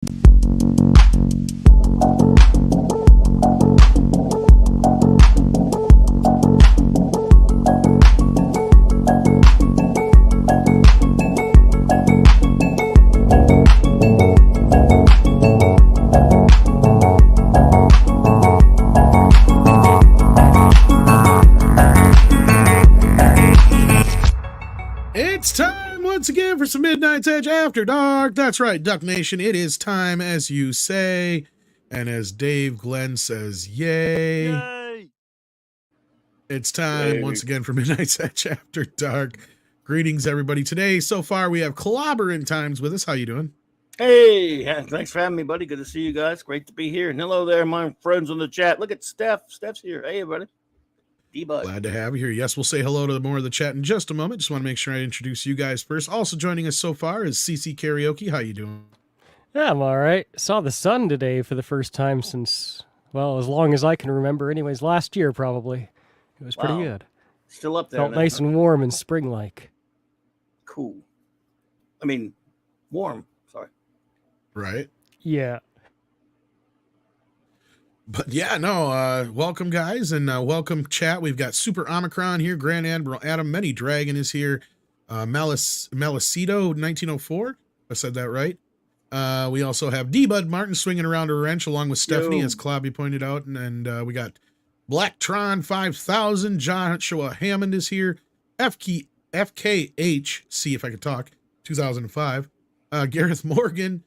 It's time once again for some Midnight's Edge After Dark. That's right, Duck Nation. It is time, as you say, and as Dave Glenn says, yay. Yay! It's time once again for Midnight's Edge After Dark. Greetings, everybody. Today, so far, we have Clobbering Times with us. How you doing? Hey, thanks for having me, buddy. Good to see you guys. Great to be here. And hello there, my friends on the chat. Look at Steph. Steph's here. Hey, everybody. D-Bud. Glad to have you here. Yes, we'll say hello to more of the chat in just a moment. Just want to make sure I introduce you guys first. Also joining us so far is CC Karaoke. How you doing? Yeah, I'm all right. Saw the sun today for the first time since, well, as long as I can remember. Anyways, last year probably. It was pretty good. Still up there. Felt nice and warm and spring-like. Cool. I mean, warm. Sorry. Right. Yeah. But yeah, no, welcome guys, and welcome chat. We've got Super Omicron here, Grand Admiral Adam, Many Dragon is here, Malicito 1904, I said that right. We also have D-Bud Martin swinging around a wrench along with Stephanie, as Clobby pointed out, and we got Blacktron 5000, Joshua Hammond is here, FKH, see if I can talk, 2005, Gareth Morgan,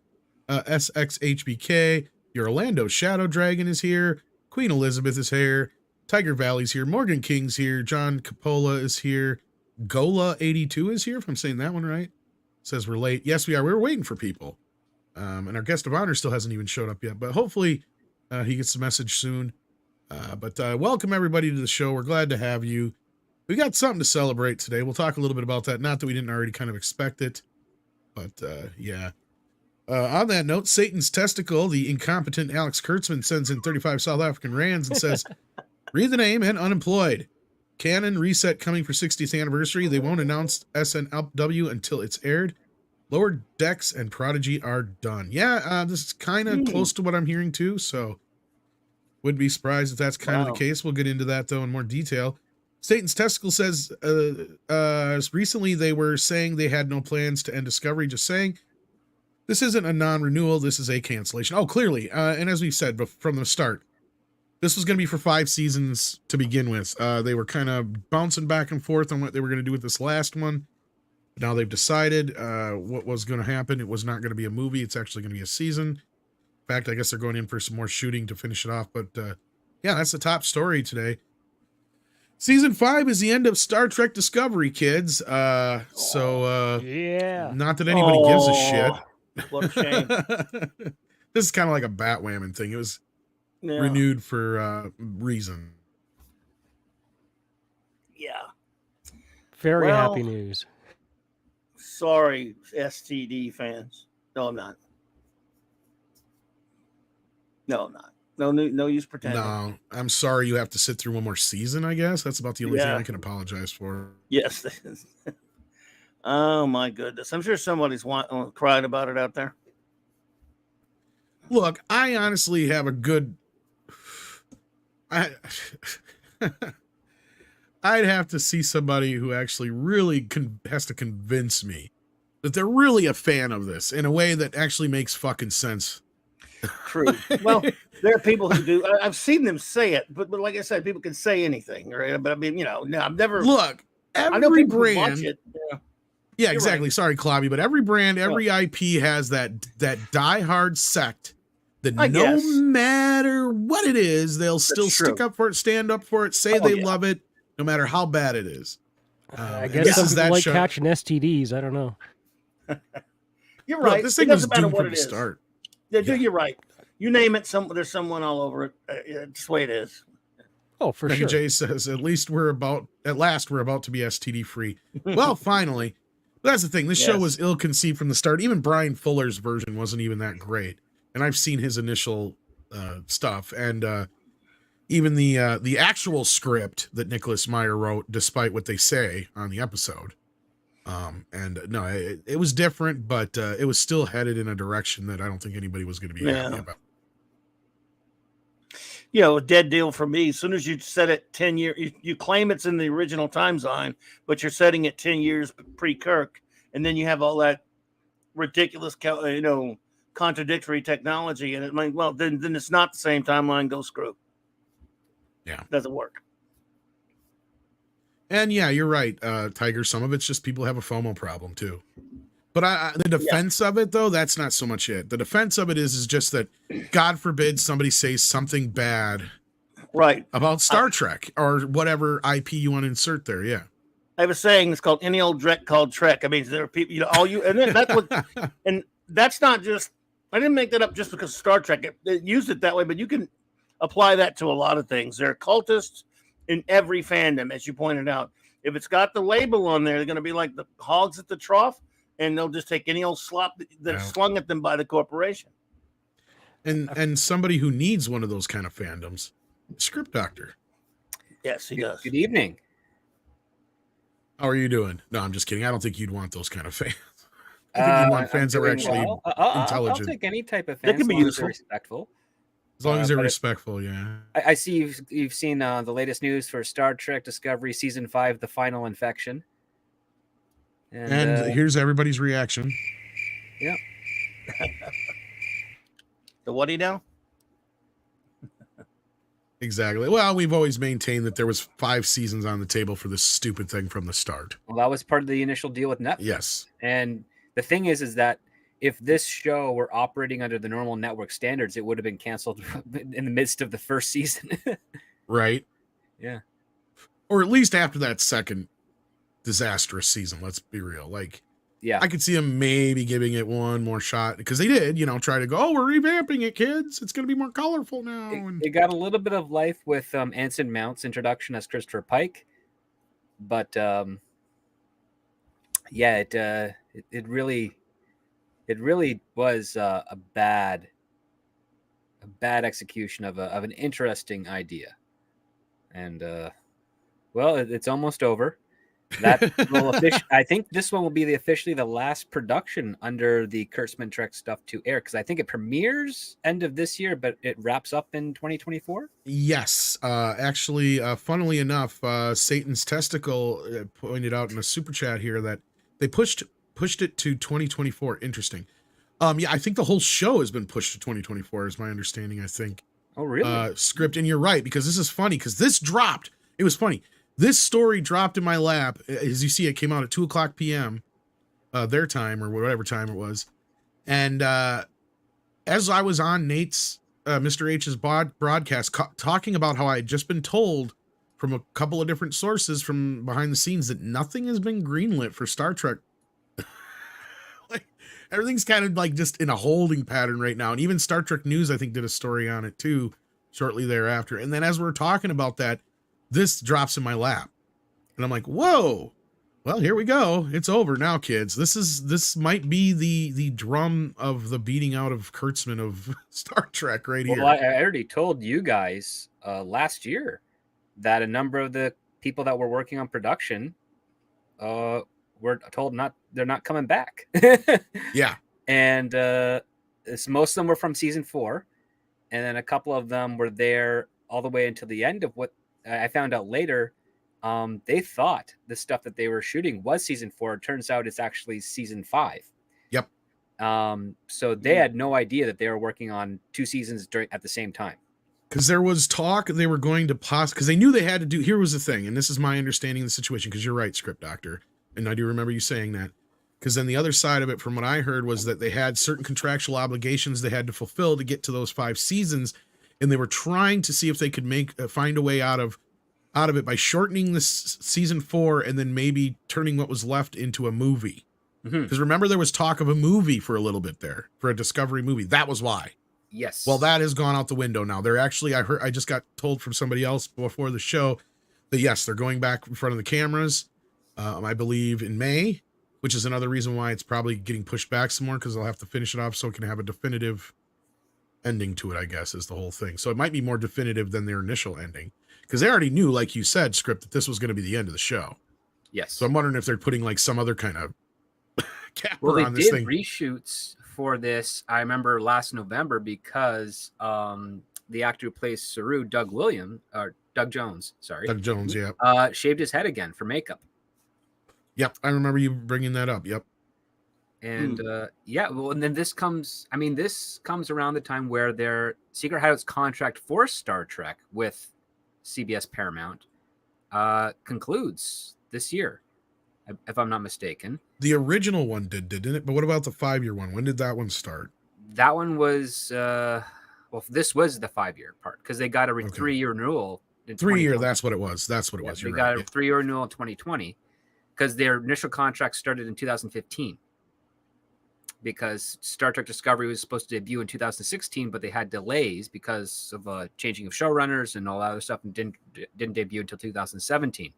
SXHBK, your Orlando Shadow Dragon is here. Queen Elizabeth is here. Tiger Valley's here. Morgan King's here. John Capola is here. Gola82 is here, if I'm saying that one right. Says we're late. Yes, we are. We were waiting for people. And our guest of honor still hasn't even showed up yet, but hopefully he gets the message soon. But welcome everybody to the show. We're glad to have you. We got something to celebrate today. We'll talk a little bit about that. Not that we didn't already kind of expect it, but yeah. On that note, Satan's Testicle, the incompetent Alex Kurtzman, sends in 35 South African rands and says, read the name and unemployed. Canon reset coming for 60th anniversary. They won't announce SNLW until it's aired. Lower Decks and Prodigy are done. Yeah, this is kind of close to what I'm hearing too, so would be surprised if that's kind of the case. We'll get into that though in more detail. Satan's Testicle says, recently they were saying they had no plans to end Discovery, just saying, this isn't a non-renewal. This is a cancellation. Oh, clearly. And as we said from the start, this was going to be for 5 seasons to begin with. They were kind of bouncing back and forth on what they were going to do with this last one. Now they've decided what was going to happen. It was not going to be a movie. It's actually going to be a season. In fact, I guess they're going in for some more shooting to finish it off. But yeah, that's the top story today. Season 5 is the end of Star Trek Discovery, kids. Yeah. Not that anybody gives a shit. What a shame. This is kind of like a Batwoman thing. It was renewed for reason. Yeah. Very happy news. Sorry, STD fans. No, I'm not. No, I'm not. No use pretending. No, I'm sorry you have to sit through one more season, I guess. That's about the only thing I can apologize for. Yes. Oh my goodness! I'm sure somebody's crying about it out there. Look, I honestly have a good. I'd have to see somebody who actually really has to convince me that they're really a fan of this in a way that actually makes fucking sense. True. Well, there are people who do. I've seen them say it, but like I said, people can say anything, right? But I mean, no, I've never. Look, every brand. Watch it. Yeah, exactly. Right. Sorry, Clobby, but every brand, every IP has that diehard sect that no matter what it is, they'll still stick up for it, stand up for it, say they love it, no matter how bad it is. I guess some people like catching STDs. I don't know. You're right. Look, this thing was doomed from the start. Yeah, you're right. You name it, there's someone all over it. It's the way it is. Oh, for sure. Jay says, at last we're about to be STD free. Well, finally. That's the thing. This show was ill-conceived from the start. Even Brian Fuller's version wasn't even that great. And I've seen his initial stuff. And even the actual script that Nicholas Meyer wrote, despite what they say on the episode, And no, it was different, but it was still headed in a direction that I don't think anybody was going to be happy about. You know, a dead deal for me. As soon as you set it 10 years, you claim it's in the original time zone, but you're setting it 10 years pre-Kirk, and then you have all that ridiculous, contradictory technology, and it might, well, then it's not the same timeline. Go screw. Yeah, doesn't work. And yeah, you're right, Tiger. Some of it's just people have a FOMO problem too. But the defense of it, though, that's not so much it. The defense of it is just that, God forbid, somebody says something bad, right, about Star Trek or whatever IP you want to insert there. Yeah, I have a saying. It's called "Any old Drek called Trek." I mean, there are people, and then that's what, and that's not just. I didn't make that up just because Star Trek it used it that way, but you can apply that to a lot of things. There are cultists in every fandom, as you pointed out. If it's got the label on there, they're going to be like the hogs at the trough. And they'll just take any old slop that's slung at them by the corporation. And somebody who needs one of those kind of fandoms, Script Doctor. Yes, he does. Good evening. How are you doing? No, I'm just kidding. I don't think you'd want those kind of fans. I think you'd want fans that are actually intelligent. I'll take any type of fan. That can be useful. Respectful. As long as they're respectful, yeah. I see you've seen the latest news for Star Trek Discovery Season 5, The Final Infection. And here's everybody's reaction. Yeah. The what-y now? Exactly. Well, we've always maintained that there was 5 seasons on the table for this stupid thing from the start. Well, that was part of the initial deal with Netflix. Yes. And the thing is that if this show were operating under the normal network standards, it would have been canceled in the midst of the first season. Right. Yeah. Or at least after that second disastrous season, let's be real. Like, yeah, I could see them maybe giving it one more shot, because they did, try to go, oh, we're revamping it, kids. It's going to be more colorful now. It got a little bit of life with Anson Mount's introduction as Christopher Pike, but it really was a bad execution of an interesting idea, and it's almost over. That will I think this one will be officially the last production under the Kurtzman Trek stuff to air, because I think it premieres end of this year, but it wraps up in 2024. Yes, actually, funnily enough, Satan's Testicle pointed out in a super chat here that they pushed it to 2024. Interesting. Yeah, I think the whole show has been pushed to 2024, is my understanding. I think. Oh, really? Script, and you're right, because this is funny, because this dropped. It was funny. This story dropped in my lap. As you see, it came out at 2:00 p.m. Their time, or whatever time it was. And as I was on Nate's, Mr. H's broadcast, talking about how I had just been told from a couple of different sources from behind the scenes that nothing has been greenlit for Star Trek. Like, everything's kind of like just in a holding pattern right now. And even Star Trek News, I think, did a story on it too, shortly thereafter. And then as we're talking about that, this drops in my lap, and I'm like, whoa, well, here we go. It's over now, kids. This might be the drum of the beating out of Kurtzman of Star Trek right here. Well, I already told you guys last year that a number of the people that were working on production were told they're not coming back. Yeah. And most of them were from season 4, and then a couple of them were there all the way until the end of what I found out later. They thought the stuff that they were shooting was season 4. It turns out it's actually season 5. Yep. So they had no idea that they were working on 2 seasons at the same time. Because there was talk they were going to because they knew they had to do. Here was the thing, and this is my understanding of the situation, because you're right, Script Doctor, and I do remember you saying that. Because then the other side of it, from what I heard, was that they had certain contractual obligations they had to fulfill to get to those 5 seasons. And they were trying to see if they could find a way out of it by shortening this season 4 and then maybe turning what was left into a movie. Because remember, there was talk of a movie for a little bit there, for a Discovery movie. That was why. Yes. Well, that has gone out the window now. They're actually, I just got told from somebody else before the show that yes, they're going back in front of the cameras. I believe in May, which is another reason why it's probably getting pushed back some more, because they'll have to finish it off so it can have a definitive ending to it, I guess, is the whole thing. So it might be more definitive than their initial ending, because they already knew, like you said, Script, that this was going to be the end of the show. Yes. So I'm wondering if they're putting like some other kind of capper Well, they on this did thing. reshoots for this. I remember last November because the actor who plays Saru, Doug Jones, Doug Jones, yeah. shaved his head again for makeup. Yep, I remember you bringing that up. Yep. And well, and then this comes around the time where their Secret Hideout's contract for Star Trek with CBS Paramount concludes this year, if I'm not mistaken. The original one didn't it? But what about the 5-year one? When did that one start? That one was this was the 5-year part because they got a 3-year renewal. 3-year, that's what it was. That's what it was. They got a 3-year renewal in 2020 because their initial contract started in 2015. Because Star Trek Discovery was supposed to debut in 2016, but they had delays because of changing of showrunners and all that other stuff, and didn't debut until 2017.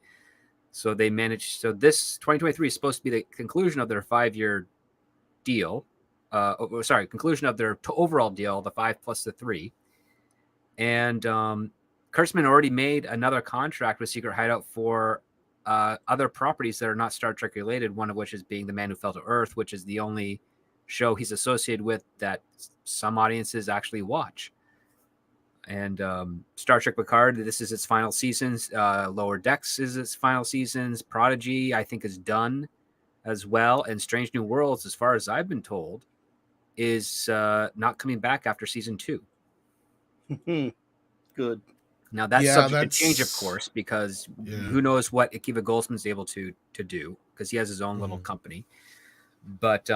So they managed. So this 2023 is supposed to be the conclusion of their 5-year deal. Conclusion of their overall deal, the 5 plus the 3. And Kurtzman already made another contract with Secret Hideout for other properties that are not Star Trek related. One of which is being The Man Who Fell to Earth, which is the only show he's associated with that some audiences actually watch. And Star Trek Picard, this is its final seasons. Lower Decks is its final seasons. Prodigy, I think, is done as well. And Strange New Worlds, as far as I've been told, is not coming back after season 2. Good. Now that's subject to change, of course, because who knows what Akiva Goldsman's able to do, because he has his own little company. But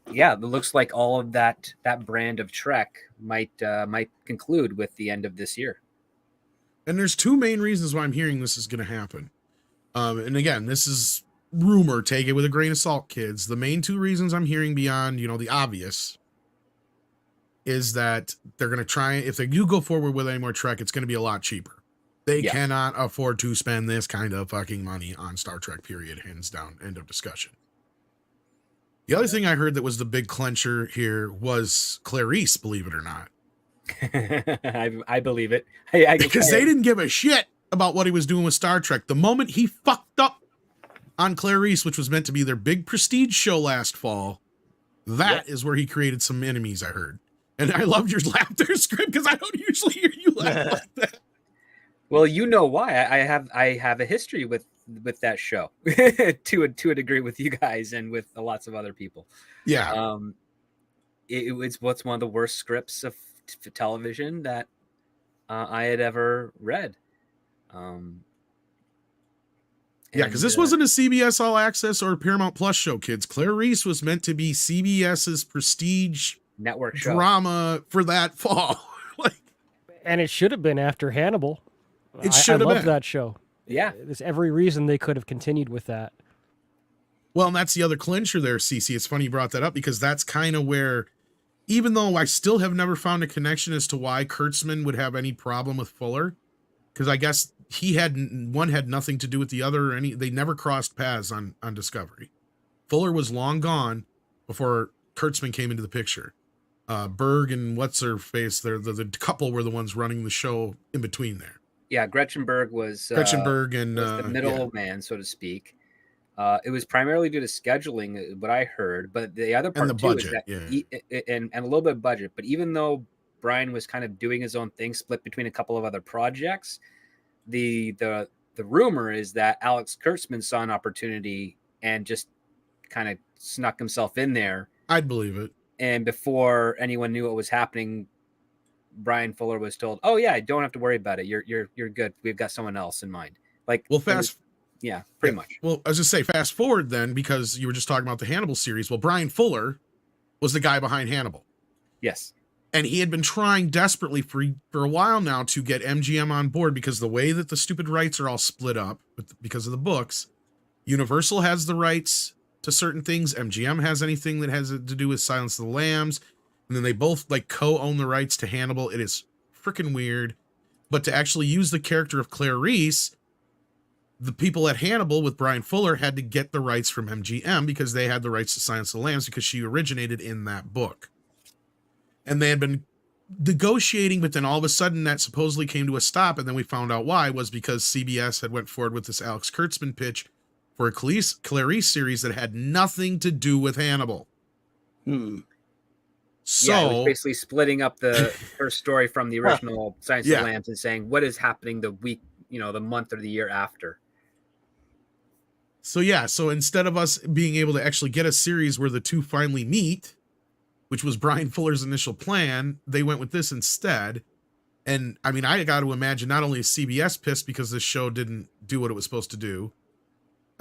it looks like all of that brand of Trek might conclude with the end of this year. And there's 2 main reasons why I'm hearing this is going to happen. And again, this is rumor. Take it with a grain of salt, kids. The main 2 reasons I'm hearing beyond, the obvious, is that they're going to try. If they do go forward with any more Trek, it's going to be a lot cheaper. They cannot afford to spend this kind of fucking money on Star Trek, period. Hands down. End of discussion. The other thing I heard that was the big clincher here was Clarice, believe it or not. I believe it. Because they didn't give a shit about what he was doing with Star Trek. The moment he fucked up on Clarice, which was meant to be their big prestige show last fall, that is where he created some enemies, I heard. And I loved your laughter script because I don't usually hear you laugh like that. Well, you know why. I have a history with that show to a degree with you guys and with lots of other people. Yeah. It's what's one of the worst scripts of television that I had ever read. Because this wasn't a CBS All Access or Paramount Plus show, kids. Clarice was meant to be CBS's prestige network show. Drama for that fall. And it should have been after Hannibal. It should have been. I love that show. Yeah. There's every reason they could have continued with that. Well, and that's the other clincher there, Cece. It's funny you brought that up because that's kind of where, even though I still have never found a connection as to why Kurtzman would have any problem with Fuller, because I guess one had nothing to do with the other, or they never crossed paths on Discovery. Fuller was long gone before Kurtzman came into the picture. Berg and what's her face, the couple were the ones running the show in between there. Yeah, Gretchen Berg was the middleman, so to speak. It was primarily due to scheduling, what I heard, but the other part and the too budget, is that and a little bit of budget. But even though Brian was kind of doing his own thing, split between a couple of other projects, the rumor is that Alex Kurtzman saw an opportunity and just kind of snuck himself in there. I'd believe it. And before anyone knew what was happening, Brian Fuller was told, "Oh yeah, don't have to worry about it. You're good. We've got someone else in mind." Pretty much. Well, I was just say fast forward then, because you were just talking about the Hannibal series. Well, Brian Fuller was the guy behind Hannibal. Yes. And he had been trying desperately for a while now to get MGM on board, because the way that the stupid rights are all split up because of the books, Universal has the rights to certain things. MGM has anything that has to do with Silence of the Lambs. And then they both co-own the rights to Hannibal. It is freaking weird. But to actually use the character of Clarice, the people at Hannibal with Brian Fuller had to get the rights from MGM because they had the rights to Silence of the Lambs because she originated in that book. And they had been negotiating, but then all of a sudden that supposedly came to a stop. And then we found out why was because CBS had went forward with this Alex Kurtzman pitch for a Clarice series that had nothing to do with Hannibal. So yeah, it was basically splitting up her story from the original Silence of Yeah. the Lambs and saying what is happening the week, the month or the year after. So yeah, so instead of us being able to actually get a series where the two finally meet, which was Brian Fuller's initial plan, they went with this instead. And I mean, I got to imagine not only is CBS pissed because this show didn't do what it was supposed to do.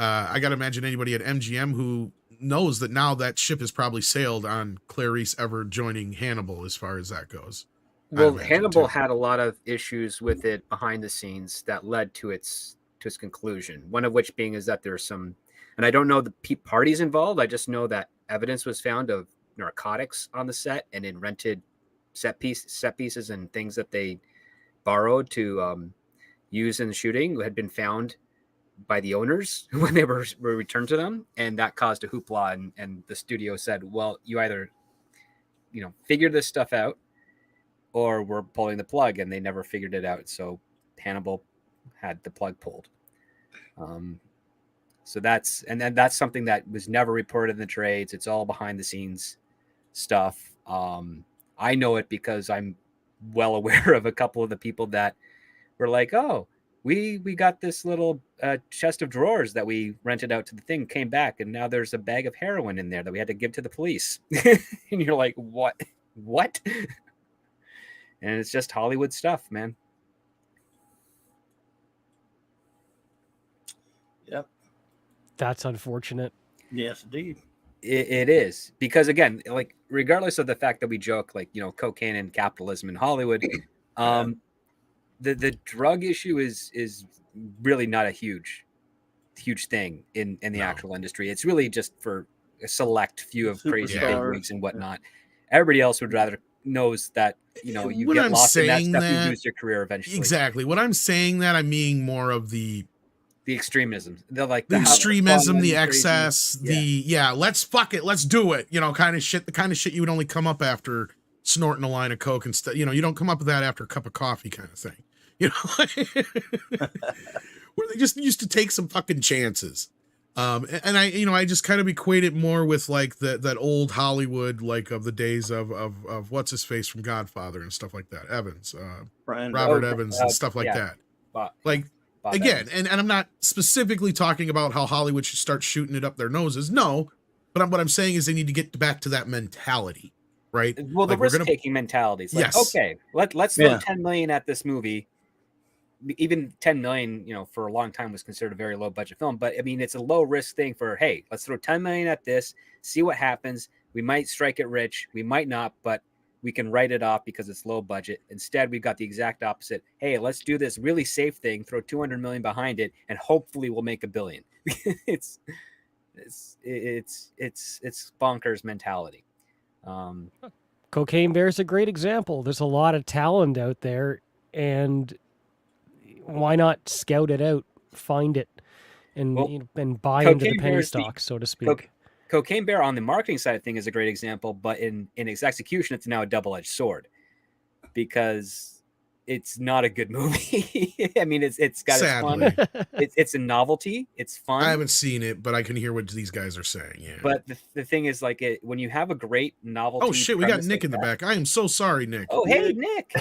I got to imagine anybody at MGM who knows that now that ship has probably sailed on Clarice ever joining Hannibal as far as that goes. Well, Hannibal had a lot of issues with it behind the scenes that led to its conclusion. One of which being is that there's some, and I don't know the parties involved. I just know that evidence was found of narcotics on the set and in rented set pieces and things that they borrowed to use in the shooting had been found by the owners when they were returned to them, and that caused a hoopla. And the studio said, "Well, you either, figure this stuff out, or we're pulling the plug." And they never figured it out, so Hannibal had the plug pulled. So that's something that was never reported in the trades. It's all behind the scenes stuff. I know it because I'm well aware of a couple of the people that were like, "Oh, we got this little chest of drawers that we rented out to the thing, came back, and now there's a bag of heroin in there that we had to give to the police." And you're like, what? And it's just Hollywood stuff, man. Yep. That's unfortunate. Yes, indeed. It is, because again, like, regardless of the fact that we joke, like, cocaine and capitalism in Hollywood, the drug issue is really not a huge thing in the actual industry. It's really just for a select few of crazy bigwigs and whatnot. Everybody else would rather knows that you When get I'm lost in that saying stuff, that, you lose your career eventually. Exactly. When I'm saying that, I'm meaning more of the extremism, the extremism, the crazy, excess, let's fuck it, let's do it, kind of shit, the kind of shit you would only come up after snorting a line of coke and stuff. You don't come up with that after a cup of coffee kind of thing. Where they just used to take some fucking chances. And I just kind of equate it more with like that old Hollywood, like of the days of what's his face from Godfather and stuff like that. Evans, Robert Evans and stuff like that. Again, and I'm not specifically talking about how Hollywood should start shooting it up their noses. No, but what I'm saying is they need to get back to that mentality, right? Well, the risk-taking mentality. It's like, okay, let's throw 10 million at this movie. Even 10 million, for a long time was considered a very low budget film. But I mean, it's a low risk thing for, hey, let's throw 10 million at this, see what happens. We might strike it rich. We might not, but we can write it off because it's low budget. Instead, we've got the exact opposite. Hey, let's do this really safe thing, throw 200 million behind it, and hopefully we'll make $1 billion. It's bonkers mentality. Cocaine Bear is a great example. There's a lot of talent out there, and why not scout it out, find it, and and buy into the penny stock, so to speak. Cocaine Bear on the marketing side of things is a great example, but in its execution, it's now a double-edged sword because it's not a good movie. I mean, it's got its fun. It's a novelty. It's fun. I haven't seen it, but I can hear what these guys are saying. Yeah. But the thing is, like, when you have a great novelty. Oh shit, we got Nick in the back. I am so sorry, Nick. Oh hey, Nick.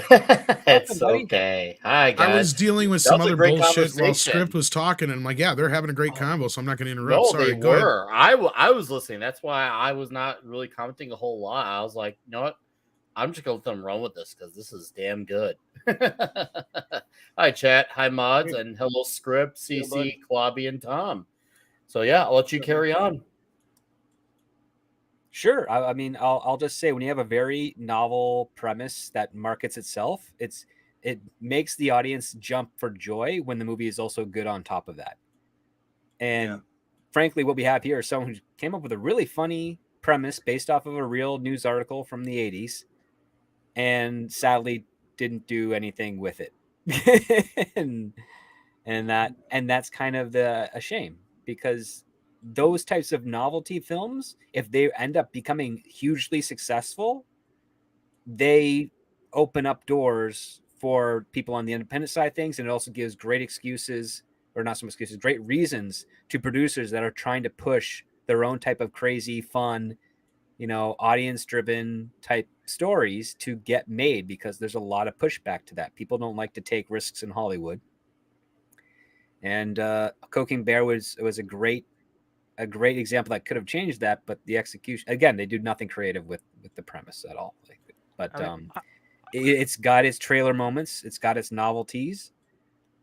It's okay. Hi guys. I was dealing with some other bullshit while Script was talking, and I'm like, yeah, they're having a great convo, so I'm not going to interrupt. No, Sorry, they were. I was listening. That's why I was not really commenting a whole lot. I was like, you know what? I'm just going to let them run with this because this is damn good. Hi, chat. Hi, mods. And hello, Script, CC, Klobby, and Tom. So, yeah, I'll let you carry on. Sure. I mean, I'll just say when you have a very novel premise that markets itself, it makes the audience jump for joy when the movie is also good on top of that. And frankly, what we have here is someone who came up with a really funny premise based off of a real news article from the 80s. And sadly didn't do anything with it. and that's kind of a shame, because those types of novelty films, if they end up becoming hugely successful, they open up doors for people on the independent side of things, and it also gives great excuses or not so much excuses, great reasons to producers that are trying to push their own type of crazy, fun, audience-driven type stories to get made, because there's a lot of pushback to that. People don't like to take risks in Hollywood. And Cocaine Bear was a great example that could have changed that, but the execution, again, they do nothing creative with the premise at all. It's got its trailer moments, it's got its novelties,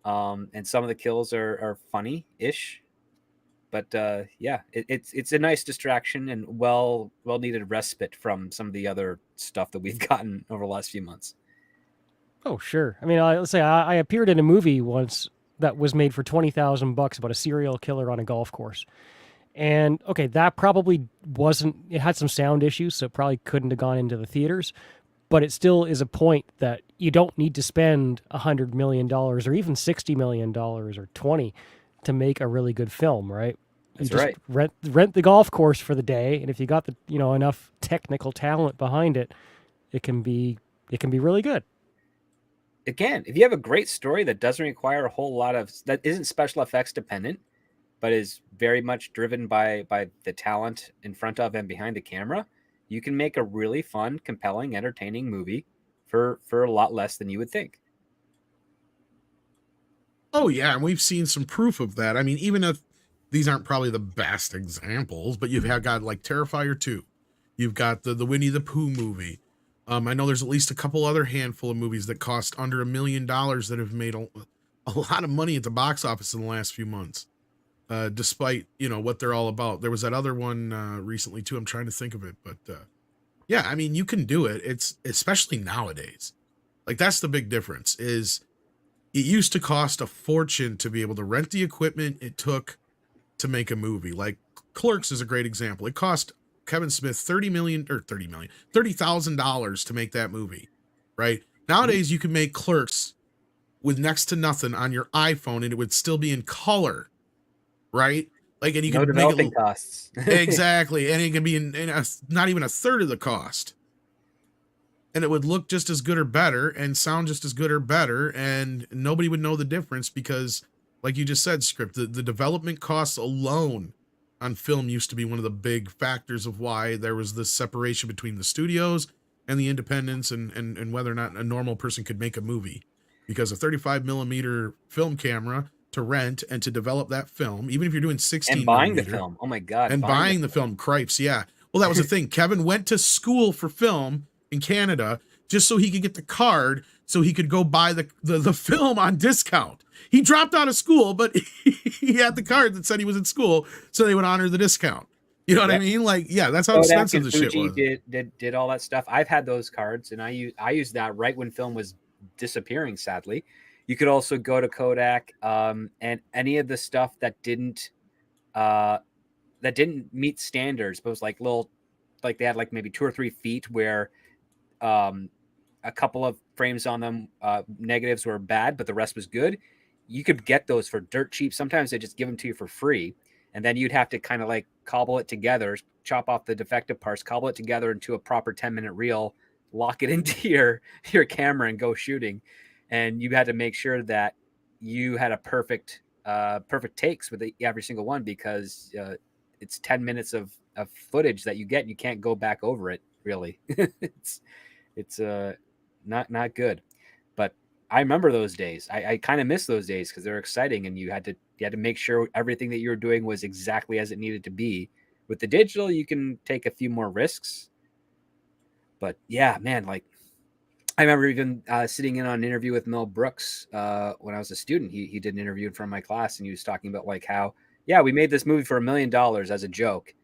and some of the kills are funny-ish. But it's a nice distraction and well needed respite from some of the other stuff that we've gotten over the last few months. Oh, sure. I mean, let's say I appeared in a movie once that was made for $20,000 about a serial killer on a golf course. And okay, that probably wasn't, it had some sound issues, so it probably couldn't have gone into the theaters. But it still is a point that you don't need to spend $100 million or even $60 million or 20 to make a really good film, right? That's you just right. Rent the golf course for the day, and if you got the enough technical talent behind it, it can be really good. Again, if you have a great story that doesn't require a whole lot of, that isn't special effects dependent, but is very much driven by the talent in front of and behind the camera, you can make a really fun, compelling, entertaining movie for a lot less than you would think. Oh yeah, and we've seen some proof of that. I mean, even if these aren't probably the best examples, but you've got like Terrifier 2. You've got the Winnie the Pooh movie. I know there's at least a couple other handful of movies that cost under $1 million that have made a lot of money at the box office in the last few months, despite, what they're all about. There was that other one recently too. I'm trying to think of it, but yeah, I mean, you can do it. It's especially nowadays. Like, that's the big difference is it used to cost a fortune to be able to rent the equipment it took to make a movie. Like Clerks is a great example. It cost Kevin Smith $30,000 to make that movie, right? Nowadays, you can make Clerks with next to nothing on your iPhone, and it would still be in color, right? Like, and you can make it costs exactly, and it can be in not even a third of the cost, and it would look just as good or better, and sound just as good or better, and nobody would know the difference because, like you just said, Script, the development costs alone on film used to be one of the big factors of why there was this separation between the studios and the independents and whether or not a normal person could make a movie. Because a 35 millimeter film camera to rent and to develop that film, even if you're doing 16 and buying millimeter, the film. Oh my God. And buying the film, cripes. Yeah. Well, that was the thing. Kevin went to school for film in Canada just so he could get the card so he could go buy the film on discount. He dropped out of school, but he had the card that said he was in school, so they would honor the discount. You know what I mean? Like, yeah, that's how expensive the shit was. Did all that stuff. I've had those cards, and I used that right when film was disappearing, sadly. You could also go to Kodak, and any of the stuff that didn't meet standards, but was like they had like maybe 2 or 3 feet where a couple of frames on them, negatives were bad, but the rest was good. You could get those for dirt cheap. Sometimes they just give them to you for free. And then you'd have to kind of like cobble it together, chop off the defective parts, cobble it together into a proper 10-minute reel, lock it into your camera and go shooting. And you had to make sure that you had a perfect takes with every single one, because it's 10 minutes of footage that you get. And you can't go back over it, really. it's not good. But I remember those days. I kind of miss those days because they're exciting, and you had to make sure everything that you were doing was exactly as it needed to be. With the digital, you can take a few more risks. But yeah, man, like I remember even sitting in on an interview with Mel Brooks when I was a student. He did an interview in front of my class, and he was talking about like how, yeah, we made this movie for $1 million as a joke.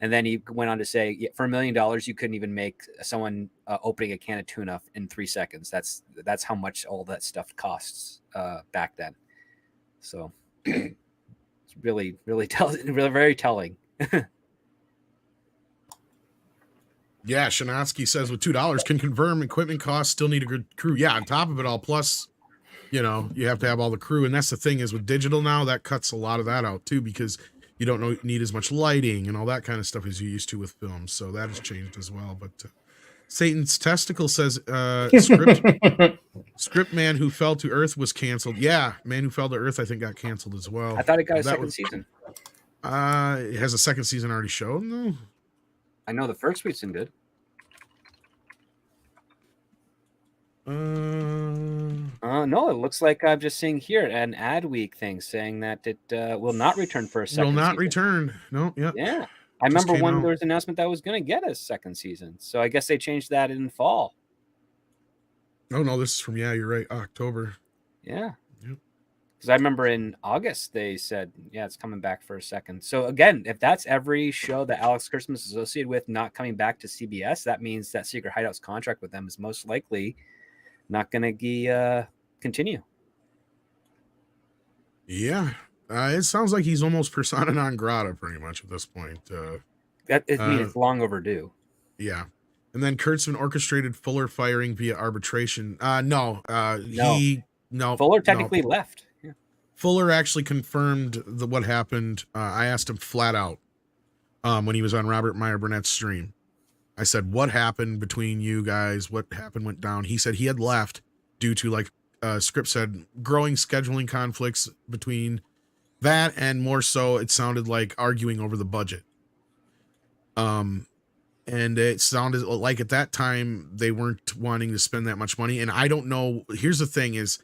And then he went on to say, yeah, for $1 million, you couldn't even make someone opening a can of tuna in 3 seconds. That's how much all that stuff costs back then. So it's really, really very telling. Yeah, Shanatsky says with $2 can confirm equipment costs, still need a good crew. Yeah, on top of it all, plus, you have to have all the crew. And that's the thing is with digital now, that cuts a lot of that out too, because you don't need as much lighting and all that kind of stuff as you used to with films. So that has changed as well. But Satan's Testicle says, Script Script Man Who Fell to Earth was canceled. Yeah, Man Who Fell to Earth I think got canceled as well. I thought it got a That second was- season. It has a second season already shown though. I know the first season did. No, it looks like I'm just seeing here an ad week thing saying that it will not return for a second Will not season. return. No, yeah. Yeah. I remember came when out. there was an announcement that was going to get a second season. So I guess they changed that in fall. Oh no, this is from you're right, October. Yeah. Yep. Because I remember in August they said, yeah, it's coming back for a second. So again, if that's every show that Alex Kurtzman is associated with not coming back to CBS, that means that Secret Hideout's contract with them is most likely not going to continue. Yeah. It sounds like he's almost persona non grata pretty much at this point. I mean, it's long overdue. Yeah. And then Kurtzman orchestrated Fuller firing via arbitration. No. Fuller technically left. Yeah. Fuller actually confirmed what happened. I asked him flat out when he was on Robert Meyer Burnett's stream. I said, what happened between you guys? What happened went down? He said he had left due to, like Script said, growing scheduling conflicts between that and more so it sounded like arguing over the budget. And it sounded like at that time they weren't wanting to spend that much money. And I don't know. Here's the thing is,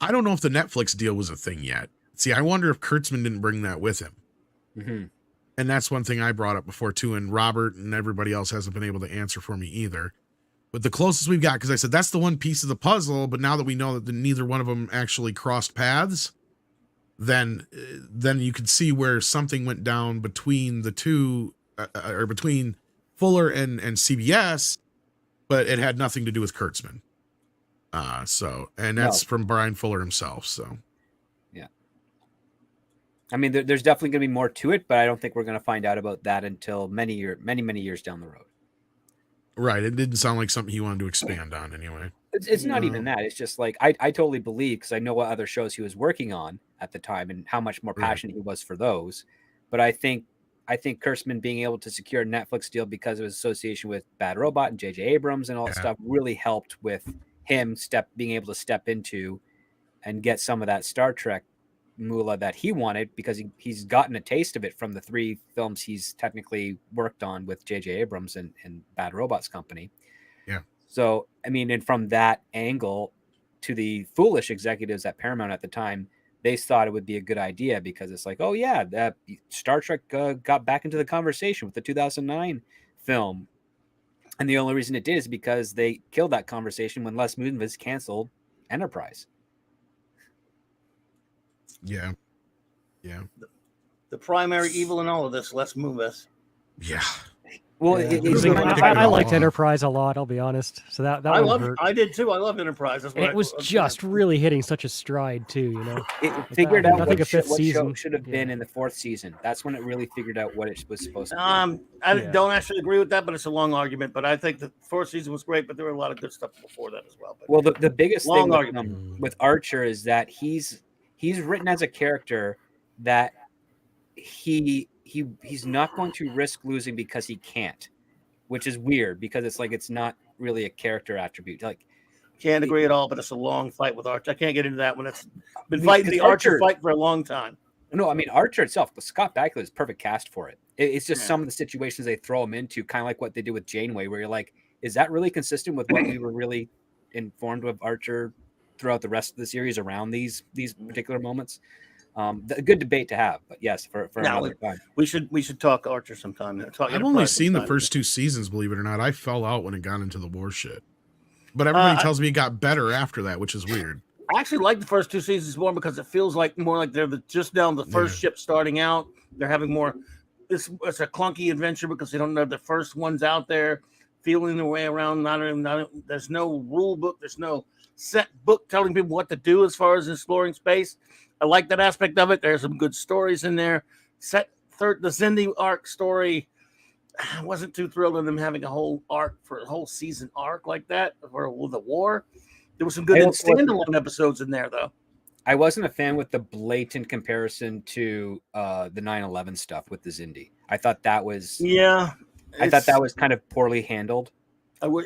I don't know if the Netflix deal was a thing yet. See, I wonder if Kurtzman didn't bring that with him. Mm-hmm. And that's one thing I brought up before too. And Robert and everybody else hasn't been able to answer for me either. But the closest we've got, because I said that's the one piece of the puzzle. But now that we know that neither one of them actually crossed paths, then you could see where something went down between the two, or between Fuller and CBS, but it had nothing to do with Kurtzman. And that's from Brian Fuller himself. So, yeah. I mean, there's definitely going to be more to it, but I don't think we're going to find out about that until many years down the road. Right. It didn't sound like something he wanted to expand on anyway. It's not even that. It's just like, I totally believe, because I know what other shows he was working on at the time and how much more passionate he was for those. But I think Kurtzman being able to secure a Netflix deal because of his association with Bad Robot and J.J. Abrams and all that stuff really helped with him being able to step into and get some of that Star Trek moolah that he wanted, because he's gotten a taste of it from the 3 films he's technically worked on with J.J. Abrams and Bad Robot's company. Yeah. So, I mean, and from that angle, to the foolish executives at Paramount at the time, they thought it would be a good idea because it's like, oh yeah, that Star Trek got back into the conversation with the 2009 film. And the only reason it did is because they killed that conversation when Les Moonves canceled Enterprise. Yeah. Yeah. The primary evil in all of this, Les Moonves. Yeah. Well, I liked Enterprise a lot. I'll be honest. So that I one loved. hurt. I did too. I loved Enterprise. That's what It was just really hitting such a stride too. You know, it figured out I think what a fifth show season should have been in the 4th season. That's when it really figured out what it was supposed to be. I don't actually agree with that, but it's a long argument. But I think the 4th season was great, but there were a lot of good stuff before that as well. But Well, the biggest Long thing argument. with Archer is that he's written as a character that he's not going to risk losing because he can't, which is weird because it's like it's not really a character attribute. Like, can't agree at all, but it's a long fight with Archer. I can't get into that when it's been fighting the Archer fight for a long time. No, I mean Archer itself, the Scott Bakula is perfect cast for it. It's just some of the situations they throw him into, kind of like what they do with Janeway, where you're like, is that really consistent with what we were really informed of Archer throughout the rest of the series around these particular moments? A good debate to have, but yes, for another time. We should talk Archer sometime. I've only seen the first 2 seasons, believe it or not. I fell out when it got into the war shit. But everybody tells me it got better after that, which is weird. I actually like the first 2 seasons more because it feels like more like they're just down the first ship starting out. They're having more. It's a clunky adventure because they don't know the first ones out there, feeling their way around. There's no rule book. There's no set book telling people what to do as far as exploring space. I like that aspect of it. There's some good stories in there. The Xindi arc story, I wasn't too thrilled in them having a whole season arc like that for the war. There was some good standalone episodes in there, though. I wasn't a fan with the blatant comparison to the 9/11 stuff with the Xindi. I thought that was I thought that was kind of poorly handled.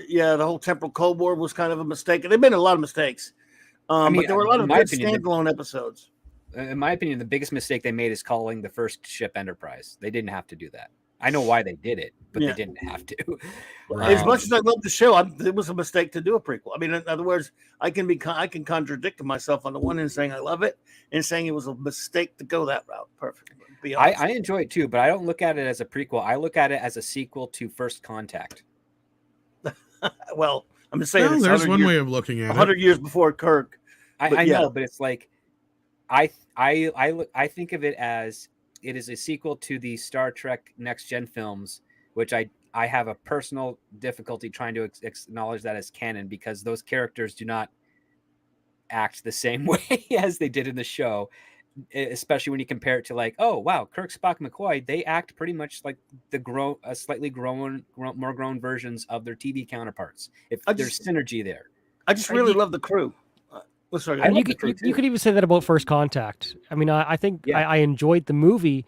Yeah, the whole temporal Cold War was kind of a mistake. There've been a lot of mistakes, but there were a lot of good standalone episodes. In my opinion, the biggest mistake they made is calling the first ship Enterprise. They didn't have to do that. I know why they did it, but they didn't have to. As much as I love the show, it was a mistake to do a prequel. I mean, in other words, I can contradict myself on the one hand saying I love it and saying it was a mistake to go that route. Perfectly. I enjoy it too, but I don't look at it as a prequel. I look at it as a sequel to First Contact. Well, I'm just saying. There's one way of looking at 100 years before Kirk. I know, but it's like I think of it as it is a sequel to the Star Trek Next Gen films, which I have a personal difficulty trying to acknowledge that as canon because those characters do not act the same way as they did in the show, especially when you compare it to like, oh wow, Kirk, Spock, McCoy, they act pretty much like the slightly more grown versions of their TV counterparts. There's synergy there. I just really love the crew. Sorry, and you could even say that about First Contact. I mean, I think I enjoyed the movie,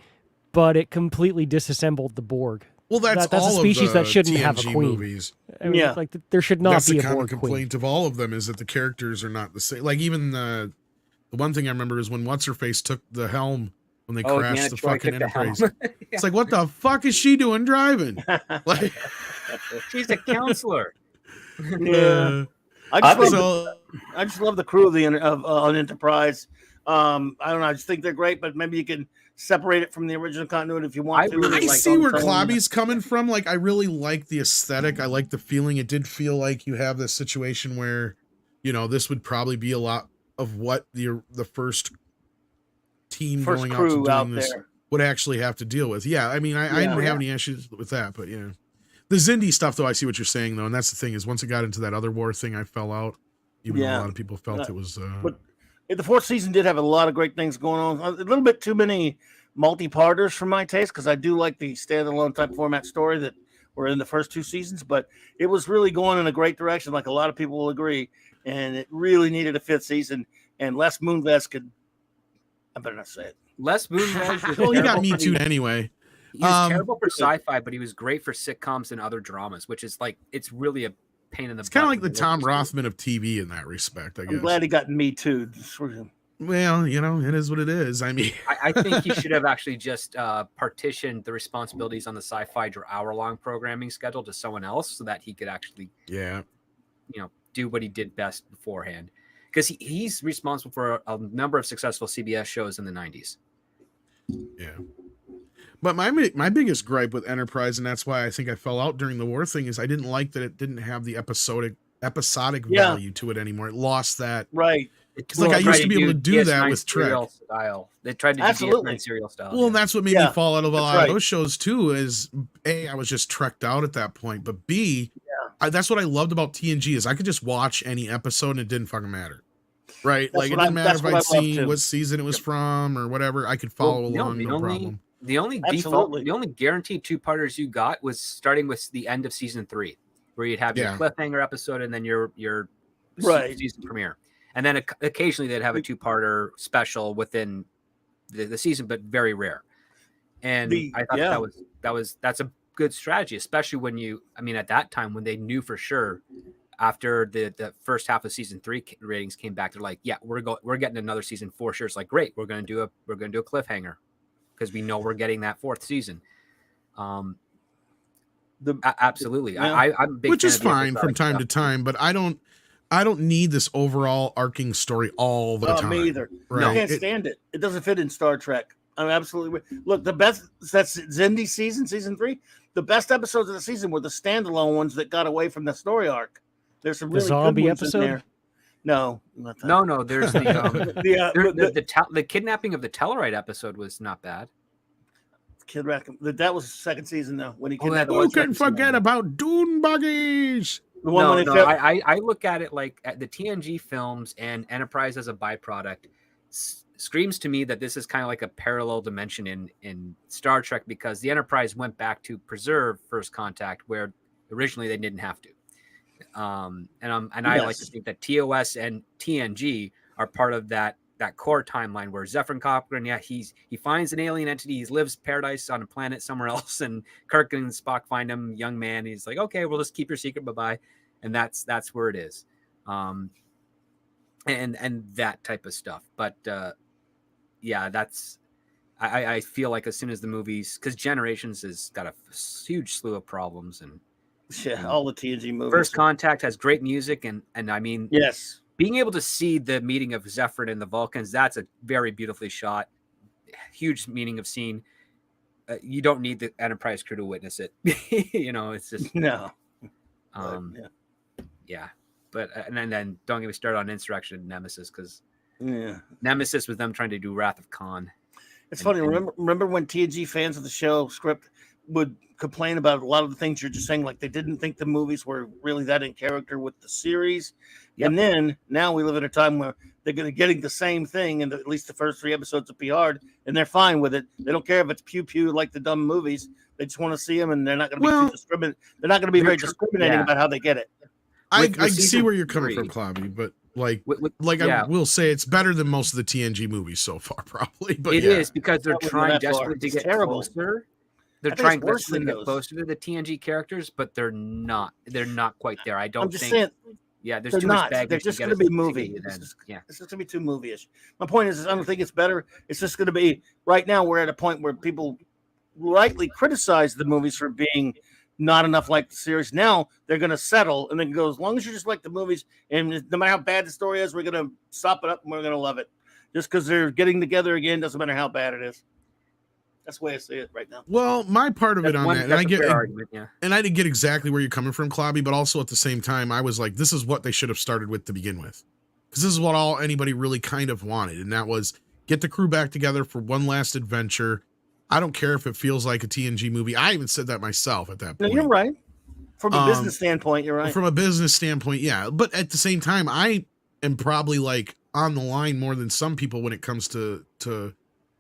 but it completely disassembled the Borg. Well, that's a species of the that shouldn't TNG have a queen. Movies. I mean, like there should not be a Borg queen. That's the common complaint of all of them is that the characters are not the same. Like even the one thing I remember is when What's Her Face took the helm when they crashed the fucking Enterprise. It's like, what the fuck is she doing driving? Like she's a counselor. Yeah. I just love the crew of on Enterprise. I don't know. I just think they're great, but maybe you can separate it from the original continuity if you want to. I see where Klobby's coming from. Like, I really like the aesthetic. I like the feeling. It did feel like you have this situation where, this would probably be a lot of what the first team going out to doing this would actually have to deal with. Yeah, I mean, I didn't have any issues with that, but yeah. The Xindi stuff, though, I see what you're saying, though, and that's the thing is once it got into that other war thing, I fell out. Even though a lot of people felt it was. But the fourth season did have a lot of great things going on. A little bit too many multi-parters for my taste because I do like the standalone type format story that were in the first two seasons, but it was really going in a great direction, like a lot of people will agree, and it really needed a fifth season. And Les Moonves could. I better not say it. Les Moonves. Well, he got Me Too anyway. He was terrible for sci-fi, but he was great for sitcoms and other dramas, which is like it's really a pain in the butt. It's kind of like the Tom Rothman of TV in that respect, I guess. I'm glad he got Me Too. Well, it is what it is. I mean, I think he should have actually just partitioned the responsibilities on the sci-fi hour-long programming schedule to someone else so that he could actually, do what he did best beforehand. Because he's responsible for a number of successful CBS shows in the 90s. Yeah. But my biggest gripe with Enterprise, and that's why I think I fell out during the war thing, is I didn't like that it didn't have the episodic value to it anymore. It lost that. Right. It's like I used to be able to do that with Trek. Style. They tried to do DS9 serial style. Well, and that's what made me fall out of a lot of those shows too. Is A, I was just trekked out at that point, but B, that's what I loved about TNG is I could just watch any episode and it didn't fucking matter. Right? That's like it didn't matter if I'd seen what season it was from or whatever. I could follow along, no problem. The only guaranteed two-parters you got was starting with the end of season 3, where you'd have your cliffhanger episode and then your season premiere. And then occasionally they'd have a two-parter special within the season, but very rare. And I thought that's a good strategy, especially when at that time when they knew for sure after the first half of season 3 ratings came back, they're like, yeah, we're getting another season 4 sure. It's like, great, we're going to do a cliffhanger because we know we're getting that 4th season. Absolutely. I'm a big which is fine from time to time, but I don't need this overall arcing story all the time. Me either. Right? I can't stand it. It doesn't fit in Star Trek. I'm absolutely look. The best that's Xindi season 3. The best episodes of the season were the standalone ones that got away from the story arc. There's some really zombie good ones episode. In there. No, not that. No. There's the kidnapping of the Tellarite episode was not bad. That was the second season though. When he who can forget about dune buggies? I look at it like at the TNG films and Enterprise as a byproduct screams to me that this is kind of like a parallel dimension in Star Trek because the Enterprise went back to preserve First Contact where originally they didn't have to. I like to think that TOS and TNG are part of that that core timeline where Zephyr Cochrane, he finds an alien entity, he lives paradise on a planet somewhere else, and Kirk and Spock find him, young man. He's like, okay, we'll just keep your secret, bye-bye. And that's where it is. And that type of stuff. But that's I feel like as soon as the movies, because Generations has got a huge slew of problems, and all the TNG movies. First Contact has great music, and I mean, yes, being able to see the meeting of Zephyr and the Vulcans, that's a very beautifully shot, huge meaning of scene. You don't need the Enterprise crew to witness it. It's just no. But and then don't get me started on Insurrection and Nemesis, because Yeah. Nemesis was them trying to do Wrath of Khan. It's funny. Remember when TNG fans of the show script would complain about a lot of the things you're just saying, like they didn't think the movies were really that in character with the series. Yep. And then now we live in a time where they're going to getting the same thing in at least the first 3 episodes of Picard, and they're fine with it. They don't care if it's pew pew like the dumb movies. They just want to see them, and they're not going to be too discriminating. They're not going to be very discriminating about how they get it. I see where you're coming from, Clobby, but I will say it's better than most of the TNG movies so far, probably. But it is, because they're trying desperately to get terrible. closer. They're trying desperately to get closer to the TNG characters, but they're not. They're not quite there. I don't think. Saying, there's too much baggage. They're just going to be movie. It's just going to be too movie-ish. My point is, I don't think it's better. It's just going to be right now. We're at a point where people rightly criticize the movies for being not enough like the series. Now they're going to settle and then go, as long as you just like the movies, and no matter how bad the story is, we're going to stop it up and we're going to love it. Just because they're getting together again doesn't matter how bad it is. That's the way I see it right now. Well, my part of it on that, and I get argument, and I did get exactly where you're coming from, Clobby, but also at the same time, I was like, this is what they should have started with to begin with, because this is what anybody really kind of wanted, and that was get the crew back together for one last adventure. I don't care if it feels like a TNG movie. I even said that myself at that point. No, you're right. From a business standpoint, you're right. From a business standpoint, yeah. But at the same time, I am probably like on the line more than some people when it comes to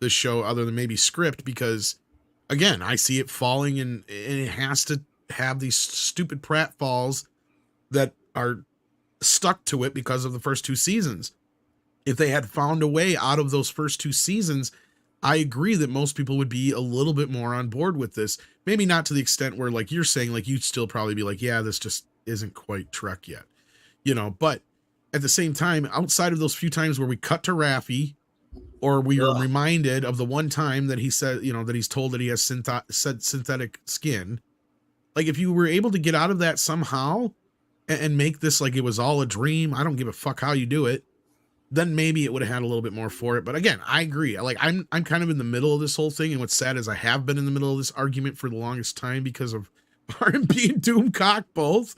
this show, other than maybe script, because again, I see it falling and it has to have these stupid pratfalls that are stuck to it because of the first 2 seasons. If they had found a way out of those first 2 seasons, I agree that most people would be a little bit more on board with this. Maybe not to the extent where, like you're saying, like you'd still probably be like, yeah, this just isn't quite Trek yet, but at the same time, outside of those few times where we cut to Raffi, or we were reminded of the one time that he said, that he's told that he has synthetic skin. Like, if you were able to get out of that somehow and make this like it was all a dream, I don't give a fuck how you do it, then maybe it would have had a little bit more for it. But again, I agree. Like, I'm kind of in the middle of this whole thing. And what's sad is I have been in the middle of this argument for the longest time because of R&B and Doomcock both,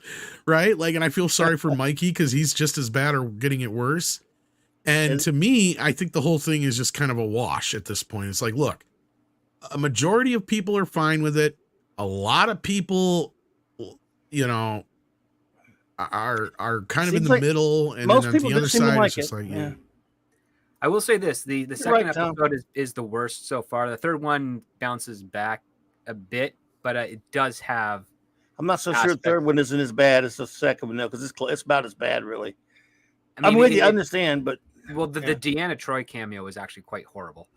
right? Like, and I feel sorry for Mikey because he's just as bad or getting it worse. And to me, I think the whole thing is just kind of a wash at this point. It's like, look, a majority of people are fine with it. A lot of people, are kind of in the middle, and then on the other side, it's just like, yeah. I will say this: the second episode is the worst so far. The third one bounces back a bit, but it does have. I'm not so sure the third one isn't as bad as the second one, though, because it's about as bad, really. I'm with you. I understand, but the Deanna Troi cameo was actually quite horrible.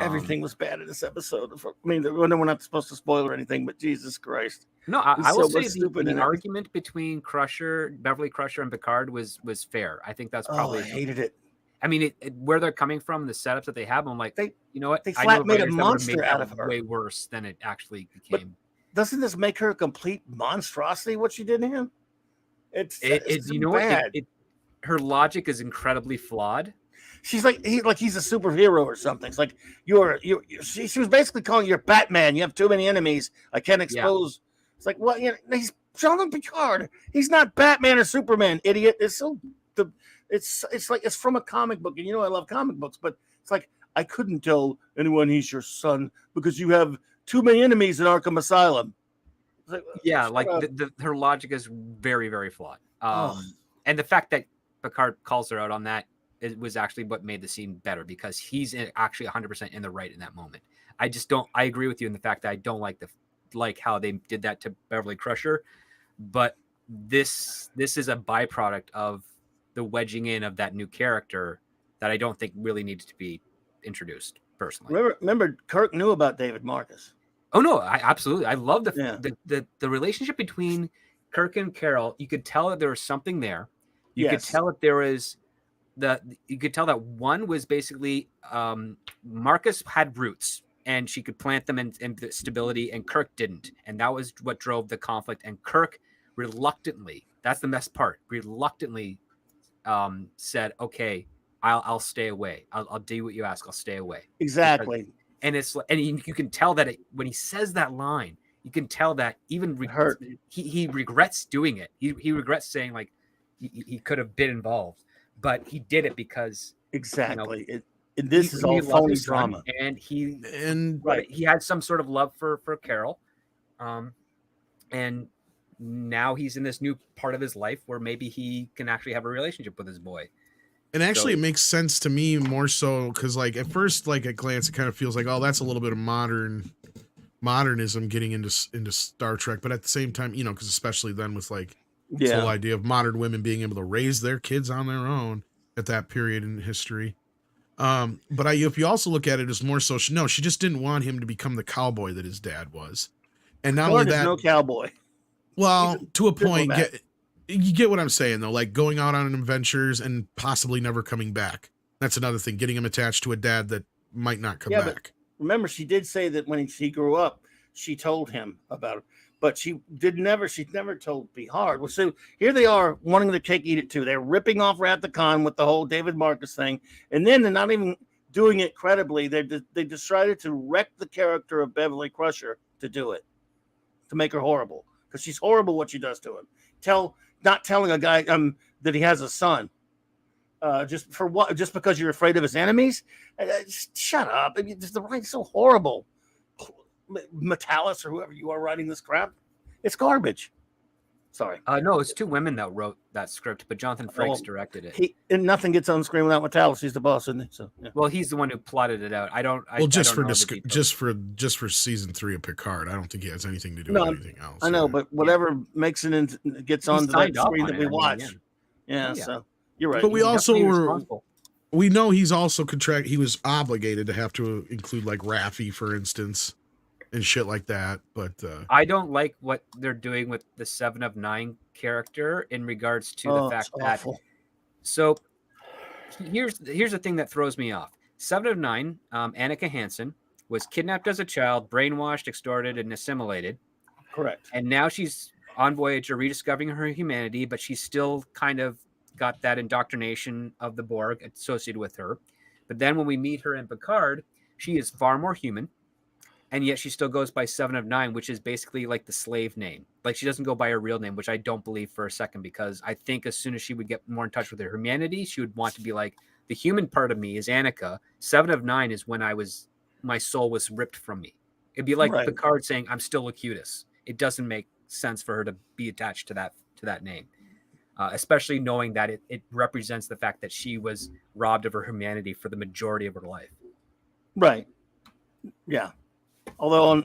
Everything was bad in this episode. I mean, we're not supposed to spoil or anything, but Jesus Christ. No, I will say the argument between Beverly Crusher, and Picard was fair. I think that's probably. I hated it. I mean, where they're coming from, the setups that they have, I'm like, you know what? They flat made a monster out of her. Way worse than it actually became. But doesn't this make her a complete monstrosity? What she did to him? It's bad. Her logic is incredibly flawed. She's like he's a superhero or something. It's like she was basically calling you Batman. You have too many enemies. I can't expose. Yeah. It's like, well, he's Jean-Luc Picard. He's not Batman or Superman, idiot. It's like it's from a comic book, and I love comic books, but it's like I couldn't tell anyone he's your son because you have too many enemies in Arkham Asylum. Like, her logic is very, very flawed. And the fact that Picard calls her out on that was actually what made the scene better, because he's actually 100% in the right in that moment. I agree with you in the fact that I don't like how they did that to Beverly Crusher, but this is a byproduct of the wedging in of that new character that I don't think really needed to be introduced personally. Remember, Kirk knew about David Marcus. Oh no, I absolutely. I love Yeah. the relationship between Kirk and Carol. You could tell that there was something there. You could Yes. tell that there was you could tell that one was basically Marcus had roots and she could plant them in stability, and Kirk didn't, and that was what drove the conflict. And Kirk reluctantly, that's the best part, reluctantly said, "Okay, I'll stay away. I'll do what you ask. I'll stay away." Exactly. Because, and you can tell that when he says that line, you can tell that even hurt. He regrets doing it. He regrets saying like he could have been involved, but he did it because exactly. This is all phony drama, and he had some sort of love for Carol, and now he's in this new part of his life where maybe he can actually have a relationship with his boy. And actually, it makes sense to me more so because, like, at first, like at glance, it kind of feels like, oh, that's a little bit of modernism getting into Star Trek. But at the same time, you know, because especially then with like this whole idea of modern women being able to raise their kids on their own at that period in history. But if you also look at it as more so, she just didn't want him to become the cowboy that his dad was. And not only that, no cowboy. Well, to a point, you get what I'm saying though, like going out on adventures and possibly never coming back. That's another thing, getting him attached to a dad that might not come back. But remember, she did say that when she grew up, she told him about it, but she never told Picard. Well, so here they are wanting to cake, eat it too. They're ripping off Wrath the Khan with the whole David Marcus thing, and then they're not even doing it credibly. They decided to wreck the character of Beverly Crusher to do it, to make her horrible, because she's horrible what she does to him. Not telling a guy that he has a son, just for what? Just because you're afraid of his enemies? Shut up! I mean, the writing's so horrible. Metalis or whoever you are writing this crap, it's garbage. Sorry. No, it's two women that wrote that script, but Jonathan Frakes directed it. And nothing gets on screen without Metalis. He's the boss, isn't he? So, yeah. Well, he's the one who plotted it out. Just for season 3 of Picard, I don't think he has anything to do with anything else. I know, but whatever makes it in, gets on the screen that we watch. Yeah, so you're right. But we we know he's also he was obligated to have to include like Raffi, for instance, and shit like that. But I don't like what they're doing with the 7 of 9 character in regards to the fact that. Awful. So here's the thing that throws me off. 7 of 9, Annika Hansen was kidnapped as a child, brainwashed, extorted, and assimilated. Correct. And now she's on Voyager, rediscovering her humanity, but she's still kind of got that indoctrination of the Borg associated with her. But then when we meet her in Picard, she is far more human. And yet she still goes by 7 of 9, which is basically like the slave name. Like she doesn't go by her real name, which I don't believe for a second, because I think as soon as she would get more in touch with her humanity, she would want to be like, the human part of me is Annika. 7 of 9 is when my soul was ripped from me. It'd be like Picard saying, I'm still Locutus. It doesn't make sense for her to be attached to that name, especially knowing that it represents the fact that she was robbed of her humanity for the majority of her life. Right. Yeah. Although on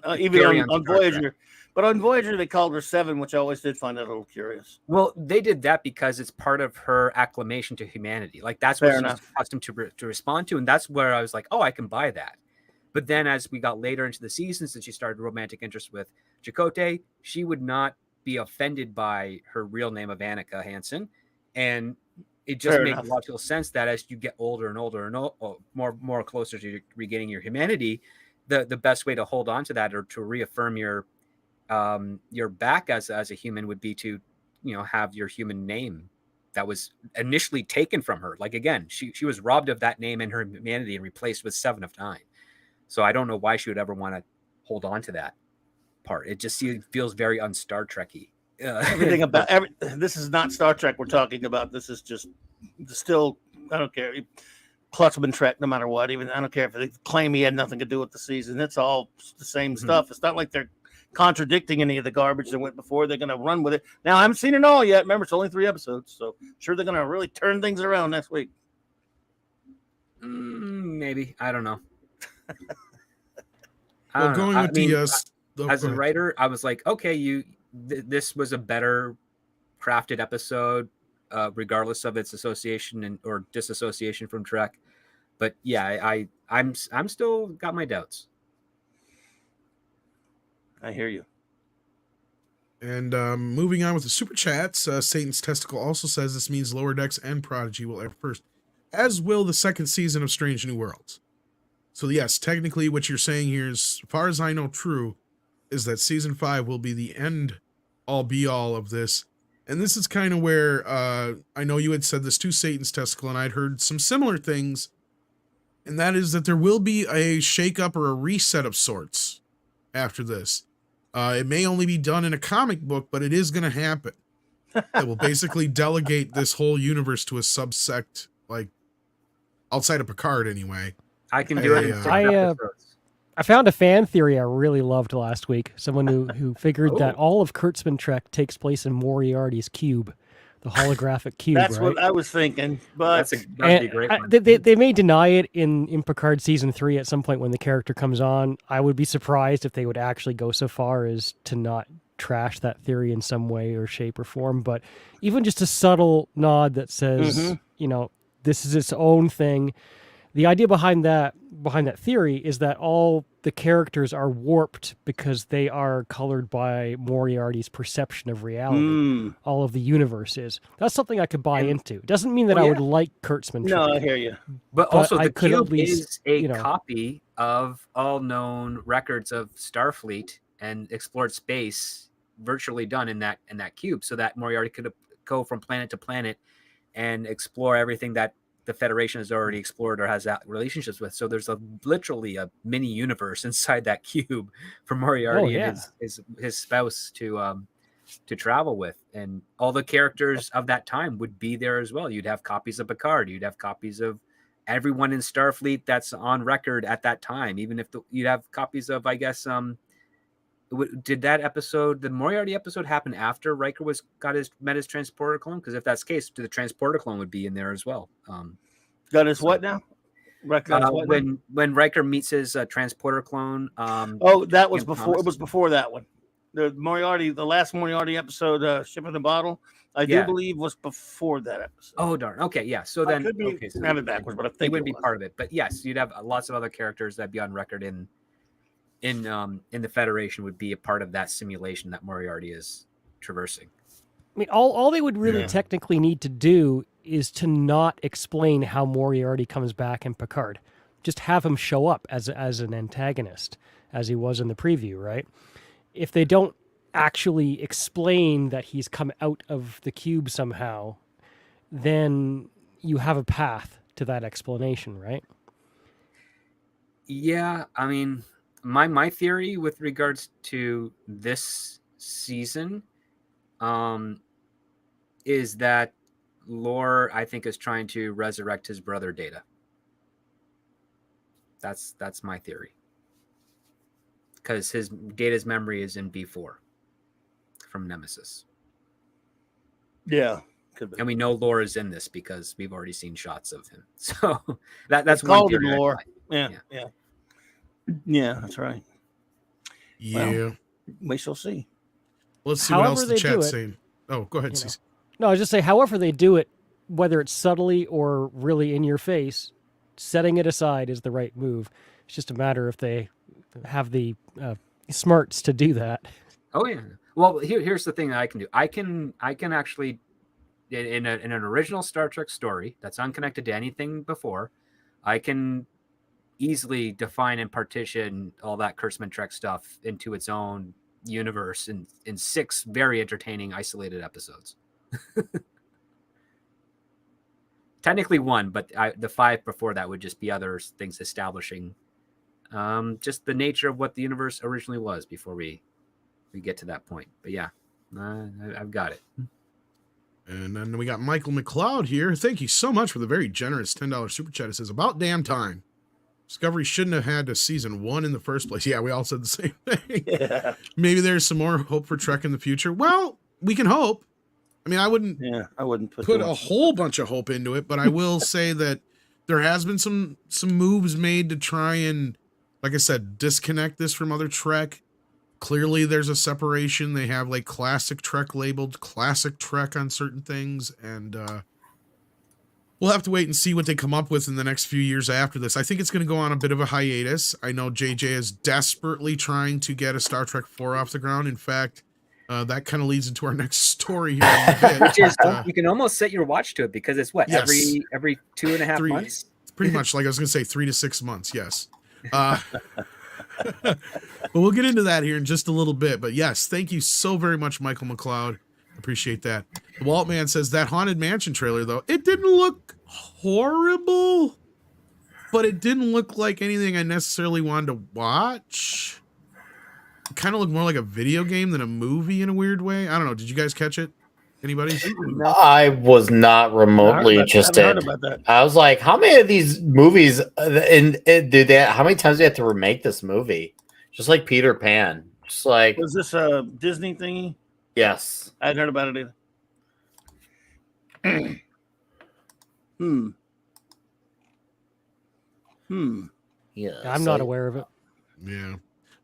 Voyager, but on Voyager they called her 7, which I always did find that a little curious. Well, they did that because it's part of her acclamation to humanity. Like that's what she's accustomed to respond to, and that's where I was like, oh, I can buy that. But then as we got later into the seasons and she started romantic interest with Chakotay, she would not be offended by her real name of Annika Hansen, and it just makes logical sense that as you get older and older and more closer to regaining your humanity, the best way to hold on to that or to reaffirm your back as a human would be to, have your human name that was initially taken from her. Like again, she was robbed of that name and her humanity and replaced with 7 of 9. So I don't know why she would ever want to hold on to that part. It just feels very un-Star Trek-y. Everything about this is not Star Trek we're talking about. This is just still, I don't care. Kurtzman Trek, no matter what. Even I don't care if they claim he had nothing to do with the season. It's all the same stuff. It's not like they're contradicting any of the garbage that went before. They're going to run with it. Now I haven't seen it all yet. Remember, it's only 3 episodes, so sure they're going to really turn things around next week. Maybe, I don't know. As a writer, I was like, okay, this was a better crafted episode, regardless of its association or disassociation from Trek. But yeah, I'm still got my doubts. I hear you. And moving on with the super chats, Satan's Testicle also says this means Lower Decks and Prodigy will air first, as will the second season of Strange New Worlds. So yes, technically what you're saying here is, as far as I know, true, is that season 5 will be the end all be all of this. And this is kind of where I know you had said this to Satan's Testicle, and I'd heard some similar things, and that is that there will be a shakeup or a reset of sorts after this. It may only be done in a comic book, but it is going to happen. It will basically delegate this whole universe to a subsect, like outside of Picard anyway. I can do it in 6 episodes. I found a fan theory I really loved last week. Someone who figured that all of Kurtzman Trek takes place in Moriarty's cube, the holographic cube. That's right? what I was thinking, but that'd be a great one. They may deny it in Picard season 3 at some point when the character comes on. I would be surprised if they would actually go so far as to not trash that theory in some way or shape or form. But even just a subtle nod that says, this is its own thing. The idea behind that theory is that all the characters are warped because they are colored by Moriarty's perception of reality. All of the universe is. That's something I could buy into. Doesn't mean that I would like Kurtzman. No, I hear you. But also, the could cube at least, is a copy of all known records of Starfleet and explored space, virtually done in that cube, so that Moriarty could go from planet to planet and explore everything that the Federation has already explored or has that relationships with. So there's literally a mini universe inside that cube for Moriarty and his spouse to travel with, and all the characters of that time would be there as well. You'd have copies of Picard, you'd have copies of everyone in Starfleet that's on record at that time. Even if you'd have copies of, I guess, did the Moriarty episode happen after Riker met his transporter clone? Because if that's the case, the transporter clone would be in there as well. Got his what now? When Riker meets his transporter clone. That was before. It was before that one. The last Moriarty episode, Ship in the Bottle, I do believe was before that episode. Oh darn. Okay, yeah. So then, could be have it backwards, but I think it wouldn't be part of it. But yes, you'd have lots of other characters that'd be on record in the Federation would be a part of that simulation that Moriarty is traversing. I mean, all they would really technically need to do is to not explain how Moriarty comes back in Picard. Just have him show up as an antagonist, as he was in the preview, right? If they don't actually explain that he's come out of the cube somehow, then you have a path to that explanation, right? Yeah, I mean, my theory with regards to this season is that Lore, I think, is trying to resurrect his brother Data. That's my theory. Because his Data's memory is in B4 from Nemesis. Yeah, could be. And we know Lore is in this because we've already seen shots of him. So that's one called him theory. Lore. Yeah, that's right. Yeah. Well, we shall see. Let's see what else the chat's saying. Oh, go ahead, Cece. No, I was just say, however they do it, whether it's subtly or really in your face, setting it aside is the right move. It's just a matter if they have the smarts to do that. Oh yeah. Well, here's the thing that I can do. I can actually, in an original Star Trek story that's unconnected to anything before, I can easily define and partition all that Kurtzman Trek stuff into its own universe in 6 very entertaining isolated episodes. Technically 1, but the 5 before that would just be other things establishing just the nature of what the universe originally was before we get to that point. But yeah, I've got it. And then we got Michael McLeod here. Thank you so much for the very generous $10 super chat. It says, about damn time. Discovery shouldn't have had a season 1 in the first place. Yeah, we all said the same thing. Yeah. Maybe there's some more hope for Trek in the future. Well, we can hope. I mean, I wouldn't put a whole bunch of hope into it, but I will say that there has been some moves made to try and, like I said, disconnect this from other Trek. Clearly there's a separation. They have like classic Trek labeled classic Trek on certain things, and we'll have to wait and see what they come up with in the next few years after this. I think it's going to go on a bit of a hiatus. I know JJ is desperately trying to get a Star Trek 4 off the ground. In fact, that kind of leads into our next story here. In a bit. Which is, you can almost set your watch to it because it's what, Yes. every 2.5 months? Pretty much, like I was going to say, 3 to 6 months. Yes. But we'll get into that here in just a little bit. But yes, thank you so very much, Michael McLeod. Appreciate that. The Walt Man says that Haunted Mansion trailer, though, it didn't look horrible, but it didn't look like anything I necessarily wanted to watch. It kind of looked more like a video game than a movie in a weird way. I don't know. Did you guys catch it? Anybody? I was not remotely interested. I was like, how many of these movies how many times do they have to remake this movie? Just like Peter Pan. Just like, Was this a Disney thingy? yes. I hadn't heard about it either. Yeah. I'm not aware of it. Yeah.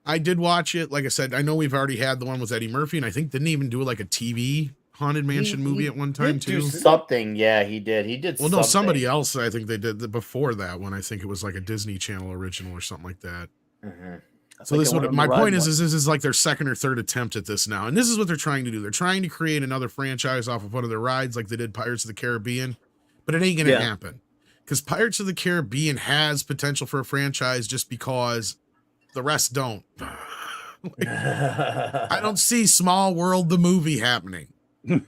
I did watch it. Like I said, I know we've already had the one with Eddie Murphy, and I think didn't even do like a TV Haunted Mansion movie at one time too. Do something. Yeah, he did. He did. Well, no, something. somebody else. I think they did before that one. I think it was like a Disney Channel original or something like that. Mhm. So this what my point is this is like their second or third attempt at this now, and this is what they're trying to do. They're trying to create another franchise off of one of their rides, like they did Pirates of the Caribbean, but it ain't gonna happen because Pirates of the Caribbean has potential for a franchise just because the rest don't. I don't see Small World the movie happening.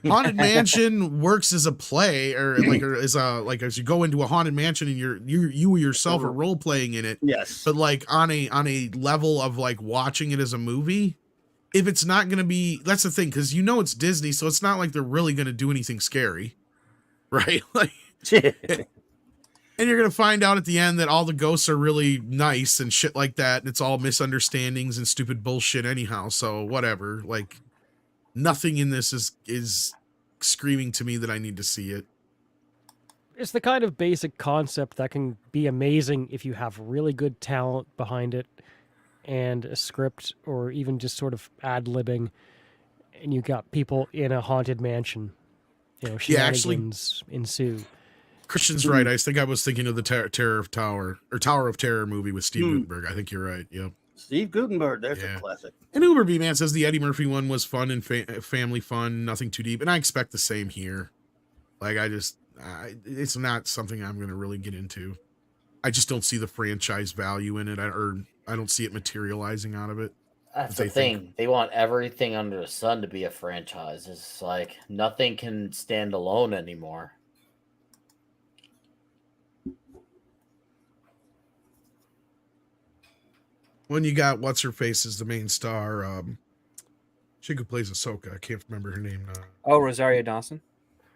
Haunted Mansion works as a play, or as you go into a haunted mansion and you yourself are role playing in it. Yes, but like on a level of like watching it as a movie, if it's not going to be, that's the thing, because it's Disney, so it's not like they're really going to do anything scary, right? Like, and you're going to find out at the end that all the ghosts are really nice and shit like that, and it's all misunderstandings and stupid bullshit anyhow. So whatever, like. Nothing in this is screaming to me that I need to see it. It's the kind of basic concept that can be amazing if you have really good talent behind it and a script or even just sort of ad-libbing and you got people in a haunted mansion. Shenanigans ensue. Christian's right. I think I was thinking of the Tower of Terror movie with Steve Gutenberg. I think you're right. Yep. Steve Gutenberg, there's a classic. And Uber B Man says the Eddie Murphy one was fun and family fun, nothing too deep, and I expect the same here. Like it's not something I'm going to really get into. I just don't see the franchise value in it, or I don't see it materializing out of it. That's the thing. They want everything under the sun to be a franchise. It's like nothing can stand alone anymore. When you got what's her face as the main star, she who plays Ahsoka. I can't remember her name now. Oh, Rosario Dawson.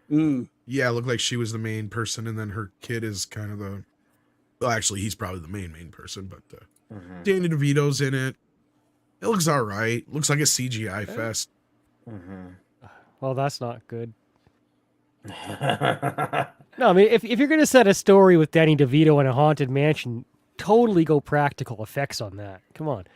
Yeah, it looked like she was the main person, and then her kid is kind of the. Well, actually, he's probably the main person, but Danny DeVito's in it. It looks all right. Looks like a CGI fest. Well, that's not good. No, I mean, if you're going to set a story with Danny DeVito in a haunted mansion, totally go practical effects on that. Come on.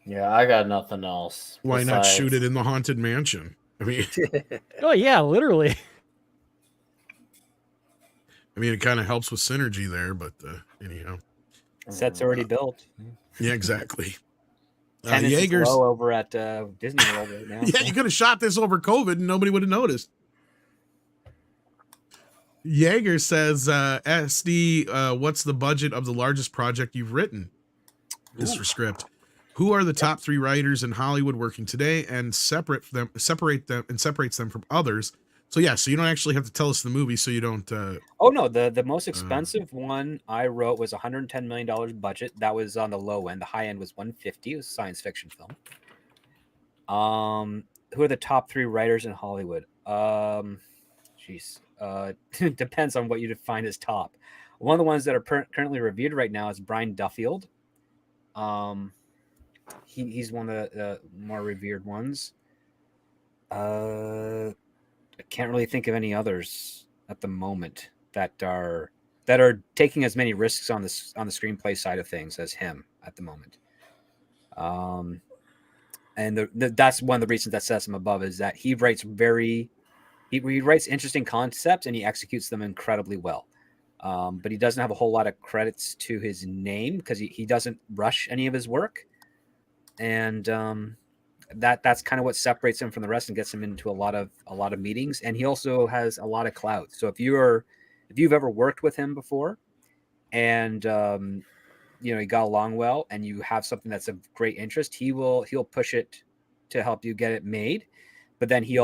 Yeah, I got nothing else. Why not shoot it in the haunted mansion? I mean, oh yeah, literally. I mean, it kind of helps with synergy there, but anyhow, set's already built. Yeah, exactly. Jaeger's low over at Disney World right now. Yeah, you could have shot this over COVID and nobody would have noticed. Jaeger says, SD, what's the budget of the largest project you've written? This for script. Who are the top 3 writers in Hollywood working today and separates them from others? So yeah, so you don't actually have to tell us the movie, so you don't. Oh no, the most expensive one I wrote was $110 million budget. That was on the low end. The high end was 150. It was a science fiction film. Who are the top 3 writers in Hollywood? Depends on what you define as top. One of the ones that are currently reviewed right now is Brian Duffield. He's one of the more revered ones. I can't really think of any others at the moment that are taking as many risks on the screenplay side of things as him at the moment. And that's one of the reasons that sets him above is that he writes very He writes interesting concepts and he executes them incredibly well. But he doesn't have a whole lot of credits to his name because he doesn't rush any of his work. And that's kind of what separates him from the rest and gets him into a lot of meetings. And he also has a lot of clout. So if you've ever worked with him before and you got along well and you have something that's of great interest, he'll push it to help you get it made. But then he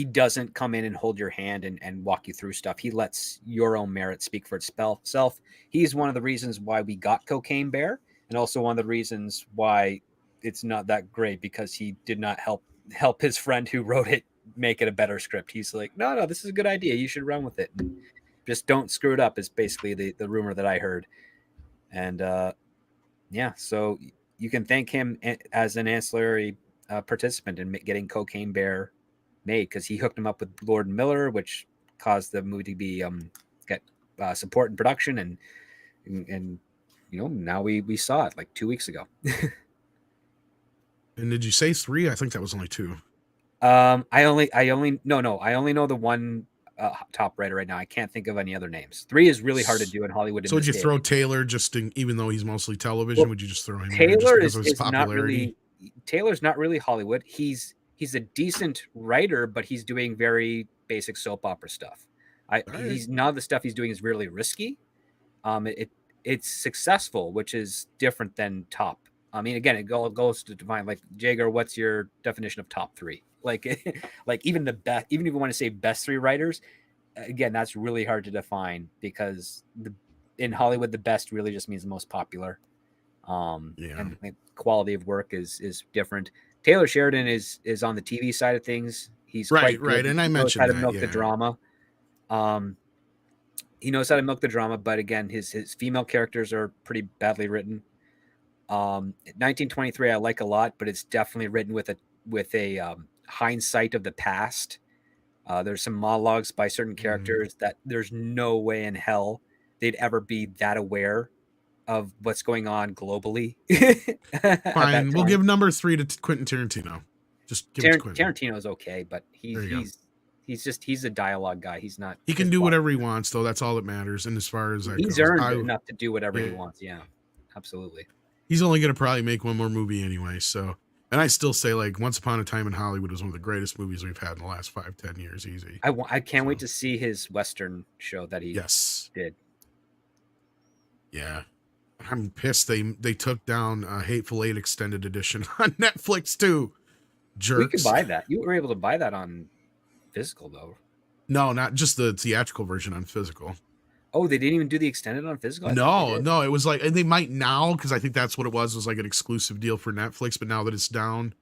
doesn't come in and hold your hand and walk you through stuff. He lets your own merit speak for itself. He's one of the reasons why we got Cocaine Bear, and also one of the reasons why it's not that great, because he did not help his friend who wrote it make it a better script. He's like, no, this is a good idea. You should run with it. And just don't screw it up is basically the rumor that I heard. And so you can thank him as an ancillary participant in getting Cocaine Bear made, because he hooked him up with Lord and Miller, which caused the movie to be get support in production, and now we saw it like 2 weeks ago. And did you say 3? I think that was only 2. I only know the one top writer right now. I can't think of any other names. 3 is really hard to do in Hollywood. So would you throw Taylor even though he's mostly television? Well, would you just throw him? Taylor is not really. Taylor's not really Hollywood. He's a decent writer, but he's doing very basic soap opera stuff. He's none of the stuff he's doing is really risky. It's successful, which is different than top. I mean, again, it goes to define, like, Jager, what's your definition of top 3? Like even the best, even if you want to say best 3 writers, again, that's really hard to define, because in Hollywood, the best really just means the most popular. And the quality of work is different. Taylor Sheridan is on the TV side of things. He's right. And I mentioned how to milk the drama. He knows how to milk the drama, but again, his female characters are pretty badly written. 1923 I like a lot, but it's definitely written with a hindsight of the past. There's some monologues by certain characters that there's no way in hell they'd ever be that aware of what's going on globally. Fine, we'll give number 3 to Quentin Tarantino. Just give it to Quentin. Tarantino's okay, but he's a dialogue guy. He's not. He can do whatever he wants, though. That's all that matters. And as far as that he's goes, earned enough to do whatever he wants. Yeah, absolutely. He's only going to probably make one more movie anyway. So, and I still say, like, Once Upon a Time in Hollywood was one of the greatest movies we've had in the last 5-10 years. Easy. I can't wait to see his Western show that he did. Yeah. I'm pissed they took down Hateful Eight Extended Edition on Netflix too. Jerks. We could buy that. You were able to buy that on physical, though. No, not just the theatrical version on physical. Oh, they didn't even do the extended on physical? No, it was like, and they might now, because I think that's what it was like an exclusive deal for Netflix, but now that it's down,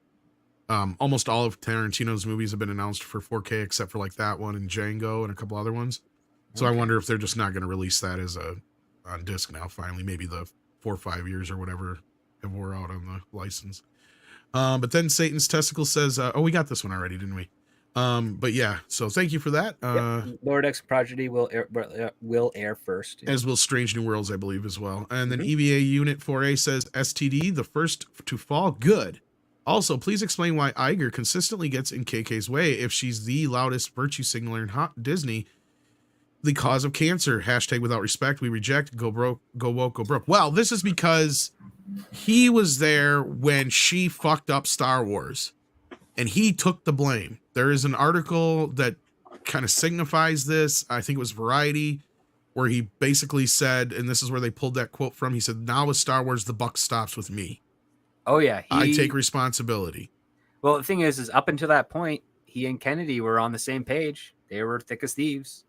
almost all of Tarantino's movies have been announced for 4K, except for like that one and Django and a couple other ones. So I wonder if they're just not going to release that as on disc now, finally. Maybe the 4 or 5 years or whatever have wore out on the license. But then Satan's Testicle says, we got this one already, didn't we? But yeah, so thank you for that. Lord X Prodigy will air first. As will Strange New Worlds, I believe, as well. And then EVA Unit 4A says, STD, the first to fall, good. Also, please explain why Iger consistently gets in KK's way if she's the loudest virtue signaler in Disney. The cause of cancer, #without respect, we reject, go broke, go woke, go broke. Well, this is because he was there when she fucked up Star Wars, and he took the blame. There is an article that kind of signifies this. I think it was Variety, where he basically said, and this is where they pulled that quote from, he said, now with Star Wars, the buck stops with me. Oh, yeah. I take responsibility. Well, the thing is up until that point, he and Kennedy were on the same page. They were thick as thieves.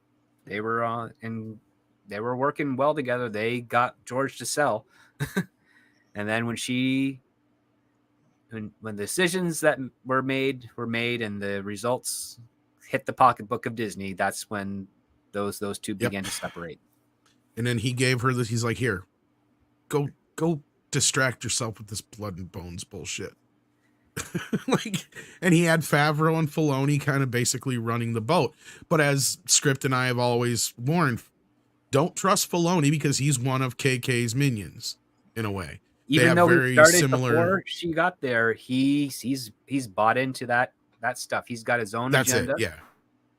They were and they were working well together. They got George to sell. And then when the decisions that were made and the results hit the pocketbook of Disney, that's when those two began to separate. And then he gave her this. He's like, here, go distract yourself with this blood and bones bullshit. And he had Favreau and Filoni kind of basically running the boat. But as Script and I have always warned, don't trust Filoni because he's one of KK's minions in a way. Even though he started before she got there, he's bought into that stuff. He's got his own agenda. That's it, yeah.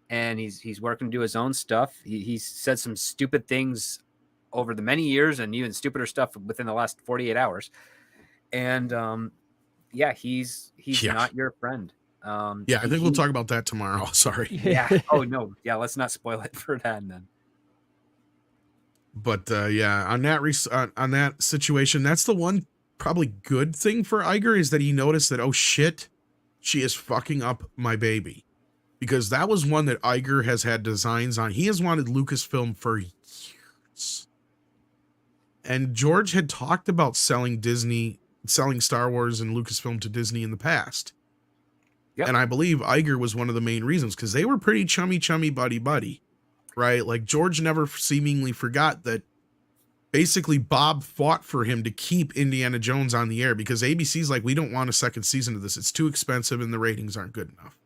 and he's working to do his own stuff. He's said some stupid things over the many years, and even stupider stuff within the last 48 hours. And he's not your friend. I think we'll talk about that tomorrow. Sorry. Yeah. Oh no. Yeah. Let's not spoil it for that then. But on that situation, that's the one probably good thing for Iger is that he noticed that, oh shit, she is fucking up my baby. Because that was one that Iger has had designs on. He has wanted Lucasfilm for years. And George had talked about selling Star Wars and Lucasfilm to Disney in the past. Yep. And I believe Iger was one of the main reasons because they were pretty chummy, buddy, right? Like George never seemingly forgot that basically Bob fought for him to keep Indiana Jones on the air because ABC's like, we don't want a second season of this. It's too expensive and the ratings aren't good enough.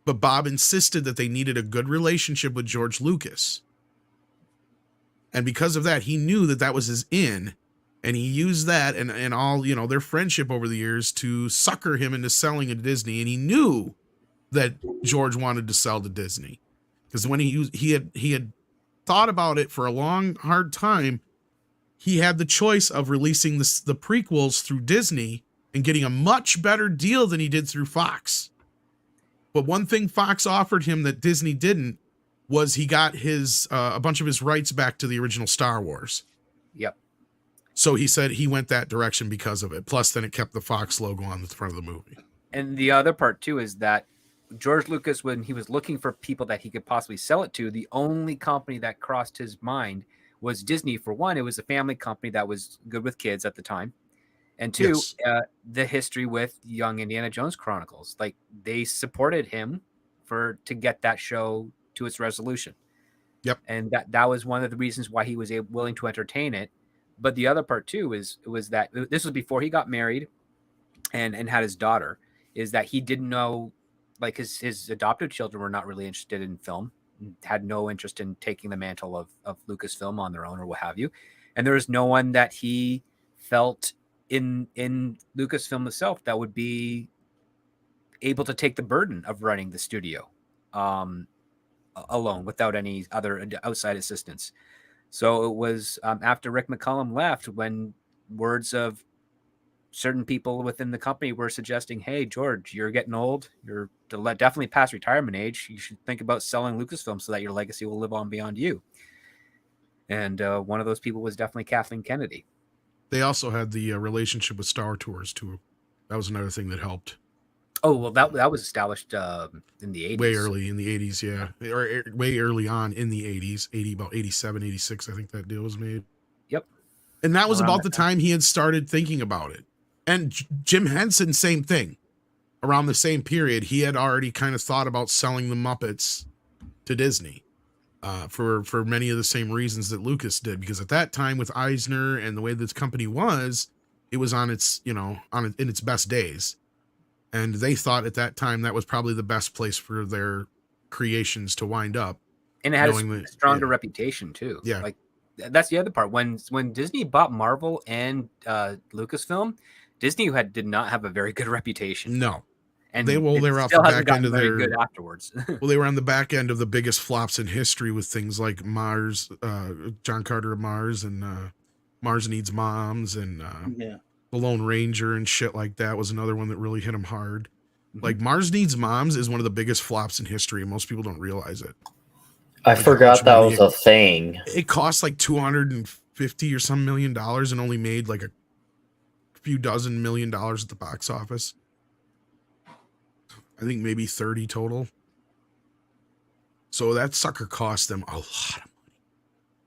But Bob insisted that they needed a good relationship with George Lucas. And because of that, he knew that that was his in. And he used that and all, their friendship over the years to sucker him into selling to Disney. And he knew that George wanted to sell to Disney. Because when he had thought about it for a long, hard time, he had the choice of releasing the prequels through Disney and getting a much better deal than he did through Fox. But one thing Fox offered him that Disney didn't was he got his a bunch of his rights back to the original Star Wars. Yep. So he said he went that direction because of it. Plus, then it kept the Fox logo on the front of the movie. And the other part, too, is that George Lucas, when he was looking for people that he could possibly sell it to, the only company that crossed his mind was Disney. For one, it was a family company that was good with kids at the time. And two, yes. The history with Young Indiana Jones Chronicles. Like, they supported him to get that show to its resolution. Yep. And that was one of the reasons why he was willing to entertain it. But the other part too was that this was before he got married and had his daughter, is that he didn't know, like his adoptive children were not really interested in film, had no interest in taking the mantle of Lucasfilm on their own or what have you. And there was no one that he felt in Lucasfilm itself that would be able to take the burden of running the studio alone without any other outside assistance. So it was after Rick McCallum left when words of certain people within the company were suggesting, hey, George, you're getting old. You're definitely past retirement age. You should think about selling Lucasfilm so that your legacy will live on beyond you. And one of those people was definitely Kathleen Kennedy. They also had the relationship with Star Tours, too. That was another thing that helped. Oh, well, that was established in the 80s. Way early in the 80s, yeah. Or way early on in the 80s. About 87, 86, I think that deal was made. Yep. And that was about the time he had started thinking about it. And Jim Henson, same thing. Around the same period, he had already kind of thought about selling the Muppets to Disney for many of the same reasons that Lucas did. Because at that time, with Eisner and the way this company was, it was on its, in its best days. And they thought at that time that was probably the best place for their creations to wind up. And it had a stronger reputation too. Yeah. Like that's the other part. When Disney bought Marvel and Lucasfilm, Disney did not have a very good reputation. No. And they were off the back end of their good afterwards. Well, they were on the back end of the biggest flops in history with things like Mars, John Carter of Mars, and Mars Needs Moms, and The Lone Ranger and shit like that was another one that really hit him hard. Mm-hmm. Like Mars Needs Moms is one of the biggest flops in history, and most people don't realize it. I forgot that was a thing. It cost like $250 or some $1 million and only made like a few dozen $1 million at the box office. I think maybe 30 total. So that sucker cost them a lot of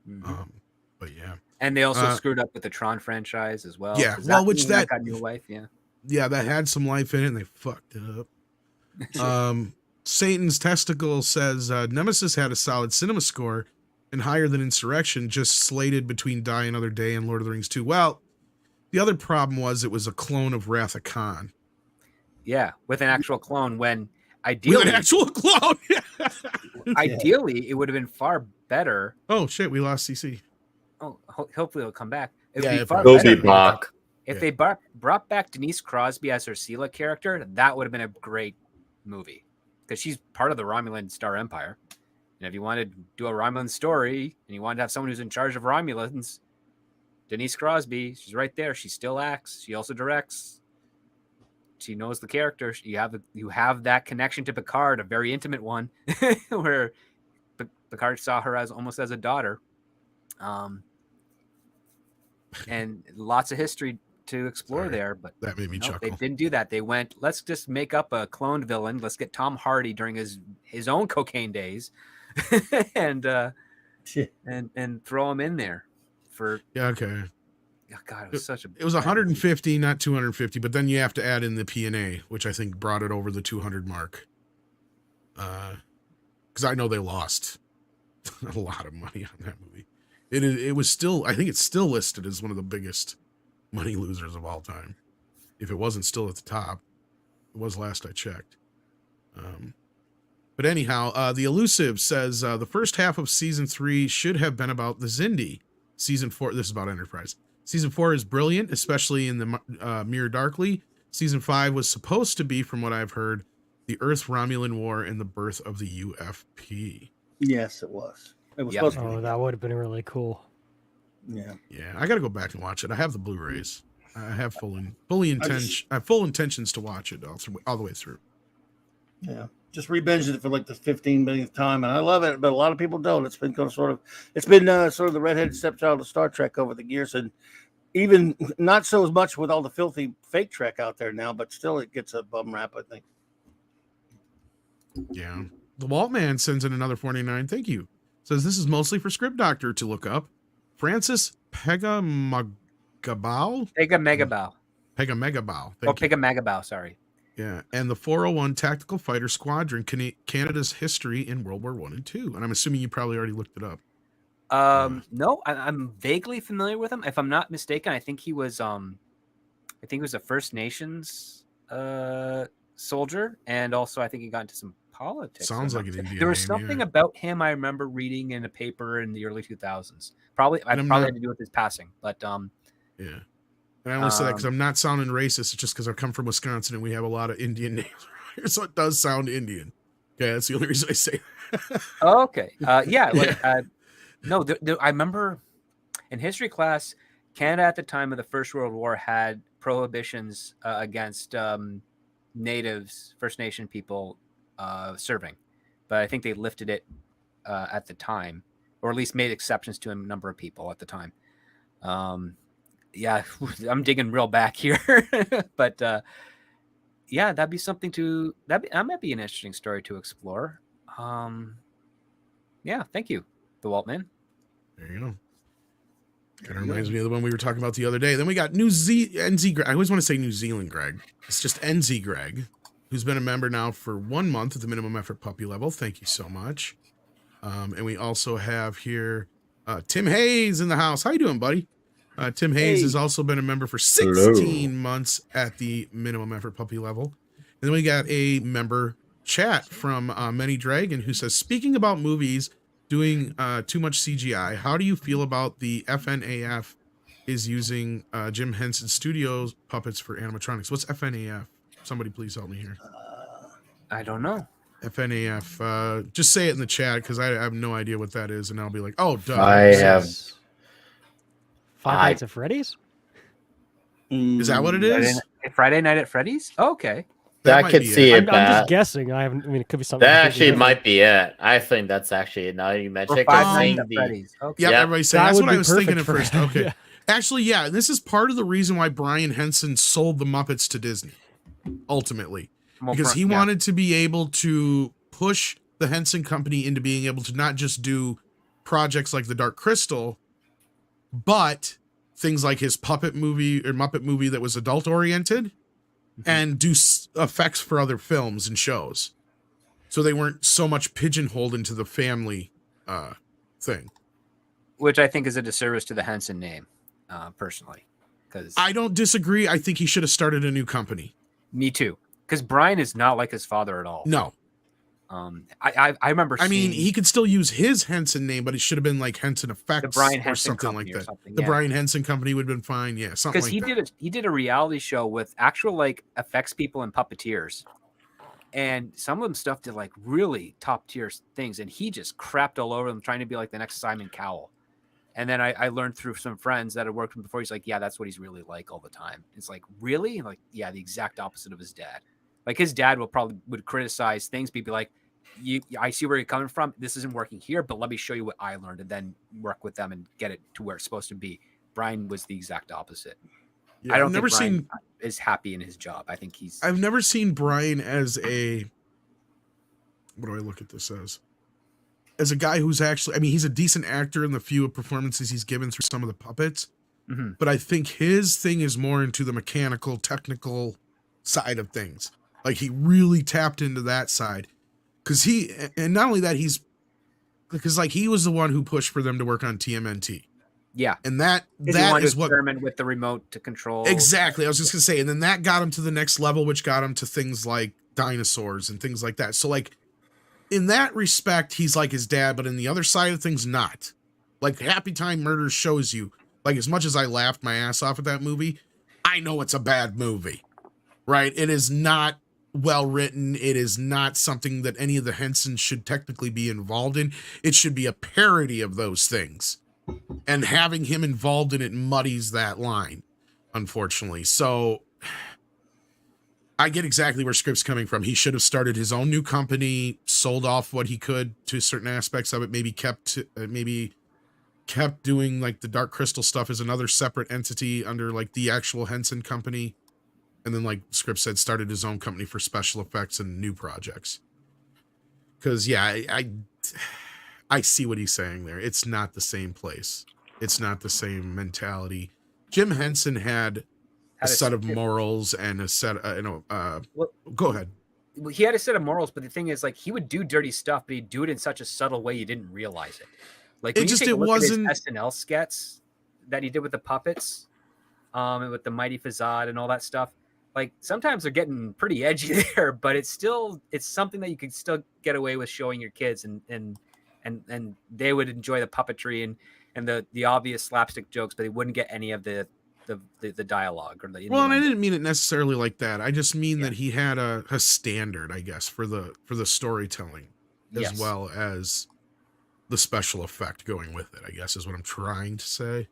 money. Mm-hmm. But yeah. And they also screwed up with the Tron franchise as well. Yeah, well, which that got new life. Yeah, that had some life in it, and they fucked it up. Satan's Testicle says Nemesis had a solid cinema score and higher than Insurrection, just slated between Die Another Day and Lord of the Rings 2. Well, the other problem was it was a clone of Wrath of Khan. Yeah, with an actual clone. When ideally, with an actual clone, ideally, it would have been far better. Oh shit, we lost CC. Oh, hopefully it'll come back. It would Yeah, be far He'll better be back. if they brought back Denise Crosby as her Sela character. That would have been a great movie. because she's part of the Romulan Star Empire. And if you wanted to do a Romulan story and you wanted to have someone who's in charge of Romulans, Denise Crosby, she's right there. She still acts. She also directs. She knows the character. You have that connection to Picard, a very intimate one, where Picard saw her almost as a daughter. And lots of history to explore there, but that made me chuckle. They didn't do that. They went, let's just make up a cloned villain. Let's get Tom Hardy during his own cocaine days, and throw him in there for. Yeah, okay. Oh God, it was such a. It was 150, not 250, but then you have to add in the P&A, which I think brought it over the 200 mark. Because I know they lost a lot of money on that movie. It was still, I think it's still listed as one of the biggest money losers of all time. If it wasn't still at the top, it was last I checked. But anyhow, the Elusive says the first half of season 3 should have been about the Xindi. Season 4, this is about Enterprise. Season 4 is brilliant, especially in the Mirror Darkly. Season 5 was supposed to be, from what I've heard, the Earth-Romulan War and the birth of the UFP. Yes, it was. It was supposed to be. Oh, that would have been really cool. Yeah. Yeah, I got to go back and watch it. I have the Blu-rays. I have full intentions to watch it all the way through. Yeah. Just re-binged it for like the 15 millionth time, and I love it, but a lot of people don't. It's been sort of the redheaded stepchild of Star Trek over the years, and even not so as much with all the filthy fake Trek out there now, but still it gets a bum rap, I think. Yeah. The Walt Man sends in another 49. Thank you. Says this is mostly for Script Doctor to look up. Francis Pegamagabao? Pegamagabao. Pegamagabao. Sorry. Yeah, and the 401 Tactical Fighter Squadron, Canada's history in World War I and II. And I'm assuming you probably already looked it up. No, I'm vaguely familiar with him. If I'm not mistaken, I think he was a First Nations soldier, and also I think he got into some politics. Sounds like an Indian. There was something about him I remember reading in a paper in the early 2000s. Probably had to do with his passing, but yeah. And I only say that because I'm not sounding racist. It's just because I come from Wisconsin and we have a lot of Indian names around here, so it does sound Indian. Okay, that's the only reason I say that. Okay. Yeah. No, I remember in history class, Canada at the time of the First World War had prohibitions against natives, First Nation people serving. But I think they lifted it at the time, or at least made exceptions to a number of people at the time. Yeah, I'm digging real back here, but yeah, that'd be something that might be an interesting story to explore. Yeah, thank you, the Waltman. There you go. Kind of reminds me of the one we were talking about the other day. Then we got NZ Greg. I always want to say New Zealand Greg. It's just NZ Greg, who's been a member now for 1 month at the minimum effort puppy level. Thank you so much. And we also have here Tim Hayes in the house. How you doing, buddy? Tim Hayes has also been a member for 16 months at the minimum effort puppy level. And then we got a member chat from Many Dragon who says, speaking about movies doing too much CGI, how do you feel about the FNAF is using Jim Henson Studios puppets for animatronics? What's FNAF? Somebody please help me here. I don't know. FNAF. Just say it in the chat because I have no idea what that is. And I'll be like, oh, duh. I have... Five Nights at Freddy's? Is that what it is? Friday Night at Freddy's? Oh, okay. I could see it. I'm just guessing. It could be something. That actually might be it. I think that's actually it. Now you mentioned it. Five Nights at Freddy's. Okay. Yeah, everybody's saying that's what I was thinking at first. Okay. Yeah. Actually, yeah, this is part of the reason why Brian Henson sold the Muppets to Disney, ultimately. Because he wanted to be able to push the Henson Company into being able to not just do projects like The Dark Crystal, but things like his Muppet movie that was adult oriented and do effects for other films and shows. So they weren't so much pigeonholed into the family thing. Which I think is a disservice to the Henson name, personally. Because I don't disagree. I think he should have started a new company. Me too. Because Brian is not like his father at all. No. I remember. I mean, he could still use his Henson name, but it should have been like Henson Effects the Brian or Henson something Company like that. Something, the yeah. Brian Henson Company would have been fine. Yeah, something like that. Because he did a reality show with actual like effects people and puppeteers, And some of them stuff did like really top tier things, and he just crapped all over them, trying to be like the next Simon Cowell. And then I learned through some friends that had worked with him before. He's like, yeah, that's what he's really like all the time. It's like, really? I'm like, yeah, the exact opposite of his dad. Like his dad would criticize things, but he'd be like, I see where you're coming from. This isn't working here, but let me show you what I learned, and then work with them and get it to where it's supposed to be. Brian was the exact opposite. Yeah, I don't think Brian is happy in his job. I think I've never seen Brian as a, what do I look at this as a guy who's actually, I mean, he's a decent actor in the few performances he's given through some of the puppets, but I think his thing is more into the mechanical, technical side of things. Like he really tapped into that side, because and not only that, because like he was the one who pushed for them to work on TMNT. Yeah. And that is what experiment with the remote to control. Exactly. I was just gonna say, and then that got him to the next level, which got him to things like dinosaurs and things like that. So like in that respect, he's like his dad, but in the other side of things, not. Like Happy Time Murders shows you, like as much as I laughed my ass off at that movie, I know it's a bad movie, right? It is not well written. It is not something that any of the Hensons should technically be involved in. It should be a parody of those things. And having him involved in it muddies that line, unfortunately. So I get exactly where Script's coming from. He should have started his own new company, sold off what he could to certain aspects of it, maybe kept doing like the Dark Crystal stuff as another separate entity under like the actual Henson company. And then, like Script said, started his own company for special effects and new projects. Because, yeah, I see what he's saying there. It's not the same place. It's not the same mentality. Jim Henson had a set of morals and a set go ahead. He had a set of morals, but the thing is, like, he would do dirty stuff, but he'd do it in such a subtle way you didn't realize it. Like, when it wasn't his SNL sketch that he did with the puppets, and with the Mighty Fazad and all that stuff. Like, sometimes they're getting pretty edgy there, but it's something that you could still get away with showing your kids, and they would enjoy the puppetry and the obvious slapstick jokes, but they wouldn't get any of the dialogue or the. Well, and I didn't mean it necessarily like that. I just mean that he had a standard, I guess, for the storytelling, as well as the special effect going with it, I guess, is what I'm trying to say.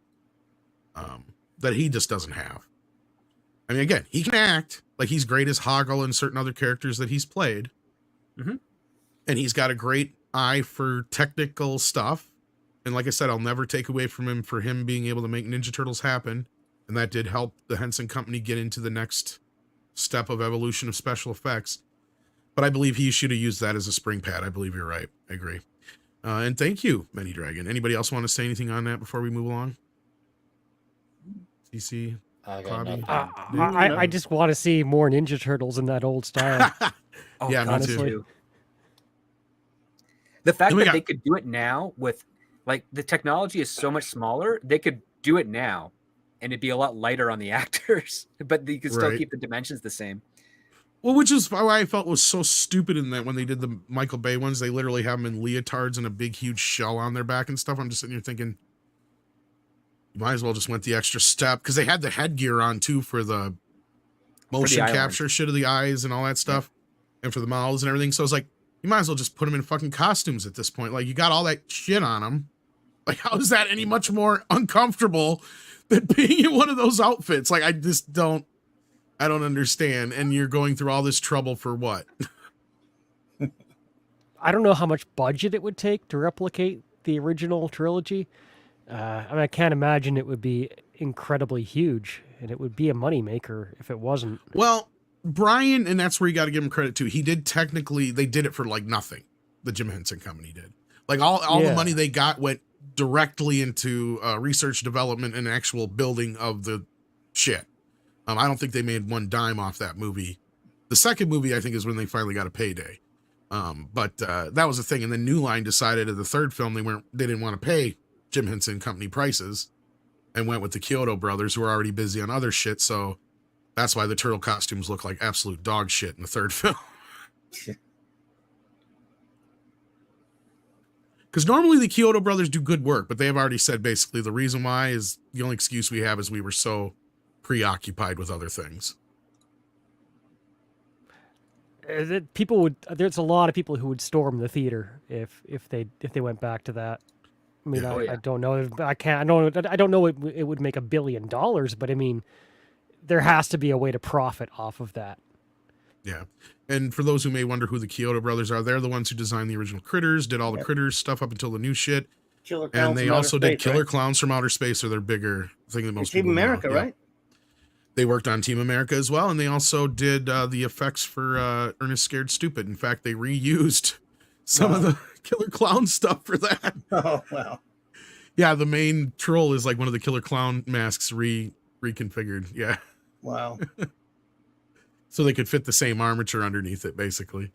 That he just doesn't have. I mean, again, he can act like he's great as Hoggle and certain other characters that he's played. Mm-hmm. And he's got a great eye for technical stuff. And like I said, I'll never take away from him for him being able to make Ninja Turtles happen. And that did help the Henson Company get into the next step of evolution of special effects. But I believe he should have used that as a spring pad. I believe you're right. I agree. And thank you, Many Dragon. Anybody else want to say anything on that before we move along? CC? I just want to see more Ninja Turtles in that old style. Yeah, honestly. me too. The fact that they could do it now with, like, the technology is so much smaller, they could do it now, and it'd be a lot lighter on the actors, but you could still keep the dimensions the same. Well, which is why I felt was so stupid in that when they did the Michael Bay ones, they literally have them in leotards and a big, huge shell on their back and stuff. I'm just sitting here thinking, you might as well just went the extra step, because they had the headgear on too for the motion capture shit of the eyes and all that stuff, and for the mouths and everything. So it's like, you might as well just put them in fucking costumes at this point. Like, you got all that shit on them. Like, how is that any much more uncomfortable than being in one of those outfits? Like, I don't understand. And you're going through all this trouble for what? I don't know how much budget it would take to replicate the original trilogy. I mean, I can't imagine it would be incredibly huge, and it would be a moneymaker if it wasn't. Well, Brian, and that's where you got to give him credit too. He did they did it for like nothing. The Jim Henson Company did. Like all the money they got went directly into research, development, and actual building of the shit. I don't think they made one dime off that movie. The second movie, I think, is when they finally got a payday. But that was the thing. And then New Line decided at the third film they didn't want to pay Jim Henson Company prices, and went with the Kyoto brothers, who were already busy on other shit. So that's why the turtle costumes look like absolute dog shit in the third film. Because normally the Kyoto brothers do good work, but they have already said basically the reason why is the only excuse we have is we were so preoccupied with other things. There's a lot of people who would storm the theater if they went back to that. I mean, Yeah. I don't know. I don't know it would make $1 billion, but I mean, there has to be a way to profit off of that. Yeah. And for those who may wonder who the Kyoto brothers are, they're the ones who designed the original Critters, did all the Critters stuff up until the new shit. Killer Clowns And they from Outer also did Space, Killer right? Clowns from Outer Space, or their bigger thing that most Team people know. America, Yeah. right? They worked on Team America as well, and they also did the effects for Ernest Scared Stupid. In fact, they reused some of the Killer Clown stuff for that. Oh, wow. Yeah, the main troll is like one of the Killer Clown masks reconfigured. Yeah. Wow. So they could fit the same armature underneath it, basically.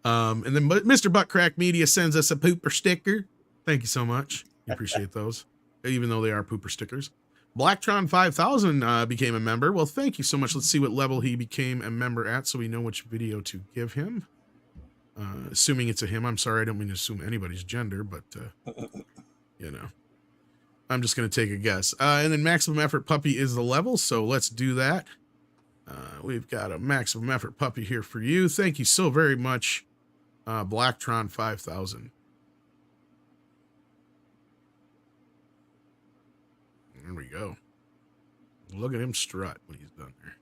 And then Mr. Buttcrack Media sends us a pooper sticker. Thank you so much. We appreciate those, even though they are pooper stickers. Blacktron 5000 became a member. Well, thank you so much. Let's see what level he became a member at so we know which video to give him. Assuming it's a him. I'm sorry, I don't mean to assume anybody's gender, but, you know. I'm just going to take a guess. And then Maximum Effort Puppy is the level, so let's do that. We've got a Maximum Effort Puppy here for you. Thank you so very much, Blacktron 5000. There we go. Look at him strut when he's done there.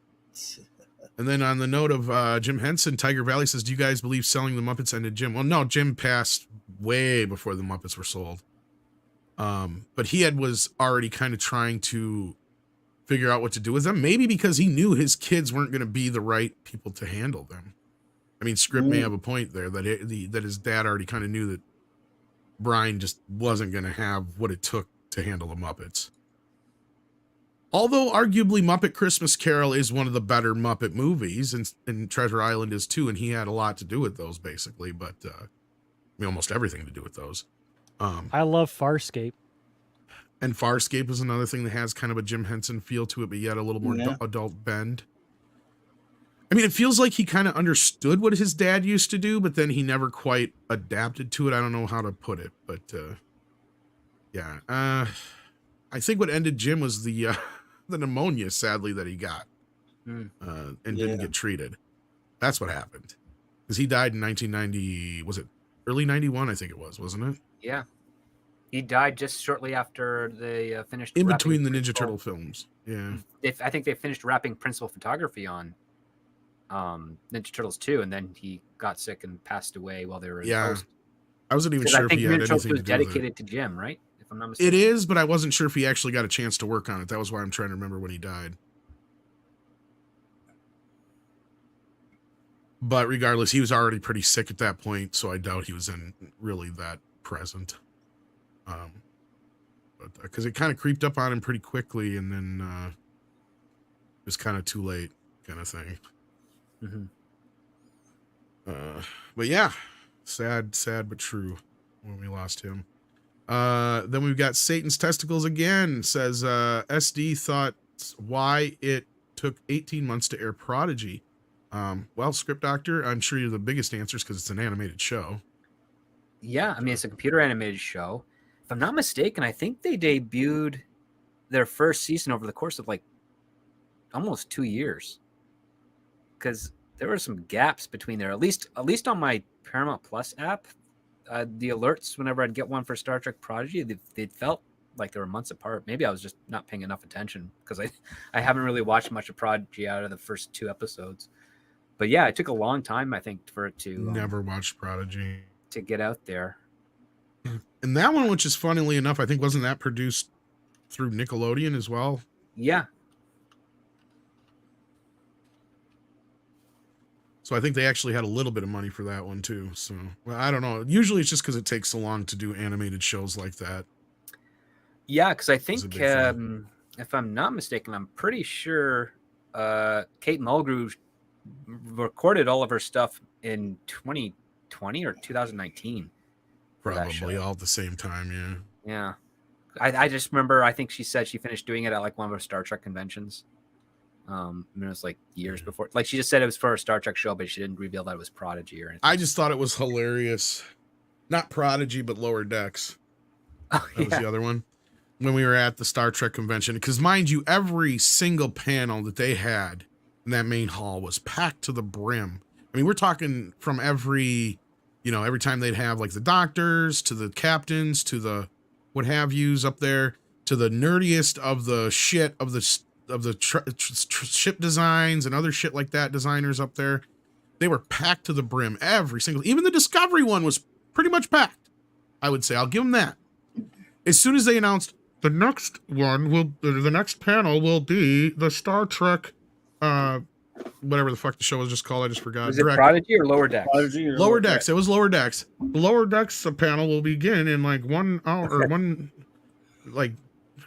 And then on the note of Jim Henson, Tiger Valley says, do you guys believe selling the Muppets ended Jim? Well, no, Jim passed way before the Muppets were sold. But he was already kind of trying to figure out what to do with them. Maybe because he knew his kids weren't going to be the right people to handle them. I mean, Script may have a point there that that his dad already kind of knew that Brian just wasn't going to have what it took to handle the Muppets. Although arguably Muppet Christmas Carol is one of the better Muppet movies, and Treasure Island is too, and he had a lot to do with those basically, but I mean, almost everything to do with those. I love Farscape. And Farscape is another thing that has kind of a Jim Henson feel to it, but yet a little more adult bend. I mean, it feels like he kind of understood what his dad used to do, but then he never quite adapted to it. I don't know how to put it, but yeah. I think what ended Jim was the pneumonia, sadly, that he got and didn't get treated. That's what happened. Because he died in 1990, was it early 91? I think it was, wasn't it? Yeah. He died just shortly after they finished. In between the Ninja Turtle films. Yeah. I think they finished wrapping principal photography on Ninja Turtles 2, and then he got sick and passed away while they were in post. I wasn't even sure if he had anything to do with it. was dedicated to Jim, right? If I'm not mistaken. It is, but I wasn't sure if he actually got a chance to work on it. That was why I'm trying to remember when he died. But regardless, he was already pretty sick at that point, so I doubt he was in really that present. But because it kind of creeped up on him pretty quickly, and then it was kind of too late, kind of thing. But yeah, sad but true when we lost him. Then we've got Satan's Testicles again. Says SD thought why it took 18 months to air Prodigy. Well, Script Doctor, I'm sure you're the biggest answers because it's an animated show. Yeah, I mean, it's a computer animated show. If I'm not mistaken, I think they debuted their first season over the course of like almost 2 years. Because there were some gaps between there. At least on my Paramount Plus app, the alerts whenever I'd get one for Star Trek Prodigy, they felt like they were months apart. Maybe I was just not paying enough attention because I haven't really watched much of Prodigy out of the first 2 episodes. But yeah, it took a long time, I think, for it to never watched Prodigy to get out there. And that one, which is funnily enough, I think wasn't that produced through Nickelodeon as well? Yeah. So I think they actually had a little bit of money for that one too. So well, I don't know. Usually it's just because it takes so long to do animated shows like that. Yeah, because I think if I'm not mistaken, I'm pretty sure Kate Mulgrew recorded all of her stuff in 2020 or 2019. Probably all at the same time, yeah. Yeah. I just remember, I think she said she finished doing it at like one of her Star Trek conventions. I mean, it was like years before. Like she just said it was for a Star Trek show, but she didn't reveal that it was Prodigy or anything. I just thought it was hilarious. Not Prodigy, but Lower Decks. Oh, that was the other one. When we were at the Star Trek convention. Because mind you, every single panel that they had in that main hall was packed to the brim. I mean, we're talking from every time they'd have like the doctors to the captains to the what have yous up there to the nerdiest of the shit of the ship designs and other shit like that designers up there. They were packed to the brim, even the Discovery one was pretty much packed. I would say, I'll give them that. As soon as they announced the next panel will be the Star Trek, whatever the fuck the show was just called, I just forgot. Was it Prodigy or Lower Decks? Lower Decks. It was Lower Decks. The Lower Decks panel will begin in like 1 hour or I don't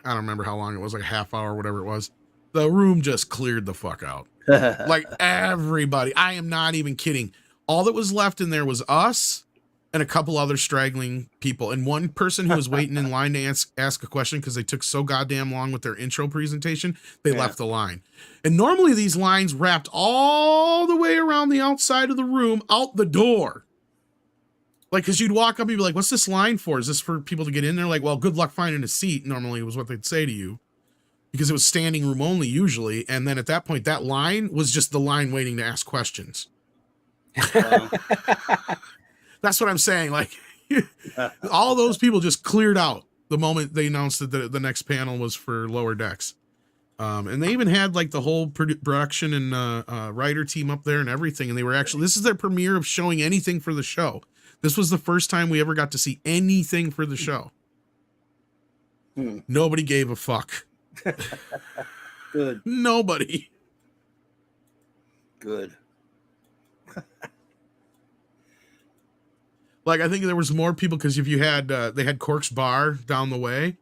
remember how long it was, like a half hour, whatever it was. The room just cleared the fuck out. Like everybody. I am not even kidding. All that was left in there was us and a couple other straggling people and one person who was waiting in line to ask a question because they took so goddamn long with their intro presentation. They left the line. And normally these lines wrapped all the way around the outside of the room out the door. Like, because you'd walk up and you'd be like, what's this line for? Is this for people to get in there? Like, well, good luck finding a seat, normally was what they'd say to you. Because it was standing room only usually. And then at that point, that line was just the line waiting to ask questions. That's what I'm saying. Like, all those people just cleared out the moment they announced that the next panel was for Lower Decks. And they even had like the whole production and writer team up there and everything. And they were actually, this is their premiere of showing anything for the show. This was the first time we ever got to see anything for the show. Nobody gave a fuck. Good. Nobody. Good. Like, I think there was more people because if you had, they had Cork's Bar down the way,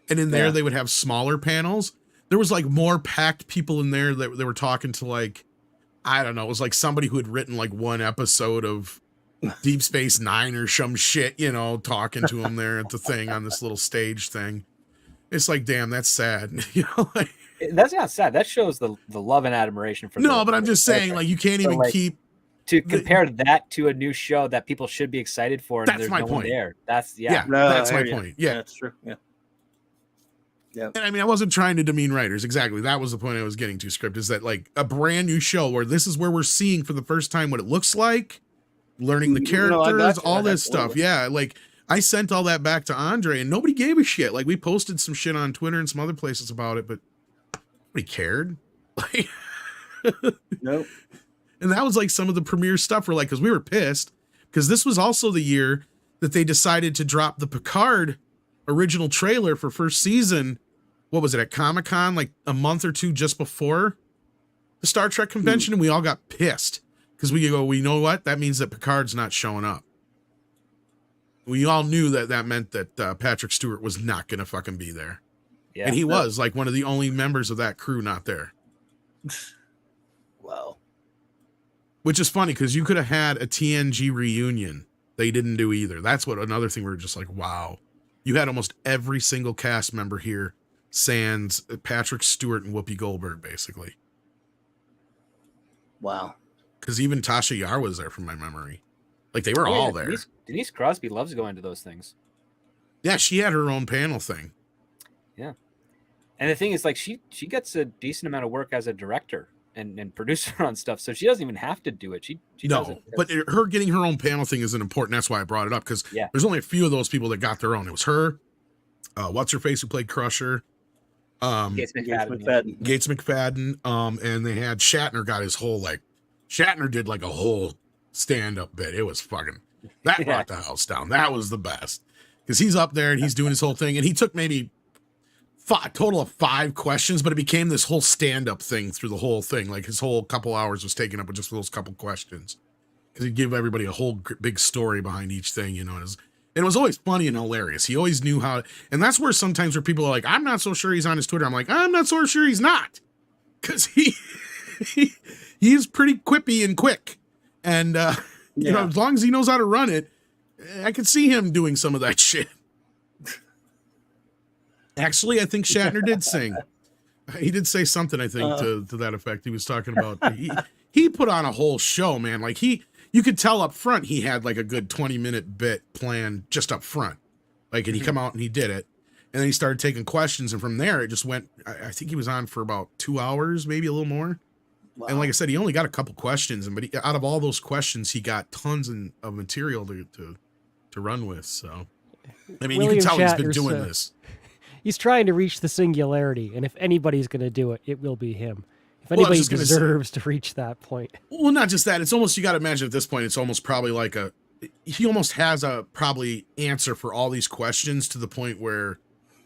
and in there they would have smaller panels. There was like more packed people in there that they were talking to, like, I don't know, it was like somebody who had written like one episode of Deep Space Nine or some shit, talking to him there at the thing on this little stage thing. It's like, damn, that's sad. Like, that's not sad. That shows the love and admiration for. No, but I'm just saying, like, you can't even keep to compare that to a new show that people should be excited for. And that's there's my no point. One there. That's that's my point. Yeah, that's true. Yeah. And I mean, I wasn't trying to demean writers. Exactly. That was the point I was getting to. Script is that like a brand new show where this is where we're seeing for the first time what it looks like, learning the characters, all this stuff. Yeah. Like I sent all that back to Andre and nobody gave a shit. Like we posted some shit on Twitter and some other places about it, but nobody cared. Like, nope. And that was like some of the premiere stuff were like, cause we were pissed because this was also the year that they decided to drop the Picard original trailer for first season. What was it at Comic-Con, like a month or two just before the Star Trek convention? And we all got pissed because we know what? That means that Picard's not showing up. We all knew that meant that Patrick Stewart was not going to fucking be there. Yeah. And he was like one of the only members of that crew not there. Wow. Which is funny because you could have had a TNG reunion. They didn't do either. That's what another thing we were just like, wow. You had almost every single cast member here, sans Patrick Stewart and Whoopi Goldberg, basically. Wow. Because even Tasha Yar was there from my memory. Like, they were all there. Denise Crosby loves going to those things. Yeah, she had her own panel thing. Yeah. And the thing is, like, she gets a decent amount of work as a director and producer on stuff, so she doesn't even have to do it. She does it. But her getting her own panel thing isn't important. That's why I brought it up, because there's only a few of those people that got their own. It was her, what's her face who played Crusher, Gates McFadden. Gates McFadden, and they had Shatner got his whole Shatner did like a whole stand-up bit. It was fucking that brought the house down. That was the best because he's up there and he's doing his whole thing, and he took maybe total of 5 questions, but it became this whole stand-up thing through the whole thing. Like his whole couple hours was taken up with just those couple questions because he'd give everybody a whole big story behind each thing, and it was always funny and hilarious. He always knew how, and that's where sometimes where people are like, I'm not so sure he's on his Twitter. I'm like, I'm not so sure he's not, because he's pretty quippy and quick, and you know, as long as he knows how to run it, I could see him doing some of that shit. Actually, I think Shatner did sing. He did say something, I think, to that effect. He was talking about he put on a whole show, man. Like you could tell up front he had like a good 20-minute bit planned just up front. Like, and he come out and he did it, and then he started taking questions, and from there it just went. I think he was on for about 2 hours, maybe a little more. Wow. And like I said, he only got a couple questions, but out of all those questions, he got tons of material to run with. So, I mean, William you can tell he's been Shatner's, doing this. He's trying to reach the singularity, and if anybody's going to do it, it will be him. If Well, I was anybody just gonna deserves to reach that point. Well, not just that. It's almost, you got to imagine at this point, it's almost probably like he almost has a probably answer for all these questions to the point where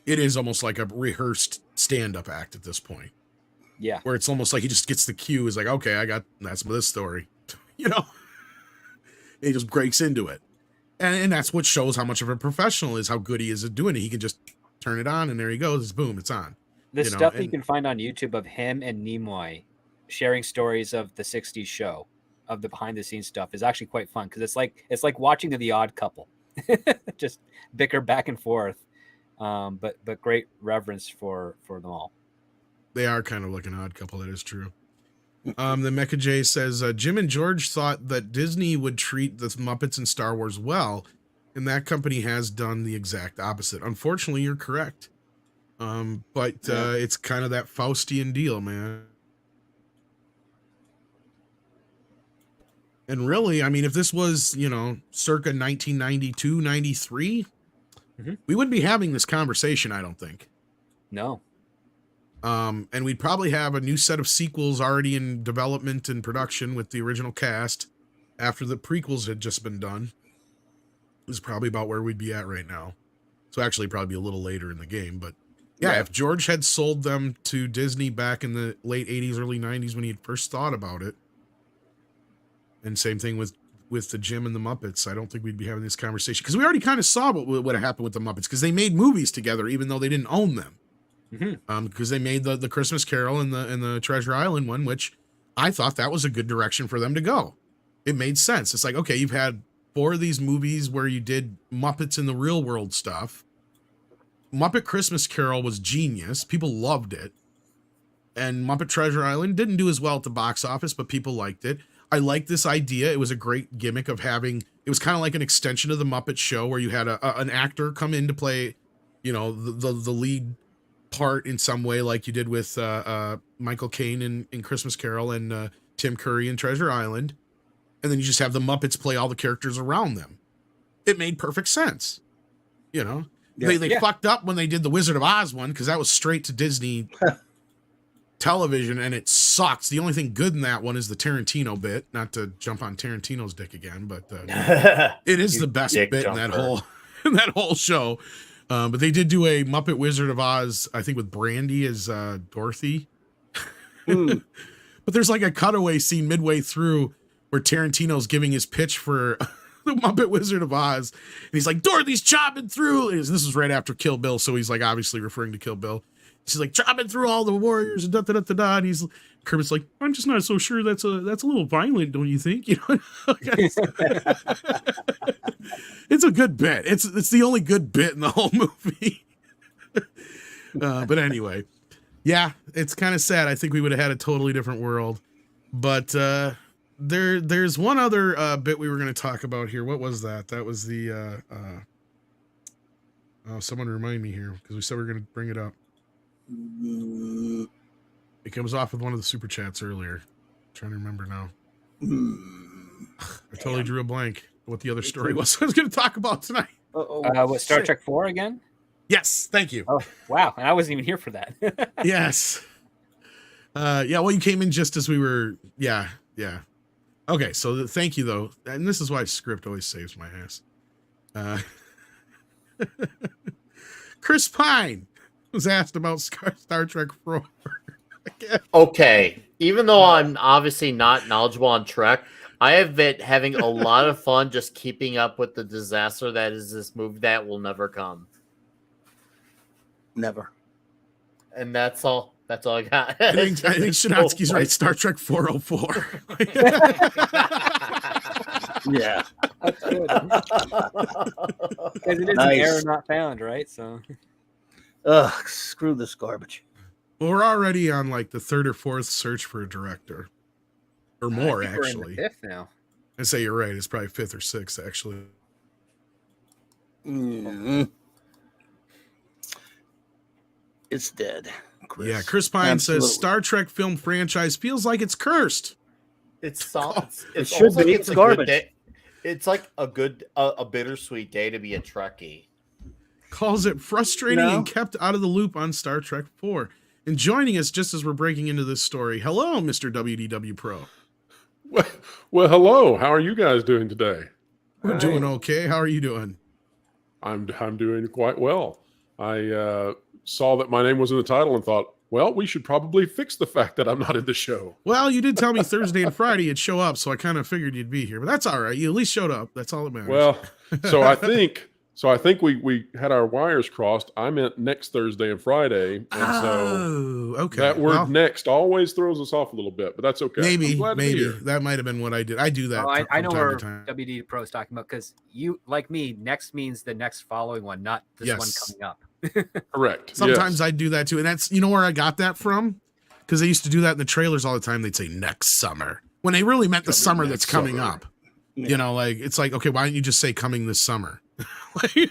it is almost like a rehearsed stand-up act at this point. Yeah. Where it's almost like he just gets the cue, is like, okay, that's this story, you know, and he just breaks into it. And that's what shows how much of a professional is, how good he is at doing it. He can just turn it on and there he goes. Boom, it's on. The You know, stuff you and- can find on YouTube of him and Nimoy sharing stories of the 60s show, of the behind the scenes stuff, is actually quite fun, because it's like watching The Odd Couple. Just bicker back and forth. But great reverence for them all. They are kind of like an odd couple. That is true. The Mecha J says, Jim and George thought that Disney would treat the Muppets and Star Wars well, and that company has done the exact opposite. Unfortunately, you're correct. But it's kind of that Faustian deal, man. And really, I mean, if this was, circa 1992, 93, we wouldn't be having this conversation, I don't think. No. And we'd probably have a new set of sequels already in development and production with the original cast after the prequels had just been done. This is probably about where we'd be at right now. So actually probably be a little later in the game, but yeah, if George had sold them to Disney back in the late 80s, early 90s when he had first thought about it, and same thing with the Jim and the Muppets, I don't think we'd be having this conversation, because we already kind of saw what would have happened with the Muppets, because they made movies together even though they didn't own them. Because they made the Christmas Carol and the Treasure Island one, which I thought that was a good direction for them to go. It made sense. It's like, okay, you've had 4 of these movies where you did Muppets in the real world stuff. Muppet Christmas Carol was genius. People loved it. And Muppet Treasure Island didn't do as well at the box office, but people liked it. I liked this idea. It was a great gimmick of having, it was kind of like an extension of the Muppet Show where you had an actor come in to play, the lead part in some way, like you did with Michael Caine in Christmas Carol and Tim Curry in Treasure Island. And then you just have the Muppets play all the characters around them. It made perfect sense. They fucked up when they did the Wizard of Oz one, because that was straight to Disney television and it sucks. The only thing good in that one is the Tarantino bit, not to jump on Tarantino's dick again, but it is the best bit in that whole show. But they did do a Muppet Wizard of Oz, I think with Brandy as Dorothy. But there's like a cutaway scene midway through where Tarantino's giving his pitch for the Muppet Wizard of Oz. And he's like, Dorothy's chopping through. And this was right after Kill Bill, so he's like obviously referring to Kill Bill. She's like chopping through all the warriors and da-da-da-da-da. And Kermit's like, I'm just not so sure that's a little violent, don't you think? It's a good bit. It's the only good bit in the whole movie. But anyway, yeah, it's kind of sad. I think we would have had a totally different world. But there's one other bit we were going to talk about here. What was that? That was the someone remind me here, because we said we were going to bring it up. It comes off with one of the super chats earlier. I'm trying to remember now. I totally drew a blank what the other story was I was going to talk about tonight. What, Star Trek 4 again? Yes, thank you. Oh, wow. And I wasn't even here for that. Yes. Well, you came in just as we were. Yeah. Okay, so thank you, though. And this is why script always saves my ass. Chris Pine was asked about Star Trek 4. Okay, even though I'm obviously not knowledgeable on Trek, I have been having a lot of fun just keeping up with the disaster that is this movie that will never come. Never. And that's all. That's all I got. I think Shinatsky's right. Star Trek 404. Yeah. That's good. Because it is Nice. an error not found, right? So Ugh, screw this garbage. Well, we're already on like the 3rd or 4th search for a director, or more I think we're in actually. the 5th now. I say you're right. It's probably 5th or 6th actually. It's dead. Chris. Yeah, Chris Pine Absolutely. says Star Trek film franchise feels like it's cursed. It's It should almost be. like It's a garbage. good day. It's like a bittersweet day to be a Trekkie. Calls it frustrating No. and kept out of the loop on Star Trek 4. And joining us just as we're breaking into this story, hello, Mr. WDW Pro. Well, hello. How are you guys doing today? We're doing okay. How are you doing? I'm doing quite well. I saw that my name was in the title and thought, well, we should probably fix the fact that I'm not in the show. Well, you did tell me Thursday and Friday you'd show up, so I kind of figured you'd be here. But that's all right. You at least showed up. That's all that matters. Well, so I think we had our wires crossed. I meant next Thursday and Friday, and so okay. that word Well, "next" always throws us off a little bit, but that's okay. I'm maybe glad to be here. that might have been what I did. I do that. Oh, I know from where time to time. WD Pro is talking about because you, like me, next means the next following one, not this one Yes. coming up. Correct. Sometimes Yes. I do that too, and that's where I got that from, because they used to do that in the trailers all the time. They'd say next summer when they really meant the Coming summer next that's coming summer. up. Like it's like, okay, why don't you just say coming this summer? Like-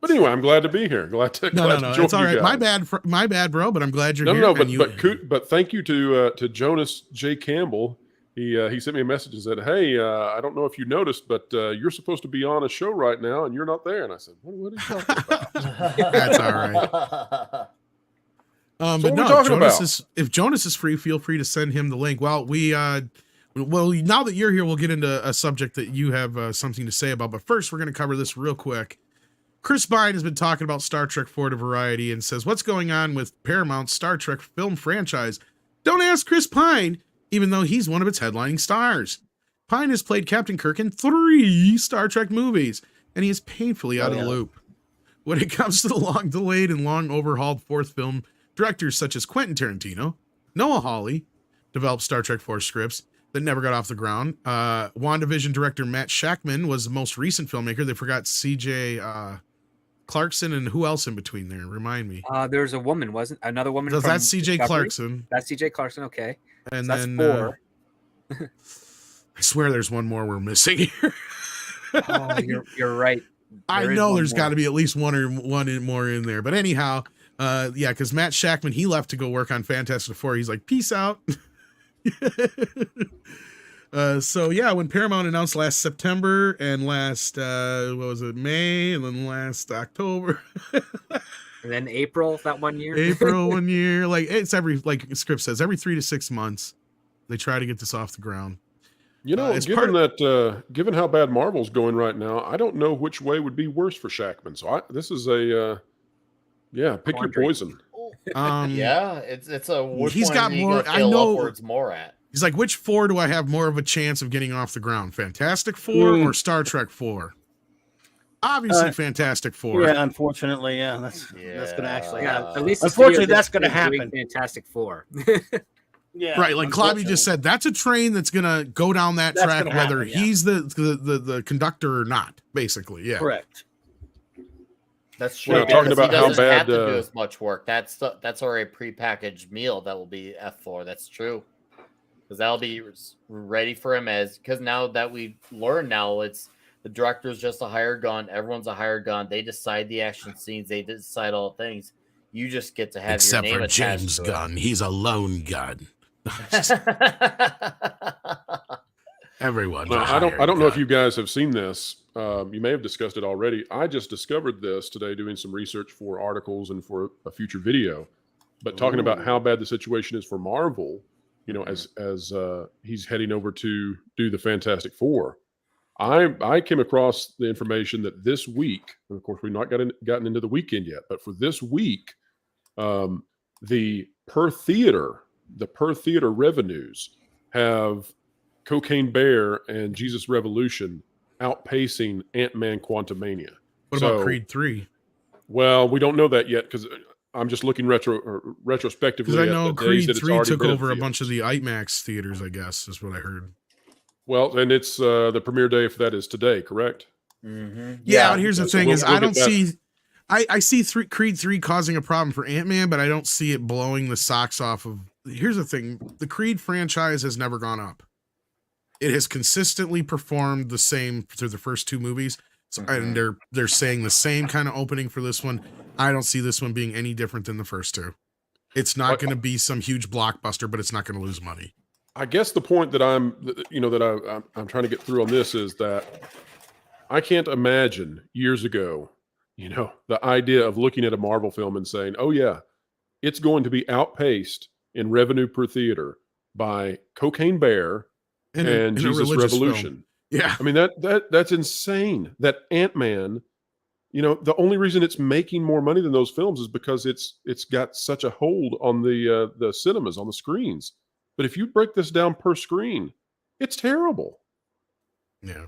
But anyway, I'm glad to be here. Glad to no, join it's all you right. guys. My bad, bro. But I'm glad you're No, here. no, and but thank you to Jonas J. Campbell. He sent me a message and said, "Hey, I don't know if you noticed, but you're supposed to be on a show right now, and you're not there." And I said, "What are you talking about?" That's all right. So But what are we no, talking Jonas about? if Jonas is free, feel free to send him the link. Well, now that you're here, we'll get into a subject that you have something to say about. But first, we're going to cover this real quick. Chris Pine has been talking about Star Trek 4 to Variety and says, what's going on with Paramount's Star Trek film franchise? Don't ask Chris Pine, even though he's one of its headlining stars. Pine has played Captain Kirk in 3 Star Trek movies, and he is painfully out of the loop. When it comes to the long-delayed and long-overhauled 4th film, directors such as Quentin Tarantino, Noah Hawley developed Star Trek 4 scripts that never got off the ground. WandaVision director Matt Shakman was the most recent filmmaker. They forgot C.J. Clarkson and who else in between there? Remind me. There's a woman, wasn't another woman? That's from C.J. Discovery? Clarkson. That's C.J. Clarkson. Okay, And so then that's 4. I swear there's one more we're missing here. Oh, you're right. I There is know one there's more. got to be at least one more in there. But anyhow, because Matt Shakman, he left to go work on Fantastic Four. He's like, peace out. When Paramount announced last September and last May, and then last October, And then April that one year. April one year, like it's like the script says, every 3 to 6 months they try to get this off the ground. You know, As given how bad Marvel's going right now, I don't know which way would be worse for Shakman. So this is a pick your Quandary. poison. Yeah, it's a. Which He's one got are you more- gonna I feel know- upwards more at. He's like, which 4 do I have more of a chance of getting off the ground? Fantastic Four or Star Trek 4? Obviously, Fantastic Four. Yeah, unfortunately, that's going to actually Yeah, happen. at least the Unfortunately, studio that's gonna is doing happen. Fantastic Four. Yeah, Right, like Klobby just said, that's a train that's gonna go down that That's track, gonna whether happen, yeah. he's the conductor or not. Basically, yeah. correct. That's true. Well, talking because about he how doesn't have bad, to do as much work. That's already a prepackaged meal that will be F4. That's true. Because that'll be ready for him because now that we learn it's the director's just a hired gun. Everyone's a hired gun. They decide the action scenes. They decide all things. You just get to have Except your name for attached James to it. Gunn, he's a lone gun. Everyone. Now, I don't know if you guys have seen this. You may have discussed it already. I just discovered this today doing some research for articles and for a future video. But talking about how bad the situation is for Marvel, as he's heading over to do the Fantastic Four, I came across the information that this week, and of course we've not gotten into the weekend yet, but for this week, the per theater revenues have Cocaine Bear and Jesus Revolution outpacing Ant-Man Quantumania. What about Creed 3? Well, we don't know that yet because I'm just looking retrospectively. Because I know at the days Creed that it's 3 already took been in over a theaters. bunch of the IMAX theaters, I guess, is what I heard. Well, and it's the premiere day for that is today, correct? Yeah, but here's the so thing: we'll is I get don't that. see, I see Creed 3 causing a problem for Ant-Man, but I don't see it blowing the socks off of. Here's the thing: the Creed franchise has never gone up. It has consistently performed the same through the first 2 movies. So, and they're saying the same kind of opening for this one. I don't see this one being any different than the first two. It's not going to be some huge blockbuster, but it's not going to lose money. I guess the point that I'm trying to get through on this is that I can't imagine years ago, the idea of looking at a Marvel film and saying, "Oh yeah, it's going to be outpaced in revenue per theater by Cocaine Bear and Jesus Revolution." Film. Yeah, I mean that's insane. That Ant-Man, the only reason it's making more money than those films is because it's got such a hold on the cinemas, on the screens. But if you break this down per screen, it's terrible. Yeah.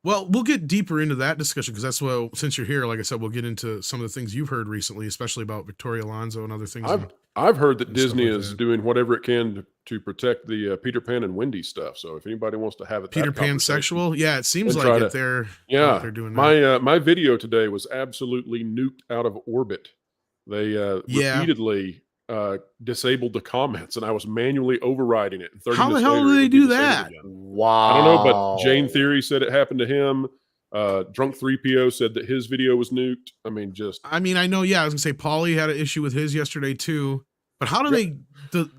Well, we'll get deeper into that discussion because that's what, since you're here, like I said, we'll get into some of the things you've heard recently, especially about Victoria Alonso and other things. I've heard that Disney is doing whatever it can to protect the Peter Pan and Wendy stuff. So if anybody wants to have it, Peter Pan sexual, yeah, it seems like it. They're doing that. My video today was absolutely nuked out of orbit. They repeatedly disabled the comments, and I was manually overriding it. How the hell do they do that? Wow. I don't know, but Jane Theory said it happened to him. Drunk 3PO said that his video was nuked. I know. Yeah, I was gonna say Paulie had an issue with his yesterday too. But how do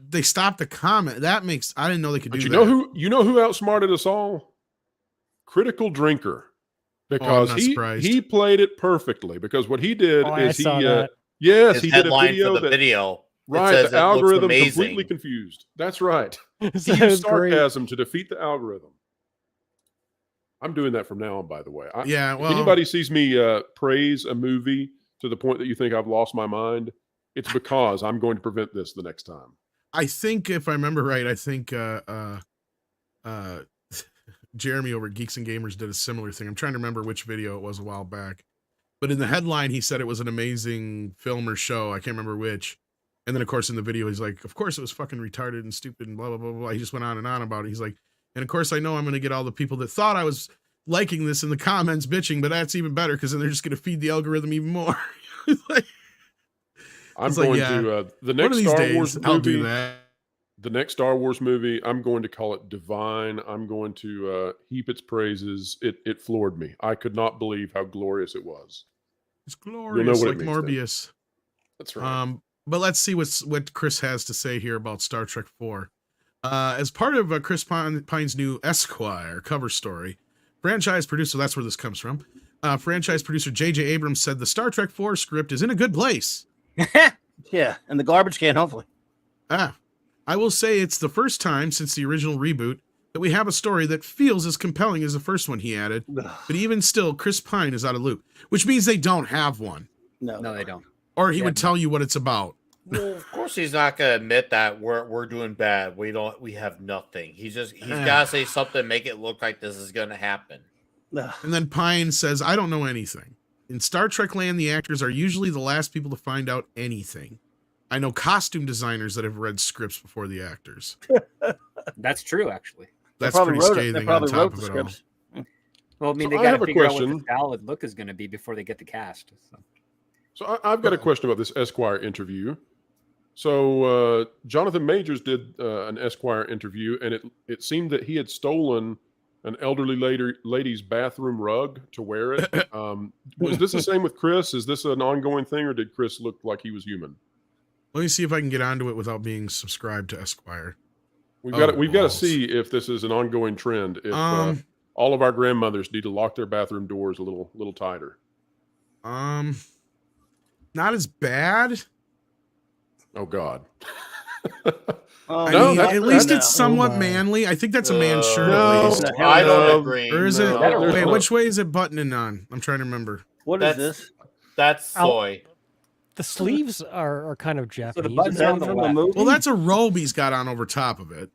they stop the comment? That makes I didn't know they could do that. You know who outsmarted us all? Critical Drinker, because he played it perfectly. Because what he did is he did a video for the video. Right, the algorithm completely confused. That's right. He used sarcasm to defeat the algorithm. I'm doing that from now on, by the way. If anybody sees me praise a movie to the point that you think I've lost my mind, it's because I'm going to prevent this the next time. I think, if I remember right, Jeremy over at Geeks and Gamers did a similar thing. I'm trying to remember which video it was a while back. But in the headline, he said it was an amazing film or show. I can't remember which. And then, of course, in the video, he's like, of course, it was fucking retarded and stupid and blah, blah, blah, blah. He just went on and on about it. He's like, and of course, I know I'm going to get all the people that thought I was liking this in the comments bitching, but that's even better because then they're just going to feed the algorithm even more. The next Star Wars movie, I'll do that. The next Star Wars movie, I'm going to call it Divine. I'm going to heap its praises. It floored me. I could not believe how glorious it was. It's glorious, like Morbius. Then. That's right. But let's see what Chris has to say here about Star Trek 4. As part of Chris Pine's new Esquire cover story, franchise producer, that's where this comes from, franchise producer J.J. Abrams said the Star Trek 4 script is in a good place. Yeah, and the garbage can, hopefully. I will say it's the first time since the original reboot that we have a story that feels as compelling as the first one, he added. But even still, Chris Pine is out of loop, which means they don't have one. No, they don't. Or he would tell you what it's about. Well, of course he's not gonna admit that we're doing bad. We have nothing. He's gotta say something, make it look like this is gonna happen. And then Pine says, I don't know anything. In Star Trek land, the actors are usually the last people to find out anything. I know costume designers that have read scripts before the actors. That's true, actually. That's pretty scathing on top of it all. Well, I mean, they got to figure out what the valid look is going to be before they get the cast. So I've got a question about this Esquire interview. So Jonathan Majors did an Esquire interview, and it seemed that he had stolen an elderly lady's bathroom rug to wear it. Was this the same with Chris? Is this an ongoing thing, or did Chris look like he was human? Let me see if I can get onto it without being subscribed to Esquire. We've got to see if this is an ongoing trend. If all of our grandmothers need to lock their bathroom doors a little tighter. Not as bad. Oh God. At least it's somewhat manly. I think that's a man's shirt. At least. I don't agree. Or is it? Wait, which way is it buttoning on? I'm trying to remember. What is this? That's soy. The sleeves are kind of Japanese. So the buttons on the left. Well, that's a robe he's got on over top of it.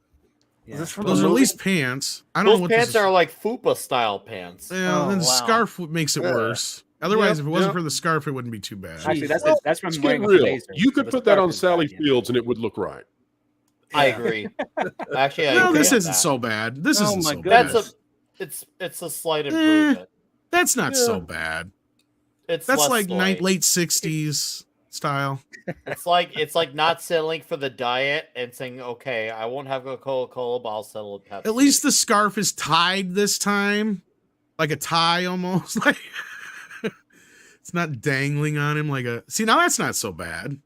Yeah. Those are at least pants. I don't know what pants are like fupa style pants. Yeah, then the scarf makes it worse. Otherwise, if it wasn't for the scarf, it wouldn't be too bad. Actually, that's from wearing a real. blazer. You could put that on Sally Fields, and it would look right. I agree. Actually, no, this isn't so bad. This isn't so bad. It's a slight improvement. That's not so bad. That's like late 60s style. It's like not settling for the diet and saying, okay, I won't have a Coca-Cola, but I'll settle with Pepsi. At least the scarf is tied this time. like a tie almost. Like it's not dangling on him like a. See, now that's not so bad.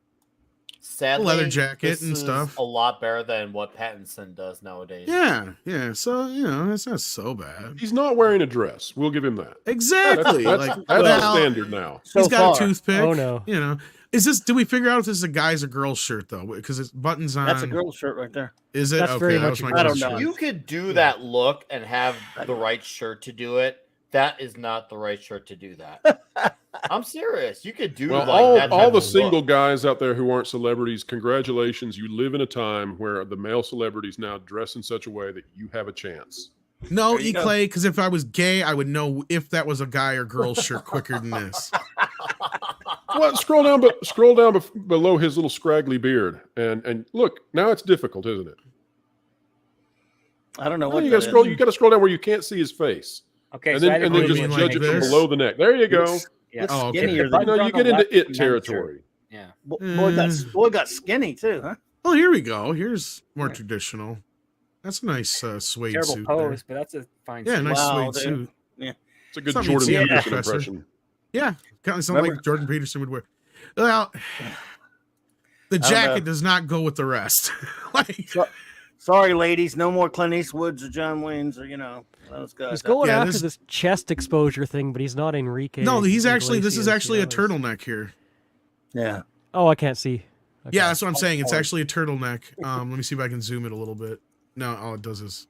Sadly, leather jacket this and is stuff. a lot better than what Pattinson does nowadays. Yeah. So that's not so bad. He's not wearing a dress. We'll give him that. Exactly. That's like the well, standard now. So he's got far. a toothpick. Oh, no. You know, is this? Did we figure out if this is a guy's or girl's shirt though? Because it's buttons on. That's a girl's shirt right there. Is it? That's Okay, very that much was a my girl. I girl's don't know. shirt. You could do that look and have the right shirt to do it. That is not the right shirt to do that. I'm serious. You could do Well, like that. all type the of single look. guys out there who aren't celebrities, congratulations. You live in a time where the male celebrities now dress in such a way that you have a chance. No, There you go. Clay, because if I was gay, I would know if that was a guy or girl's shirt quicker than this. Well, scroll down below his little scraggly beard, and look. Now it's difficult, isn't it? I don't know Well, what you that got to scroll. is. You got to scroll down where you can't see his face, Okay, and so then I and didn't then you just mean judge like it from this? below the neck. There you go. Yeah. Looks Oh, okay. skinnier I than know you get into it territory. Yeah. Boy got skinny too, huh? Oh, here we go. Here's more traditional. That's a nice suede Terrible suit. pose, but that's a fine There. Yeah, suit. nice Wow, suede dude. suit. It's a good Something you'd Jordan see in Peterson Professor. impression. Yeah, kind of something like Remember- Jordan Peterson would wear. Well, the don't jacket know. does not go with the rest. Like, Sorry, ladies, no more Clint Eastwoods or John Waynes or those guys. He's going Yeah, after this- this chest exposure thing, but he's not Enrique. no, he's actually. This is Iglesias, actually a he's- turtleneck here. Yeah. Oh, I can't see. Okay. Yeah, that's what I'm saying. It's actually a turtleneck. Let me see if I can zoom it a little bit. No, all it does is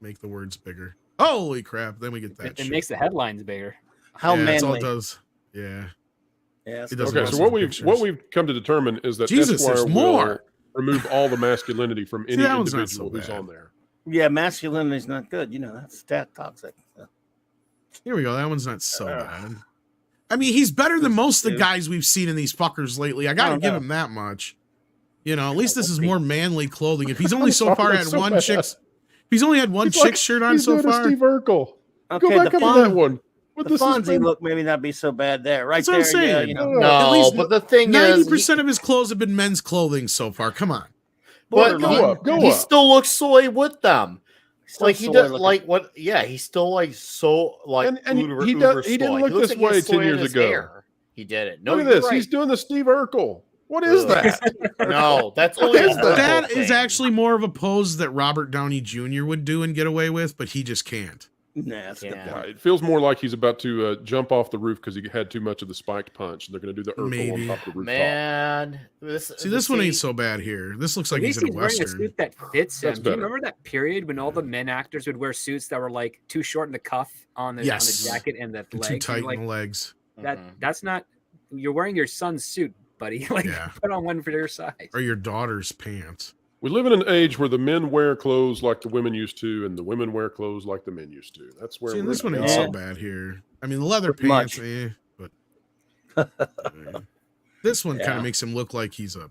make the words bigger. Holy crap! Then we get that. It shit. makes the headlines bigger. How yeah, that's all manly. it does. Yeah. Yeah, It doesn't Okay, also so what the we've pictures. come to determine is that Jesus, Esquire there's will more. remove all the masculinity from any that one's not so individual who's bad. on there. Yeah, masculinity's not good. That's stat toxic. Here we go. That one's not so bad. I mean, he's better than most of the Dude. guys we've seen in these fuckers lately. I gotta Oh, give no. him that much. At least this is more manly clothing. If he's only so far had so one bad. chick's, if he's only had one He's chick like- shirt on he's so doing a far. Steve Urkel. Okay, Go back the up to that one. With The Fonzie suspended- look maybe not be so bad there. Right That's what I'm there, yeah, saying. At No, least but the thing 90% is, of his clothes have been men's clothing so far. Come on. but borderline. he still looks soy with them. Still Like he soy does, looking. like what? Yeah, he's still like so like. And uber, he uber didn't soy. look He looks this like he has way soy 10 in years his ago. hair. He didn't. No, Look at you're this. right. He's doing the Steve Urkel. What is Ugh. that? No, that's only is a that? That Urkel is thing. actually more of a pose that Robert Downey Jr. would do and get away with, but he just can't. Nah, that's a good Yeah. point. It feels more like he's about to jump off the roof because he had too much of the spiked punch. And they're going to do the Urkel Maybe. on top of the rooftop. Man, See, this one ain't so bad here. This looks like At he's least in a wearing a western. suit that fits him. That's Do you better. remember that period when all the men actors would wear suits that were like too short in the cuff on the Yes. jacket and the And legs? too And tight you're like, in the legs. that's not. You're wearing your son's suit, buddy. Like Yeah. put on one for your size. Or your daughter's pants. We live in an age where the men wear clothes like the women used to, and the women wear clothes like the men used to. That's where See, and we're this at one now. ain't so bad here. I mean, the leather Pretty pants, much. but this one kind Yeah. of makes him look like he's a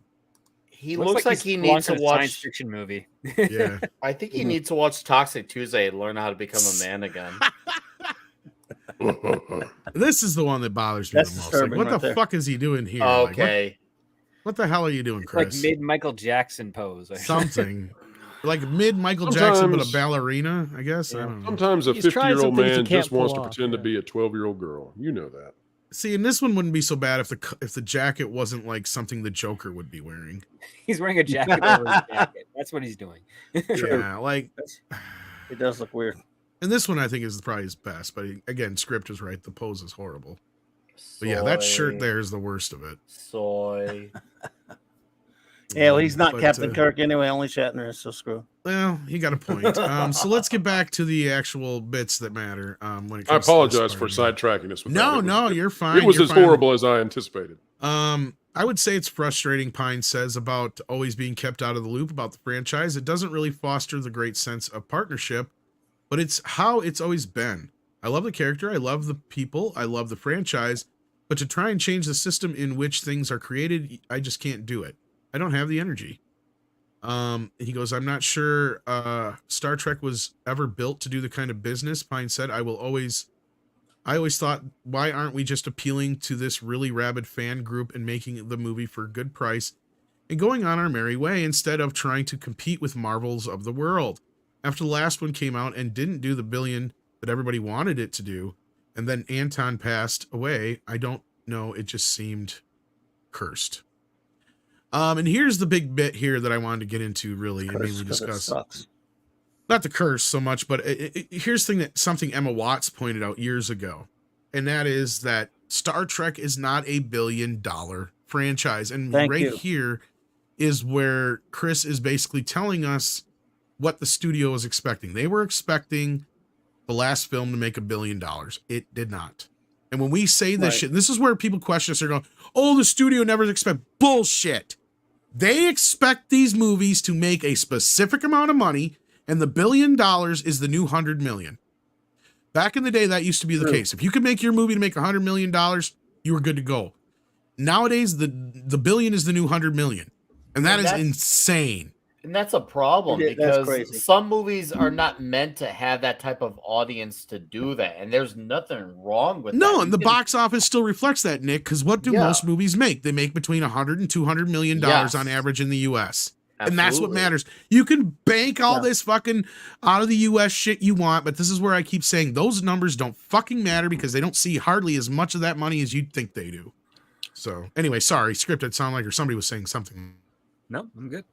He looks like he's he belongs needs to in a science watch. fiction movie. yeah. I think he needs to watch Toxic Tuesday to learn how to become a man again. This is the one that bothers me That's the most. Like, disturbing what right the there. fuck is he doing here? Like, Okay. what the hell are you doing, It's like Chris? mid Michael Jackson pose. Something. Like mid Michael Jackson, but a Sometimes- ballerina, I guess. I don't know. Sometimes a He's trying 50-year-old some things he man can't just wants to pull off, pretend to yeah. be a 12-year-old girl. You know that. See, and this one wouldn't be so bad if the jacket wasn't like something the Joker would be wearing. He's wearing a jacket over his jacket. That's what he's doing. Yeah, like, It does look weird. and this one I think is probably his best. But again, script is right. The pose is horrible. But yeah, that shirt Soy, there is the worst of it. Soy. Yeah, well, he's not But, Captain Kirk anyway. Only Shatner is, so screw. Well, you got a point. So let's get back to the actual bits that matter. When it I comes to apologize this for Spider-Man. sidetracking us with No, that. It was- no, you're fine. It was you're as fine. horrible as I anticipated. I would say it's frustrating, Pine says, about always being kept out of the loop about the franchise. It doesn't really foster the great sense of partnership, but it's how it's always been. I love the character, I love the people, I love the franchise, but to try and change the system in which things are created, I just can't do it. I don't have the energy. He goes, I'm not sure Star Trek was ever built to do the kind of business. Pine said, I always thought, why aren't we just appealing to this really rabid fan group and making the movie for a good price and going on our merry way instead of trying to compete with Marvels of the world? After the last one came out and didn't do the billion that everybody wanted it to do. And then Anton passed away. I don't know. It just seemed cursed. And here's the big bit here that I wanted to get into really and mainly discuss. Sucks. Not the curse so much, but here's something Emma Watts pointed out years ago. And that is that Star Trek is not a $1 billion franchise. And here is where Chris is basically telling us what the studio was expecting. They were expecting the last film to make $1 billion. It did not. And when we say this shit, this is where people question us. They're going, oh, the studio never expect bullshit. They expect these movies to make a specific amount of money, and the $1 billion is the new 100 million. Back in the day, that used to be the case. If you could make your movie to make $100 million, you were good to go. Nowadays, the billion is the new 100 million. And that is insane. And that's a problem because some movies are not meant to have that type of audience to do that. And there's nothing wrong with that. No, and the box office still reflects that, Nick, because what do most movies make? They make between $100 and $200 million on average in the U.S. Absolutely. And that's what matters. You can bank all this fucking out of the U.S. shit you want, but this is where I keep saying those numbers don't fucking matter because they don't see hardly as much of that money as you'd think they do. So anyway, sorry, scripted sound like or somebody was saying something. No, I'm good.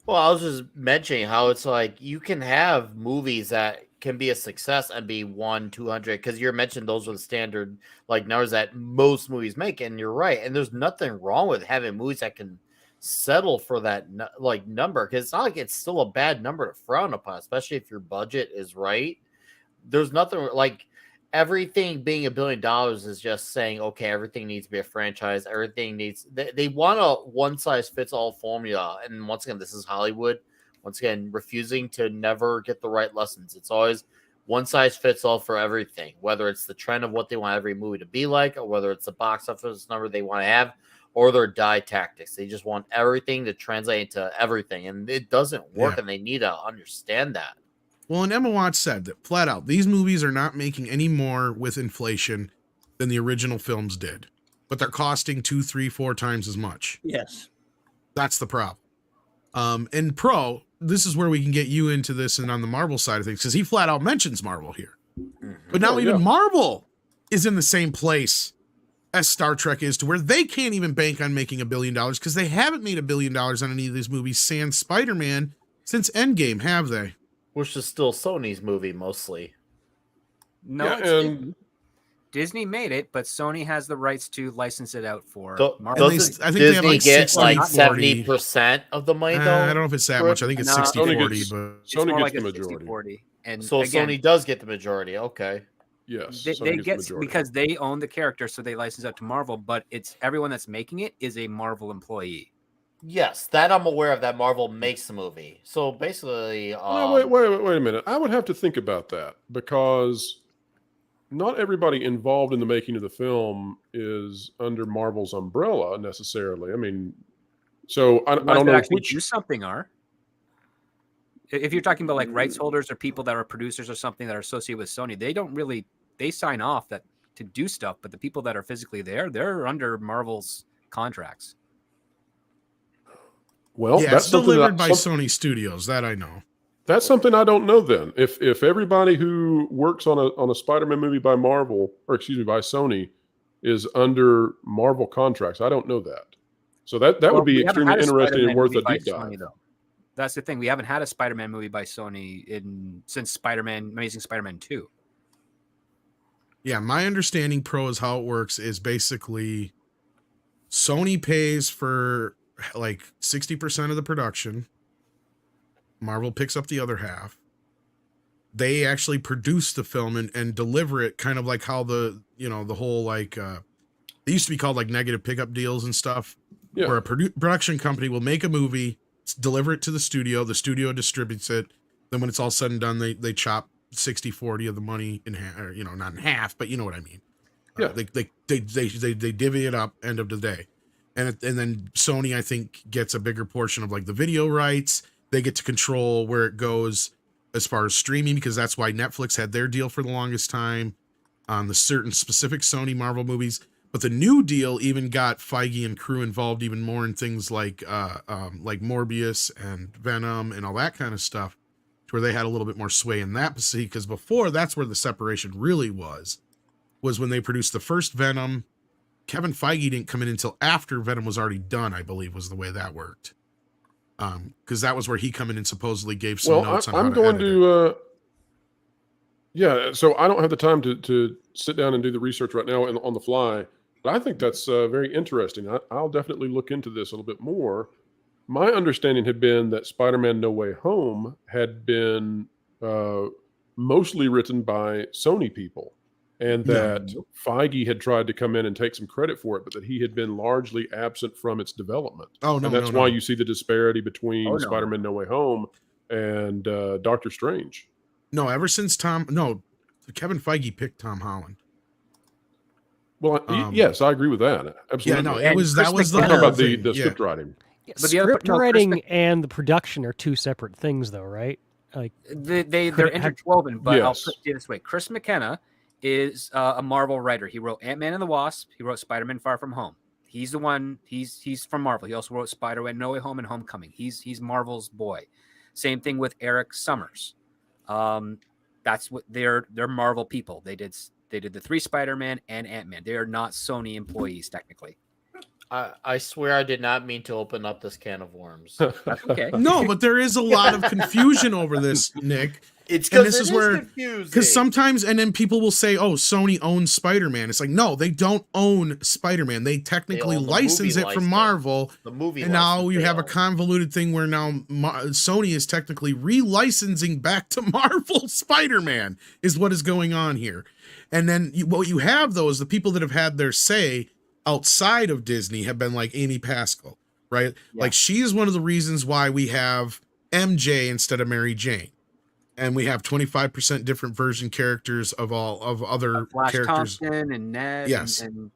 Well, I was just mentioning how it's like you can have movies that can be a success and be 100-200 because you're mentioning those are the standard like numbers that most movies make, and you're right. And there's nothing wrong with having movies that can settle for that like number because it's not like it's still a bad number to frown upon, especially if your budget is right. There's nothing like everything being $1 billion is just saying, okay, everything needs to be a franchise. Everything needs, they want a one size fits all formula. And once again, this is Hollywood. Once again, refusing to never get the right lessons. It's always one size fits all for everything, whether it's the trend of what they want every movie to be like, or whether it's the box office number they want to have, or their die tactics. They just want everything to translate into everything. And it doesn't work, and they need to understand that. Well, and Emma Watts said that flat out, these movies are not making any more with inflation than the original films did, but they're costing 2, 3, 4 times as much. Yes. That's the problem. And Pro, this is where we can get you into this and on the Marvel side of things, because he flat out mentions Marvel here. But now even Marvel is in the same place as Star Trek is, to where they can't even bank on making $1 billion because they haven't made $1 billion on any of these movies sans Spider-Man since Endgame, have they? Which is still Sony's movie mostly. No, Disney made it, but Sony has the rights to license it out for Marvel. I think Disney they have like get 60, like 70% of the money, though? I don't know if it's that much. I think it's 60-40, but Sony gets like the majority. 60-40. And so again, Sony does get the majority. Okay. Yes. They get the because they own the character, so they license out to Marvel, but it's everyone that's making it is a Marvel employee. Yes, that I'm aware of, that Marvel makes the movie. So basically... wait a minute. I would have to think about that because not everybody involved in the making of the film is under Marvel's umbrella necessarily. I mean, so I don't know actually do something are. If you're talking about like rights holders or people that are producers or something that are associated with Sony, they don't really... They sign off that to do stuff, but the people that are physically there, they're under Marvel's contracts. Well, that's delivered by Sony Studios. That I know. That's something I don't know. Then, if everybody who works on a Spider-Man movie by Marvel, or excuse me, by Sony, is under Marvel contracts, I don't know that. So that would be extremely interesting and worth a deep dive. Sony, that's the thing. We haven't had a Spider-Man movie by Sony since Amazing Spider-Man 2. Yeah, my understanding, Pro, is how it works is basically Sony pays for like 60% of the production. Marvel picks up the other half. They actually produce the film and deliver it, kind of like how the whole like they used to be called like negative pickup deals and stuff, where a production company will make a movie, deliver it to the studio distributes it, then when it's all said and done, they chop 60-40 of the money in half, or not in half, but you know what I mean. They divvy it up end of the day. And then Sony, I think, gets a bigger portion of like the video rights. They get to control where it goes as far as streaming, because that's why Netflix had their deal for the longest time on the certain specific Sony Marvel movies. But the new deal even got Feige and crew involved even more in things like Morbius and Venom and all that kind of stuff, to where they had a little bit more sway in that, because before, that's where the separation really was when they produced the first Venom. Kevin Feige didn't come in until after Venom was already done, I believe, was the way that worked. Because that was where he come in and supposedly gave some notes on how I'm to going edit to yeah, so I don't have the time to sit down and do the research right now and on the fly, but I think that's very interesting. I'll definitely look into this a little bit more. My understanding had been that Spider-Man No Way Home had been mostly written by Sony people, and that Feige had tried to come in and take some credit for it, but that he had been largely absent from its development. Oh, no, and that's no, why no. you see the disparity between Oh, no. Spider-Man No Way Home and Doctor Strange. No, ever since Kevin Feige picked Tom Holland. Well, yes, I agree with that. Absolutely. Yeah, no, And that was the I'm talking whole about the thing. Yeah. script writing. Yeah, But the other- script no, Chris writing Mc- and the production are two separate things, though, right? Like, they're it have- interwoven, but I'll Yes. put it this way: Chris McKenna is a Marvel writer. He wrote Ant-Man and the Wasp. He wrote Spider-Man: Far From Home. He's the one. He's from Marvel. He also wrote Spider-Man: No Way Home and Homecoming. He's Marvel's boy. Same thing with Eric Summers. That's what they're Marvel people. They did the 3 Spider-Man and Ant-Man. They are not Sony employees technically. I swear I did not mean to open up this can of worms. That's okay. No, but there is a lot of confusion over this, Nick. It's And because this is where- confusing. Because sometimes, and then people will say, "Oh, Sony owns Spider-Man." It's like, no, they don't own Spider-Man. They technically own the license movie it from license. Marvel, the movie, and now license you they have a own. convoluted thing where now Sony is technically relicensing back to Marvel Spider-Man is what is going on here. And then what you have, though, is the people that have had their say outside of Disney have been like Amy Pascal, right? Yeah. Like, she is one of the reasons why we have MJ instead of Mary Jane. And we have 25% different version characters of other Flash characters. Thompson and Ned. Yes. and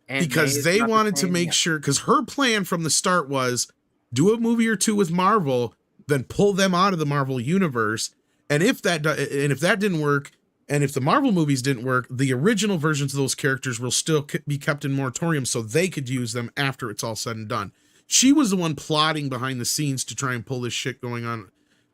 Because May is they not the wanted to same. make Yeah. sure, because her plan from the start was do a movie or two with Marvel, then pull them out of the Marvel universe. And if that didn't work, and if the Marvel movies didn't work, the original versions of those characters will still be kept in moratorium so they could use them after it's all said and done. She was the one plotting behind the scenes to try and pull this shit going on,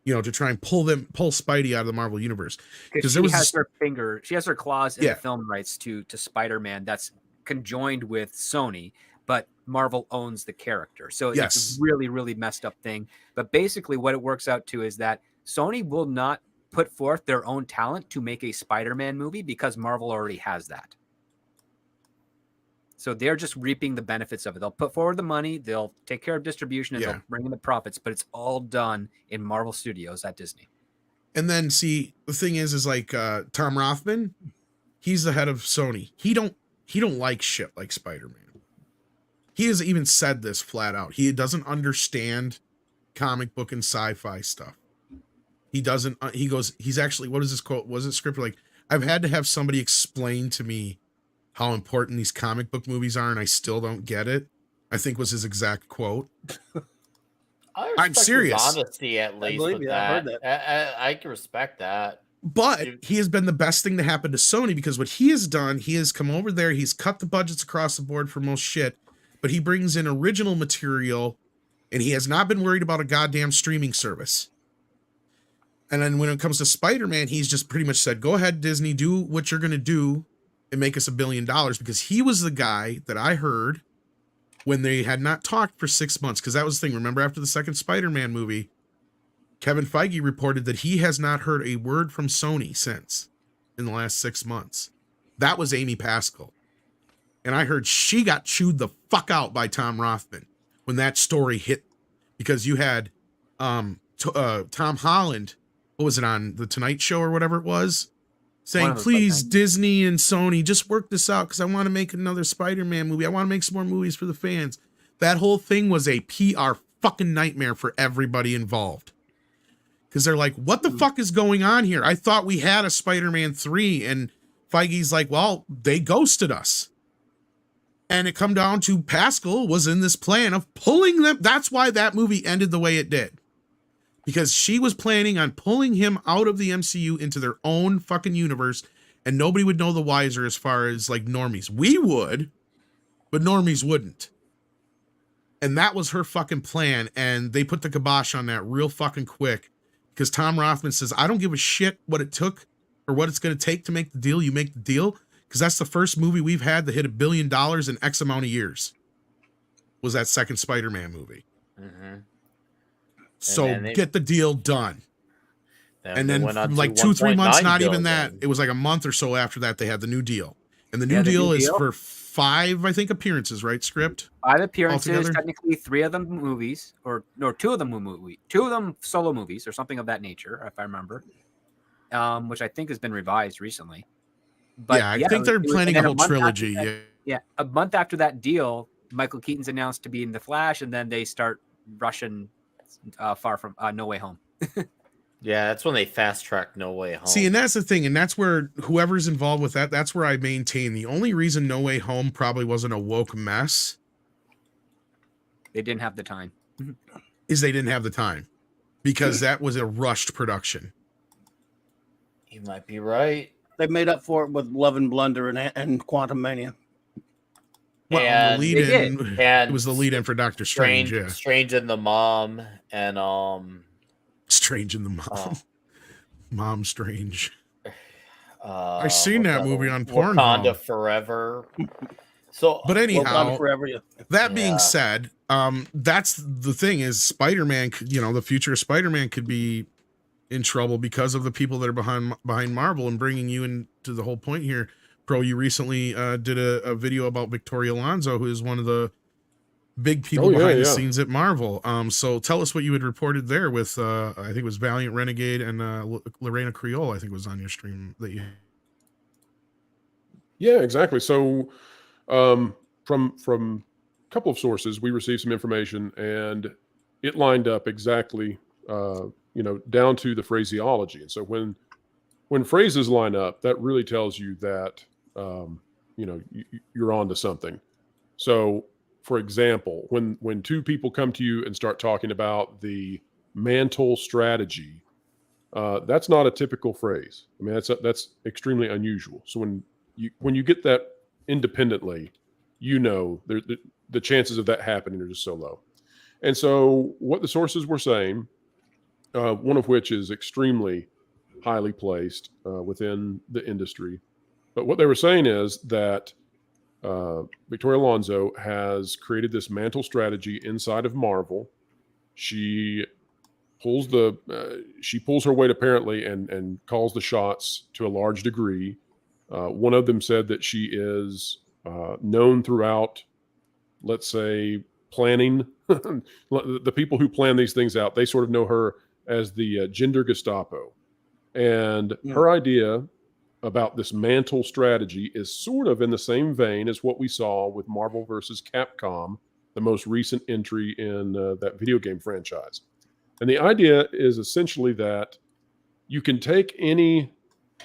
to try and pull Spidey out of the Marvel universe. Because there she was has this- she has her clause in Yeah. the film rights to Spider-Man that's conjoined with Sony, but Marvel owns the character. So Yes. it's a really, really messed up thing. But basically what it works out to is that Sony will not put forth their own talent to make a Spider-Man movie because Marvel already has that. So they're just reaping the benefits of it. They'll put forward the money, they'll take care of distribution, and Yeah. they'll bring in the profits, but it's all done in Marvel Studios at Disney. And then see, the thing is like Tom Rothman, he's the head of Sony. He don't like shit like Spider-Man. He has even said this flat out. He doesn't understand comic book and sci-fi stuff. He doesn't, he goes, he's actually, what is this quote? Was it scripted? Like, I've had to have somebody explain to me how important these comic book movies are, and I still don't get it. I think was his exact quote. I I'm respect his serious. honesty at least believe with you, I've that. heard I can respect that. But Dude. he has been the best thing to happen to Sony, because what he has done, he has come over there, he's cut the budgets across the board for most shit, but he brings in original material, and he has not been worried about a goddamn streaming service. And then when it comes to Spider-Man, he's just pretty much said, go ahead, Disney, do what you're going to do and make us $1 billion, because he was the guy that I heard when they had not talked for 6 months, because that was the thing. Remember, after the second Spider-Man movie, Kevin Feige reported that he has not heard a word from Sony since in the last 6 months. That was Amy Pascal. And I heard she got chewed the fuck out by Tom Rothman when that story hit, because you had Tom Holland, what was it, on The Tonight Show or whatever it was, saying, One of those, please, like, Disney and Sony, just work this out because I want to make another Spider-Man movie. I want to make some more movies for the fans. That whole thing was a PR fucking nightmare for everybody involved. Because they're like, what the fuck is going on here? I thought we had a Spider-Man 3, and Feige's like, well, they ghosted us. And it come down to Pascal was in this plan of pulling them. That's why that movie ended the way it did. Because she was planning on pulling him out of the MCU into their own fucking universe, and nobody would know the wiser as far as like normies. We would, but normies wouldn't. And that was her fucking plan, and they put the kibosh on that real fucking quick, because Tom Rothman says, I don't give a shit what it took or what it's going to take to make the deal. You make the deal, because that's the first movie we've had that hit $1 billion in X amount of years. Was that second Spider-Man movie. Mm-hmm. So get the deal done. And then went on to like 2-3 months, 1.9 not even billion. that. It was like a month or so after that, they had the new deal. And the new deal is for 5, I think, appearances, right? Script? 5 appearances, altogether? technically 3 of them movies, or 2 of them movie, 2 of them solo movies, or something of that nature, if I remember. Which I think has been revised recently. But I think they're planning a whole trilogy. Yeah, a month after that deal, Michael Keaton's announced to be in The Flash, and then they start rushing Far From No Way Home. Yeah, that's when they fast track No Way Home. See, and that's the thing, and that's where whoever's involved with that, that's where I maintain the only reason No Way Home probably wasn't a woke mess They didn't have the time. is they didn't have the time, because that was a rushed production. You might be right. They made up for it with Love and Blunder and Quantum Mania. Well, And the they lead-in, And it was the lead-in for Doctor Strange, yeah. Strange and the Mom, and Strange in the Mom. Mom Strange. I've seen that movie on Pornhub. Wakanda Forever. So, But anyhow, Wakanda Forever, yeah. that being said, that's the thing is Spider-Man, the future of Spider-Man could be in trouble because of the people that are behind Marvel. And bringing you into the whole point here, Pro, you recently did a video about Victoria Alonso, who is one of the big people behind the scenes at Marvel. So tell us what you had reported there with, I think it was Valiant Renegade and Lorena Creole, I think was on your stream that you. Yeah, exactly. So from a couple of sources, we received some information, and it lined up exactly, down to the phraseology. And so when phrases line up, that really tells you that, you're onto something. So, for example, when 2 people come to you and start talking about the mantle strategy, that's not a typical phrase. I mean, that's extremely unusual. So when you get that independently, the chances of that happening are just so low. And so what the sources were saying, one of which is extremely highly placed within the industry, but what they were saying is that Victoria Alonso has created this mantle strategy inside of Marvel. She pulls her weight apparently and calls the shots to a large degree. One of them said that she is known throughout, let's say, planning. The people who plan these things out, they sort of know her as the gender Gestapo. And her idea about this mantle strategy is sort of in the same vein as what we saw with Marvel versus Capcom, the most recent entry in that video game franchise. And the idea is essentially that you can take any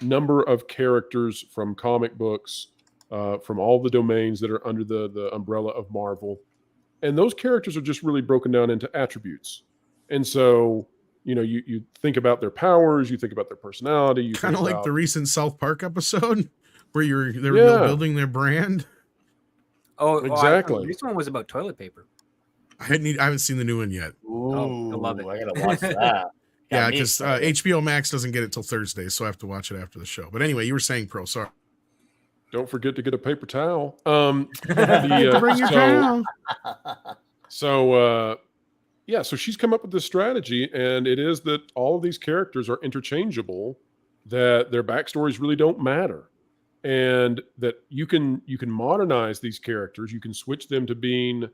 number of characters from comic books, from all the domains that are under the umbrella of Marvel, and those characters are just really broken down into attributes. And so, you think about their powers, you think about their personality. You kind of like the recent South Park episode where they were building their brand. Oh, exactly. This one was about toilet paper. I haven't seen the new one yet. Ooh, I love it. I gotta watch that. Yeah, because HBO Max doesn't get it till Thursday, so I have to watch it after the show. But anyway, you were saying, Pro, sorry. Don't forget to get a paper towel. Bring your towel. So she's come up with this strategy, and it is that all of these characters are interchangeable, that their backstories really don't matter, and that you can modernize these characters. You can switch them to being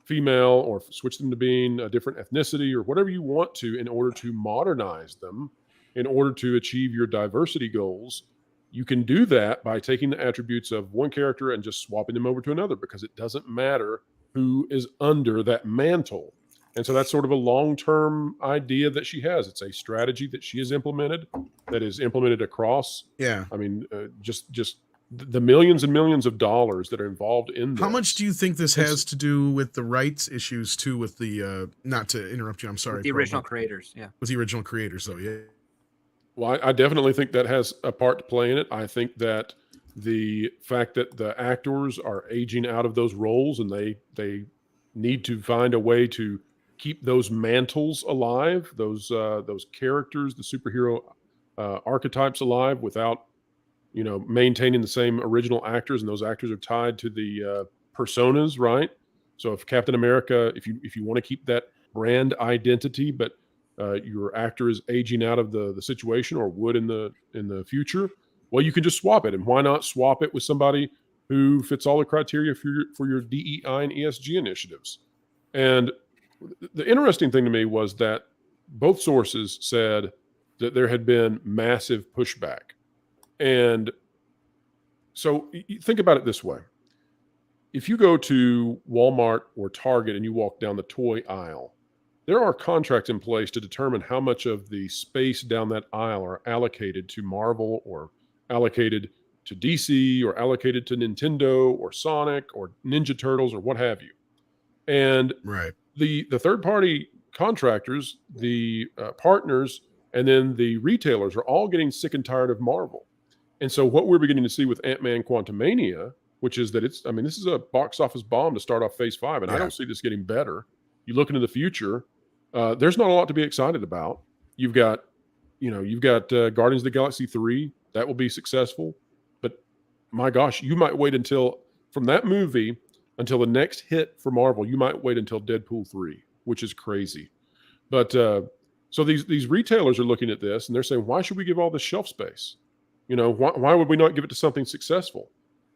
female or switch them to being a different ethnicity or whatever you want to in order to modernize them, in order to achieve your diversity goals. You can do that by taking the attributes of one character and just swapping them over to another, because it doesn't matter who is under that mantle. And so that's sort of a long-term idea that she has. It's a strategy that she has implemented, that is implemented across. Yeah. I mean, just the millions and millions of dollars that are involved in this. How much do you think this has to do with the rights issues too, with the, not to interrupt you, I'm sorry. With the original creators, yeah. With the original creators, though, yeah. Well, I definitely think that has a part to play in it. I think that the fact that the actors are aging out of those roles and they need to find a way to keep those mantles alive, those characters, the superhero archetypes alive without, maintaining the same original actors, and those actors are tied to the personas, right? So if Captain America, if you want to keep that brand identity, but your actor is aging out of the situation or would in the future, well, you can just swap it. And why not swap it with somebody who fits all the criteria for your DEI and ESG initiatives? And the interesting thing to me was that both sources said that there had been massive pushback. And so think about it this way. If you go to Walmart or Target and you walk down the toy aisle, there are contracts in place to determine how much of the space down that aisle are allocated to Marvel or allocated to DC or allocated to Nintendo or Sonic or Ninja Turtles or what have you. And right. The third-party contractors, the partners, and then the retailers are all getting sick and tired of Marvel. And so what we're beginning to see with Ant-Man Quantumania, which is that this is a box office bomb to start off Phase 5, and I don't see this getting better. You look into the future, there's not a lot to be excited about. You've got Guardians of the Galaxy 3, that will be successful. But my gosh, you might wait from that movie until the next hit for Marvel, you might wait until Deadpool 3, which is crazy. But so these retailers are looking at this and they're saying, why should we give all this shelf space? Why would we not give it to something successful?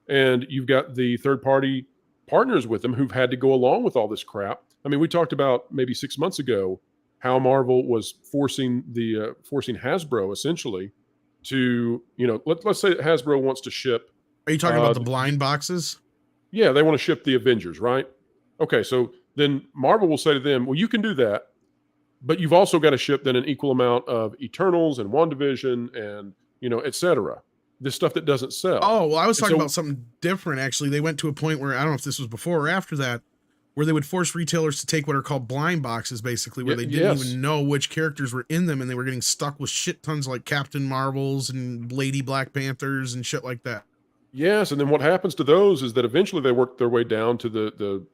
And you've got the third-party partners with them who've had to go along with all this crap. I mean, we talked about maybe 6 months ago how Marvel was forcing Hasbro essentially to, let's say that Hasbro wants to ship. Are you talking about the blind boxes? Yeah, they want to ship the Avengers, right? Okay, so then Marvel will say to them, well, you can do that, but you've also got to ship then an equal amount of Eternals and WandaVision and, et cetera. This stuff that doesn't sell. Oh, well, I was talking about something different, actually. They went to a point where, I don't know if this was before or after that, where they would force retailers to take what are called blind boxes, basically, where they didn't even know which characters were in them, and they were getting stuck with shit tons like Captain Marvels and Lady Black Panthers and shit like that. Yes, and then what happens to those is that eventually they work their way down to the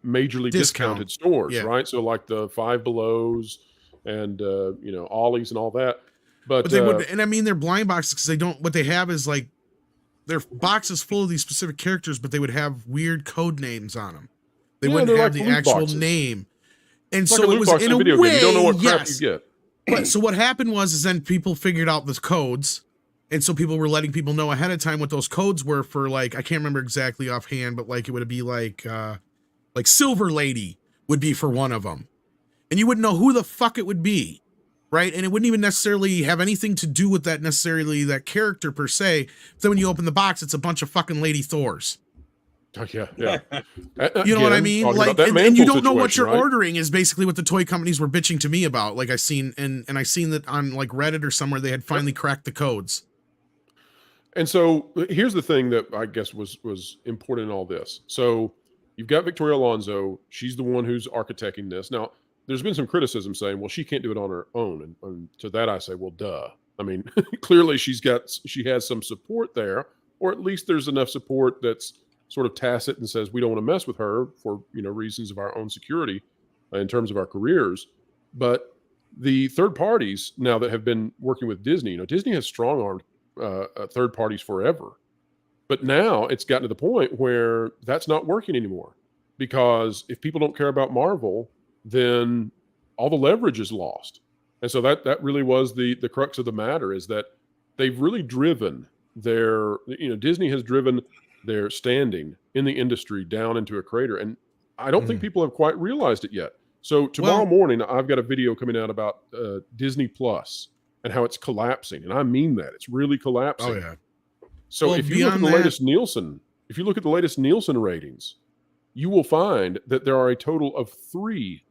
majorly discounted stores, right? So like the Five Belows and Ollie's and all that. But they would, and I mean, they're blind boxes because they don't. What they have is like their boxes full of these specific characters, but they would have weird code names on them. They wouldn't have the actual name, and it's so it was in a way. You don't know what crap you get. But so what happened was then people figured out the codes, and so people were letting people know ahead of time what those codes were for. Like I can't remember exactly offhand, but like it would be like Silver Lady would be for one of them, and you wouldn't know who the fuck it would be. Right. And it wouldn't even necessarily have anything to do with that character per se. Then when you open the box, it's a bunch of fucking Lady Thors. Oh, yeah. You know what I mean? Like, and you don't know what you're ordering is basically what the toy companies were bitching to me about. Like I seen that on like Reddit or somewhere they had finally cracked the codes. And so here's the thing that I guess was important in all this. So you've got Victoria Alonso. She's the one who's architecting this. Now, there's been some criticism saying, well, she can't do it on her own. And to that, I say, well, duh. I mean, clearly she has some support there, or at least there's enough support that's sort of tacit and says, we don't want to mess with her for, reasons of our own security in terms of our careers. But the third parties now that have been working with Disney, Disney has strong-armed third parties forever. But now it's gotten to the point where that's not working anymore, because if people don't care about Marvel, then all the leverage is lost. And so that really was the crux of the matter, is that they've really driven Disney has driven their standing in the industry down into a crater. And I don't think people have quite realized it yet. So tomorrow morning, I've got a video coming out about Disney Plus and how it's collapsing. And I mean that. It's really collapsing. Oh, yeah. So if you look at the latest Nielsen ratings, you will find that there are a total of 3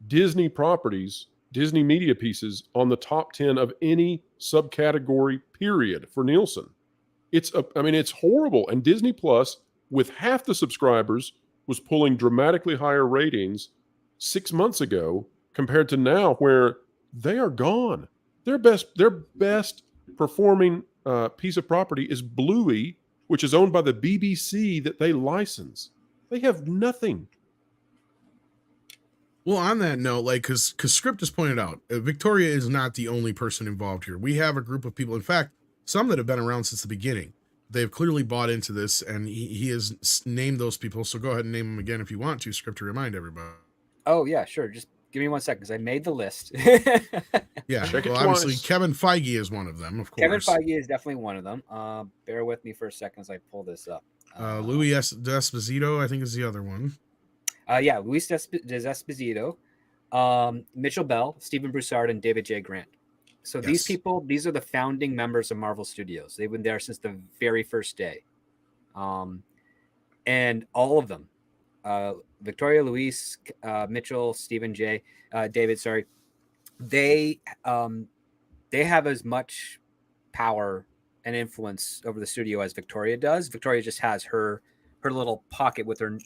Disney properties, Disney media pieces on the top 10 of any subcategory period for Nielsen. It's horrible. And Disney Plus, with half the subscribers, was pulling dramatically higher ratings 6 months ago compared to now, where they are gone. Their best performing piece of property is Bluey, which is owned by the BBC that they license. They have nothing. Well, on that note, like, because Script has pointed out, Victoria is not the only person involved here. We have a group of people, in fact, some that have been around since the beginning. They've clearly bought into this, and he has named those people. So go ahead and name them again if you want to, Script, to remind everybody. Oh, yeah, sure. Just give me 1 second because I made the list. Yeah, Check it well, obviously, twice. Kevin Feige is one of them, of course. Kevin Feige is definitely one of them. Bear with me for a second as I pull this up. Louis D'Esposito, I think, is the other one. Yeah, Luis D'Esposito, Mitchell Bell, Stephen Broussard, and David J. Grant. So these people, these are the founding members of Marvel Studios. They've been there since the very first day. And all of them, Victoria, Luis, Mitchell, Stephen J., David, sorry, they have as much power and influence over the studio as Victoria does. Victoria just has her little pocket with her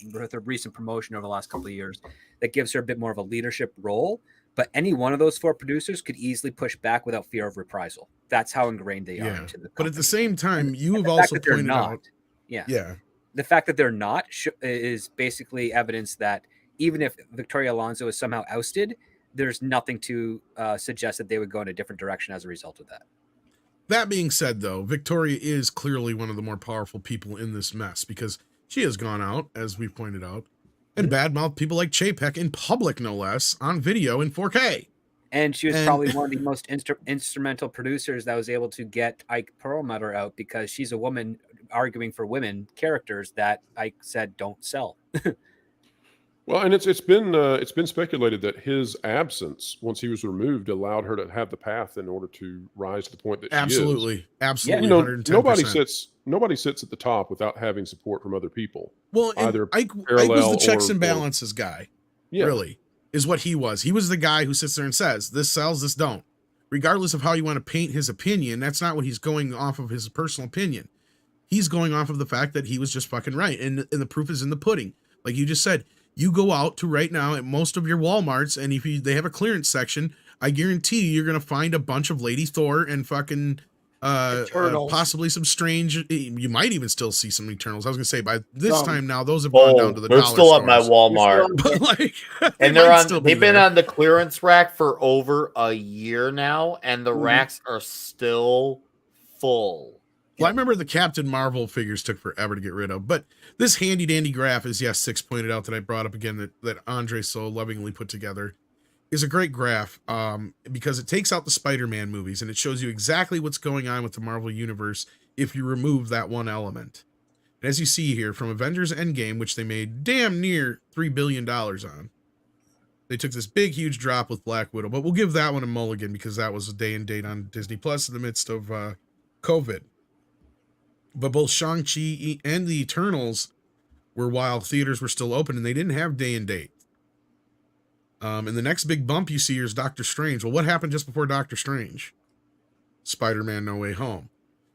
recent promotion over the last couple of years that gives her a bit more of a leadership role. But any one of those 4 producers could easily push back without fear of reprisal. That's how ingrained they are into the company. But at the same time, you have also pointed out. Yeah. The fact that they're not is basically evidence that even if Victoria Alonso is somehow ousted, there's nothing to suggest that they would go in a different direction as a result of that. That being said, though, Victoria is clearly one of the more powerful people in this mess because she has gone out, as we've pointed out, and badmouthed people like Chapek in public, no less, on video in 4K. And she was probably one of the most instrumental producers that was able to get Ike Perlmutter out because she's a woman arguing for women characters that Ike said don't sell. Well, and it's been speculated that his absence, once he was removed, allowed her to have the path in order to rise to the point that she is. Absolutely, You know, 110%. nobody sits at the top without having support from other people. Well, either Ike was parallel the checks and or- balances guy. Yeah. Really, is what he was. He was the guy who sits there and says, "This sells, this don't." Regardless of how you want to paint his opinion, that's not what he's going off of his personal opinion. He's going off of the fact that he was just fucking right, and the proof is in the pudding. Like you just said. You go out to right now at most of your Walmarts, and if they have a clearance section, I guarantee you're going to find a bunch of Lady Thor and fucking possibly some strange. You might even still see some Eternals. I was going to say by this time now, those have gone down to the they're dollar still at my stores. Walmart. But like, And they've been on the clearance rack for over a year now, and the racks are still full. Well, I remember the Captain Marvel figures took forever to get rid of, but this handy dandy graph, as Six pointed out that I brought up again, that Andre so lovingly put together, is a great graph because it takes out the Spider-Man movies and it shows you exactly what's going on with the Marvel Universe if you remove that one element. And as you see here, from Avengers Endgame, which they made damn near $3 billion on, they took this big, huge drop with Black Widow, but we'll give that one a mulligan because that was a day and date on Disney Plus in the midst of COVID. But both Shang-Chi and the Eternals were while theaters were still open and they didn't have day and date. And the next big bump you see here is Doctor Strange. Well, what happened just before Doctor Strange? Spider-Man No Way Home.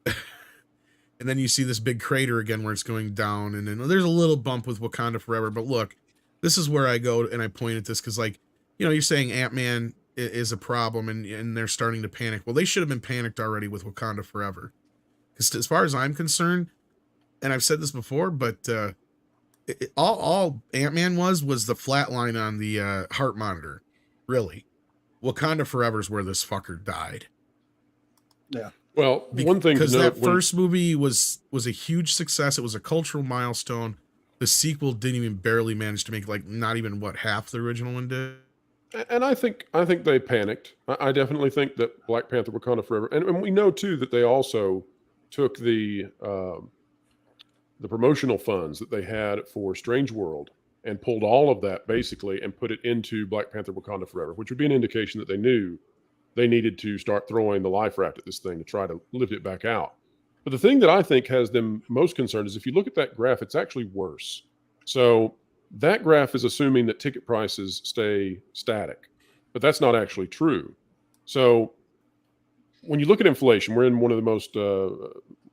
And then you see this big crater again where it's going down. And then there's a little bump with Wakanda Forever. But look, this is where I go and I point at this because, like, you know, you're saying Ant-Man is a problem and they're starting to panic. Well, they should have been panicked already with Wakanda Forever. Because as far as I'm concerned, and I've said this before, but all Ant-Man was the flat line on the heart monitor. Really. Wakanda Forever is where this fucker died. Yeah. Well, one thing because to note, that first movie was a huge success. It was a cultural milestone. The sequel didn't even barely manage to make like not even half the original one did. and I think they panicked. I definitely think that Black Panther: Wakanda Forever, and we know too that they also took the promotional funds that they had for Strange World and pulled all of that basically and put it into Black Panther: Wakanda Forever, which would be an indication that they knew they needed to start throwing the life raft at this thing to try to lift it back out. But the thing that I think has them most concerned is if you look at that graph, it's actually worse. So that graph is assuming that ticket prices stay static, but that's not actually true. So when you look at inflation, we're in one of the most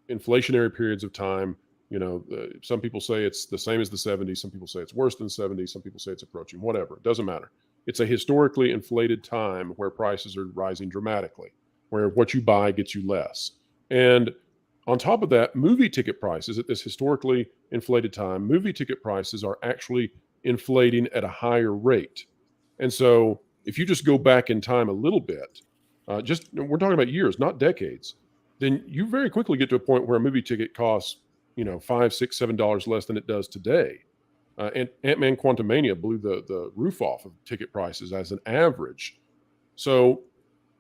inflationary periods of time. You know, some people say it's the same as the 70s. Some people say it's worse than the 70s. Some people say it's approaching, whatever. It doesn't matter. It's a historically inflated time where prices are rising dramatically, where what you buy gets you less. And on top of that, movie ticket prices at this historically inflated time, movie ticket prices are actually inflating at a higher rate. And so if you just go back in time a little bit, we're talking about years, not decades, then you very quickly get to a point where a movie ticket costs, $5, $6, $7 less than it does today. And Ant-Man Quantumania blew the roof off of ticket prices as an average. So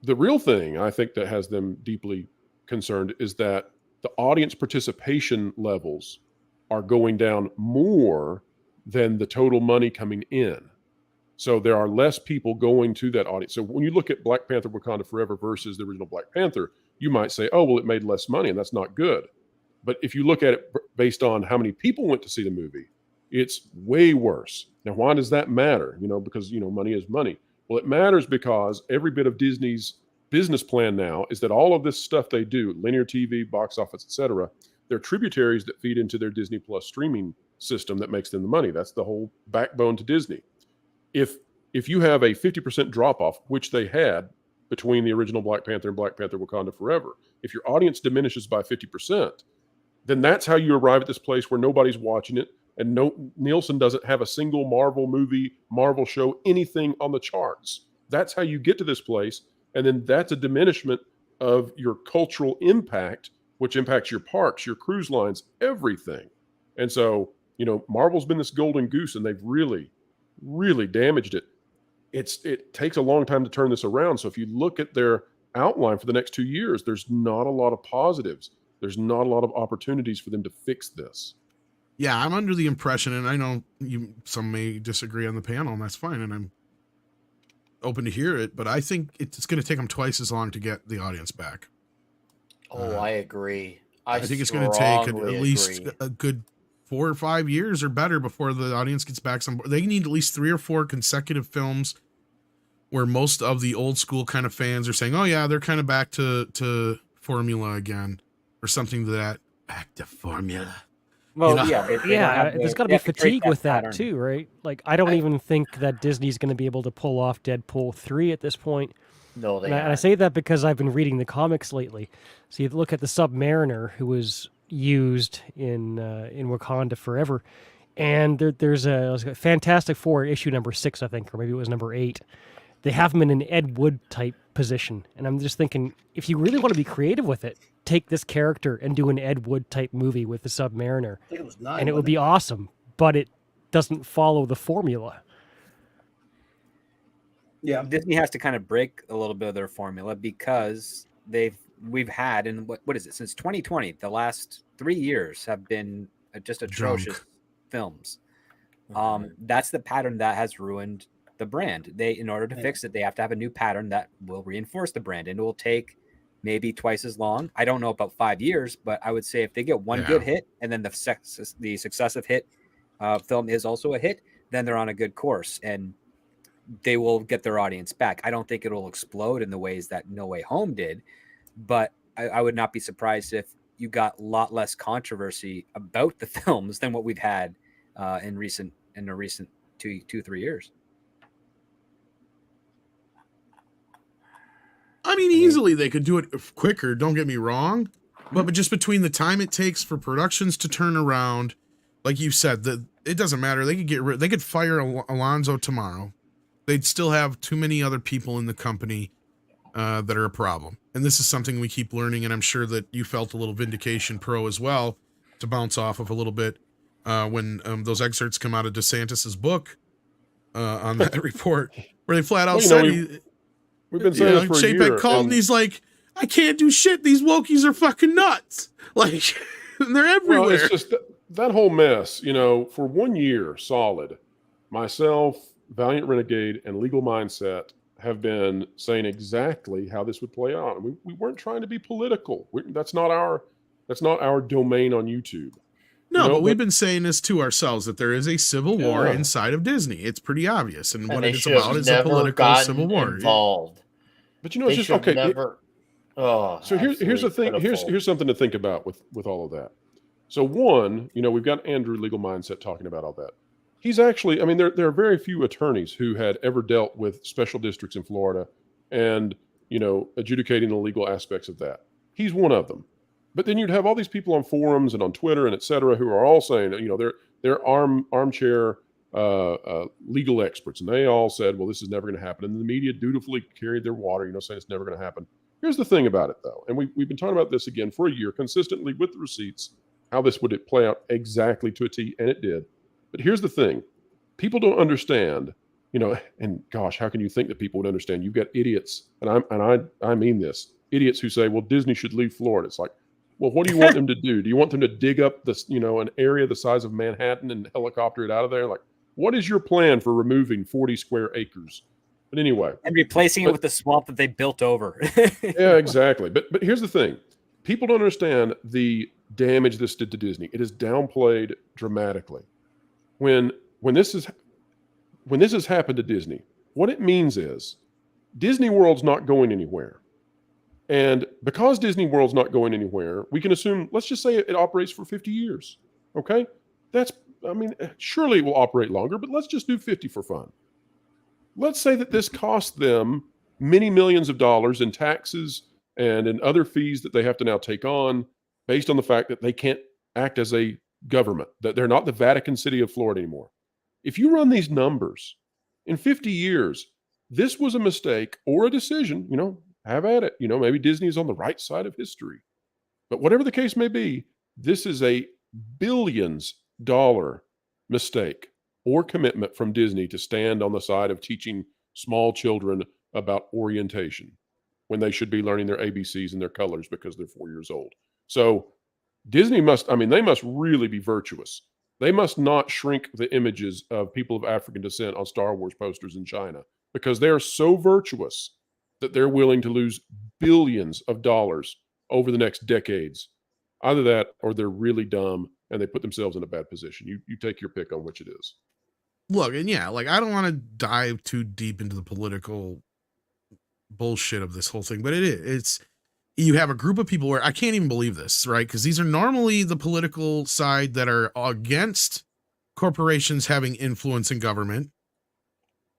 the real thing I think that has them deeply concerned is that the audience participation levels are going down more than the total money coming in. So there are less people going to that audience. So when you look at Black Panther Wakanda Forever versus the original Black Panther, you might say, oh, well, it made less money, and that's not good. But if you look at it based on how many people went to see the movie, it's way worse. Now, why does that matter? Because, money is money. Well, it matters because every bit of Disney's business plan now is that all of this stuff they do, linear TV, box office, etc., they're tributaries that feed into their Disney Plus streaming system that makes them the money. That's the whole backbone to Disney. If you have a 50% drop-off, which they had between the original Black Panther and Black Panther Wakanda Forever, if your audience diminishes by 50%, then that's how you arrive at this place where nobody's watching it, and Nielsen doesn't have a single Marvel movie, Marvel show, anything on the charts. That's how you get to this place, and then that's a diminishment of your cultural impact, which impacts your parks, your cruise lines, everything. And so, Marvel's been this golden goose, and they've really, really damaged it. It takes a long time to turn this around. So if you look at their outline for the next 2 years, there's not a lot of positives. There's not a lot of opportunities for them to fix this. Yeah, I'm under the impression, and I know some may disagree on the panel, and that's fine, and I'm open to hear it, but I think it's going to take them twice as long to get the audience back. Oh, I agree. I think it's going to take at least a good 4 or 5 years or better before the audience gets back. They need at least 3 or 4 consecutive films where most of the old school kind of fans are saying, oh yeah, they're kind of back to formula again, or something to that. Back to formula. Well, there's got to be fatigue with that too, right? Like, I don't even think that Disney's going to be able to pull off Deadpool 3 at this point. No, and I say that because I've been reading the comics lately. So you look at the Submariner, who was used in Wakanda Forever, and there's a Fantastic Four issue number 6, I think, or maybe it was number 8. They have him in an Ed Wood type position, and I'm just thinking, if you really want to be creative with it, take this character and do an Ed Wood type movie with the Submariner, I think it was 9, and it would be awesome. But it doesn't follow the formula. Yeah, Disney has to kind of break a little bit of their formula because we've had, and what is it, since 2020, the last 3 years have been just atrocious films. That's the pattern that has ruined the brand. In order to fix it, they have to have a new pattern that will reinforce the brand, and it will take maybe twice as long. I don't know about 5 years, but I would say if they get one good hit, and then the successive hit film is also a hit, then they're on a good course, and they will get their audience back. I don't think it'll explode in the ways that No Way Home did, but I would not be surprised if you got a lot less controversy about the films than what we've had in the recent 2-3 years. I mean, easily they could do it quicker, don't get me wrong, but just between the time it takes for productions to turn around, like you said, it doesn't matter. They could fire Alonzo tomorrow. They'd still have too many other people in the company that are a problem. And this is something we keep learning, and I'm sure that you felt a little Vindication Pro as well, to bounce off of a little bit when those excerpts come out of DeSantis's book on that report, where they flat out said we've been saying this for a year. Called and he's like, I can't do shit. These Wokies are fucking nuts. Like, they're everywhere. Well, it's just that whole mess, for 1 year solid, myself, Valiant Renegade, and Legal Mindset have been saying exactly how this would play out. We weren't trying to be political. That's not our domain on YouTube. No, but we've been saying this to ourselves, that there is a civil war inside of Disney. It's pretty obvious. And what it's about is a political civil war. Involved. But it's just okay. So here's the thing. Here's something to think about with all of that. So one, we've got Andrew, Legal Mindset, talking about all that. He's actually, there are very few attorneys who had ever dealt with special districts in Florida and, adjudicating the legal aspects of that. He's one of them. But then you'd have all these people on forums and on Twitter and et cetera who are all saying, they're armchair legal experts, and they all said, well, this is never going to happen. And the media dutifully carried their water, saying it's never going to happen. Here's the thing about it, though, and we've been talking about this again for a year, consistently with the receipts, how this would play out exactly to a T, and it did. But here's the thing. People don't understand, and gosh, how can you think that people would understand? You've got idiots, and I mean this, idiots who say, well, Disney should leave Florida. It's like, well, what do you want them to do? Do you want them to dig up this, an area the size of Manhattan and helicopter it out of there? Like, what is your plan for removing 40 square acres? But anyway. And replacing it with the swamp that they built over. Yeah, exactly. But here's the thing. People don't understand the damage this did to Disney. It is downplayed dramatically. When this has happened to Disney, what it means is Disney World's not going anywhere. And because Disney World's not going anywhere, we can assume, let's just say it operates for 50 years. Okay? Surely it will operate longer, but let's just do 50 for fun. Let's say that this cost them many millions of dollars in taxes and in other fees that they have to now take on based on the fact that they can't act as a government, that they're not the Vatican City of Florida anymore. If you run these numbers, in 50 years, this was a mistake or a decision, have at it. Maybe Disney is on the right side of history. But whatever the case may be, this is a billions-dollar mistake or commitment from Disney to stand on the side of teaching small children about orientation when they should be learning their ABCs and their colors because they're 4 years old. So Disney they must really be virtuous. They must not shrink the images of people of African descent on Star Wars posters in China because they are so virtuous that they're willing to lose billions of dollars over the next decades. Either that or they're really dumb and they put themselves in a bad position. You take your pick on which it is. Look, and yeah, I don't want to dive too deep into the political bullshit of this whole thing, but it's you have a group of people where I can't even believe this, right? Because these are normally the political side that are against corporations having influence in government,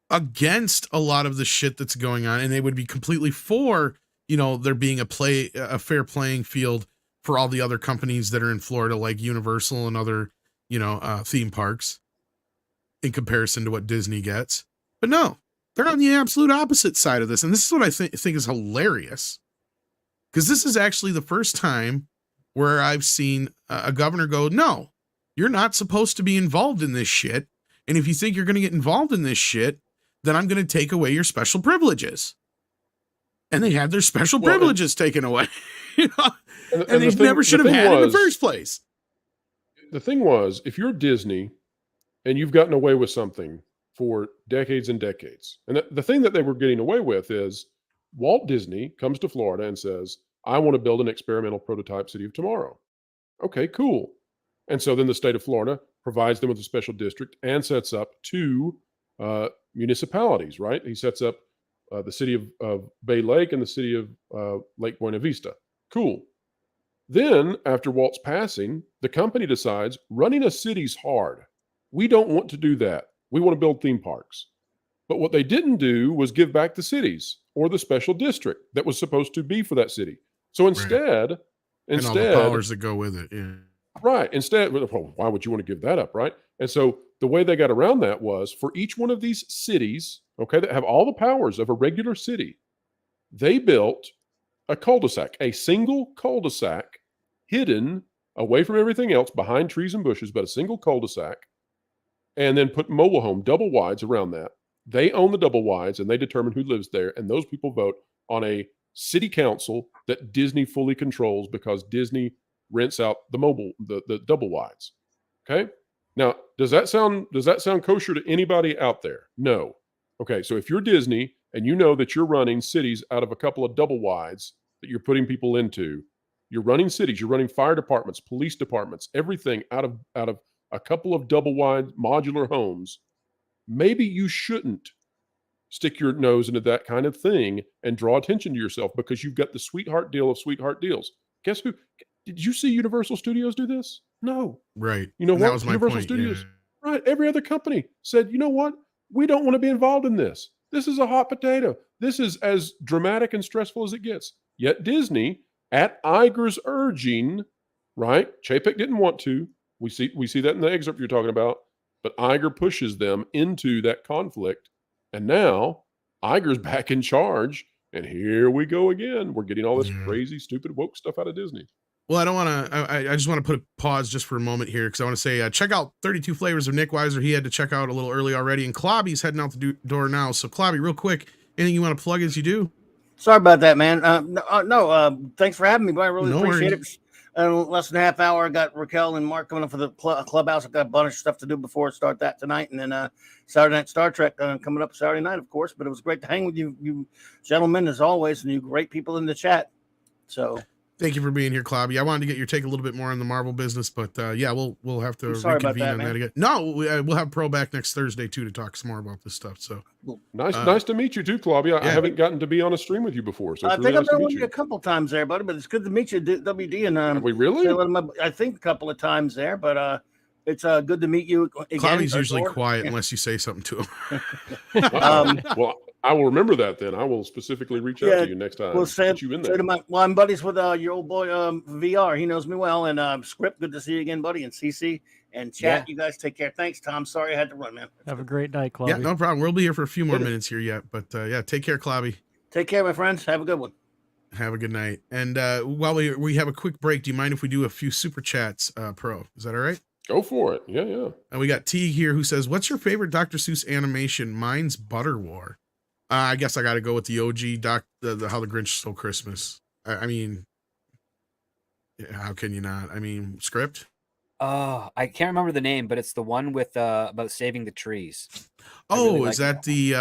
against a lot of the shit that's going on, and they would be completely for, there being a fair playing field for all the other companies that are in Florida, like Universal and other, theme parks, in comparison to what Disney gets. But no, they're on the absolute opposite side of this. And this is what I think is hilarious. Because this is actually the first time where I've seen a governor go, no, you're not supposed to be involved in this shit. And if you think you're going to get involved in this shit, then I'm going to take away your special privileges. And they had their special privileges taken away. And they never should have had in the first place. The thing was, if you're Disney and you've gotten away with something for decades and decades, and the thing that they were getting away with is Walt Disney comes to Florida and says, I want to build an experimental prototype city of tomorrow. Okay, cool. And so then the state of Florida provides them with a special district and sets up two municipalities, right? He sets up the city of Bay Lake and the city of Lake Buena Vista. Cool. Then, after Walt's passing, the company decides running a city's hard. We don't want to do that. We want to build theme parks. But what they didn't do was give back the cities or the special district that was supposed to be for that city. So instead, and all the powers that go with it. Yeah. Right. Instead, well, why would you want to give that up, right? And so the way they got around that was for each one of these cities, okay, that have all the powers of a regular city, they built a cul-de-sac, a single cul-de-sac hidden away from everything else behind trees and bushes, but a single cul-de-sac, and then put mobile home double wides around that. They own the double wides and they determine who lives there. And those people vote on a city council that Disney fully controls because Disney rents out the double wides. Okay. Now, does that sound kosher to anybody out there? No. Okay. So if you're Disney and you know that you're running cities out of a couple of double wides that you're putting people into, you're running cities, you're running fire departments, police departments, everything out of a couple of double wide modular homes, maybe you shouldn't stick your nose into that kind of thing and draw attention to yourself because you've got the sweetheart deal of sweetheart deals. Guess who? Did you see Universal Studios do this? No. Right. You know and what? That was Universal my point. Studios. Yeah. Right. Every other company said, you know what? We don't want to be involved in this. This is a hot potato. This is as dramatic and stressful as it gets. Yet Disney, at Iger's urging, right? Chapek didn't want to. We see that in the excerpt you're talking about. but Iger pushes them into that conflict. And now Iger's back in charge. And here we go again. We're getting all this crazy, stupid, woke stuff out of Disney. Well, I don't want to. I just want to put a pause just for a moment here because I want to say check out 32 Flavors of Nick Weiser. He had to check out a little early already, and Clobby's heading out the door now. So, Clobby, real quick, anything you want to plug as you do? Sorry about that, man. Thanks for having me, but I really No appreciate worries. it. Less than a half hour. I got Raquel and Mark coming up for the clubhouse. I've got a bunch of stuff to do before I start that tonight, and then Saturday Night Star Trek coming up Saturday night, of course. But it was great to hang with you gentlemen as always, and you great people in the chat. So. Thank you for being here, Clobby. I wanted to get your take a little bit more on the Marvel business, but yeah, we'll have to reconvene on that again. No, we'll have Pro back next Thursday too to talk some more about this stuff. So nice to meet you too, Clobby. I haven't gotten to be on a stream with you before, so I it's think really I've nice been to with meet you you. a couple times there, buddy. But it's good to meet you, WD. And we really? I think a couple of times there, but it's good to meet you again. Clobby's usually quiet unless you say something to him. Well, I will remember that then. I will specifically reach out to you next time. We'll say you in there. I'm buddies with your old boy VR. He knows me well. And Script, good to see you again, buddy. And CC and Chat, you guys take care. Thanks, Tom. Sorry I had to run, man. Have a great night, Clobby. Yeah, no problem. We'll be here for a few more minutes here yet, but yeah, take care, Clobby. Take care, my friends. Have a good one. Have a good night. And while we have a quick break, do you mind if we do a few super chats, Pro? Is that all right? Go for it. Yeah. And we got T here who says, "What's your favorite Dr. Seuss animation?" Mine's Butter War. I guess I got to go with the OG the How the Grinch Stole Christmas. I mean, how can you not? I mean, Script. I can't remember the name, but it's the one with about saving the trees. Is that the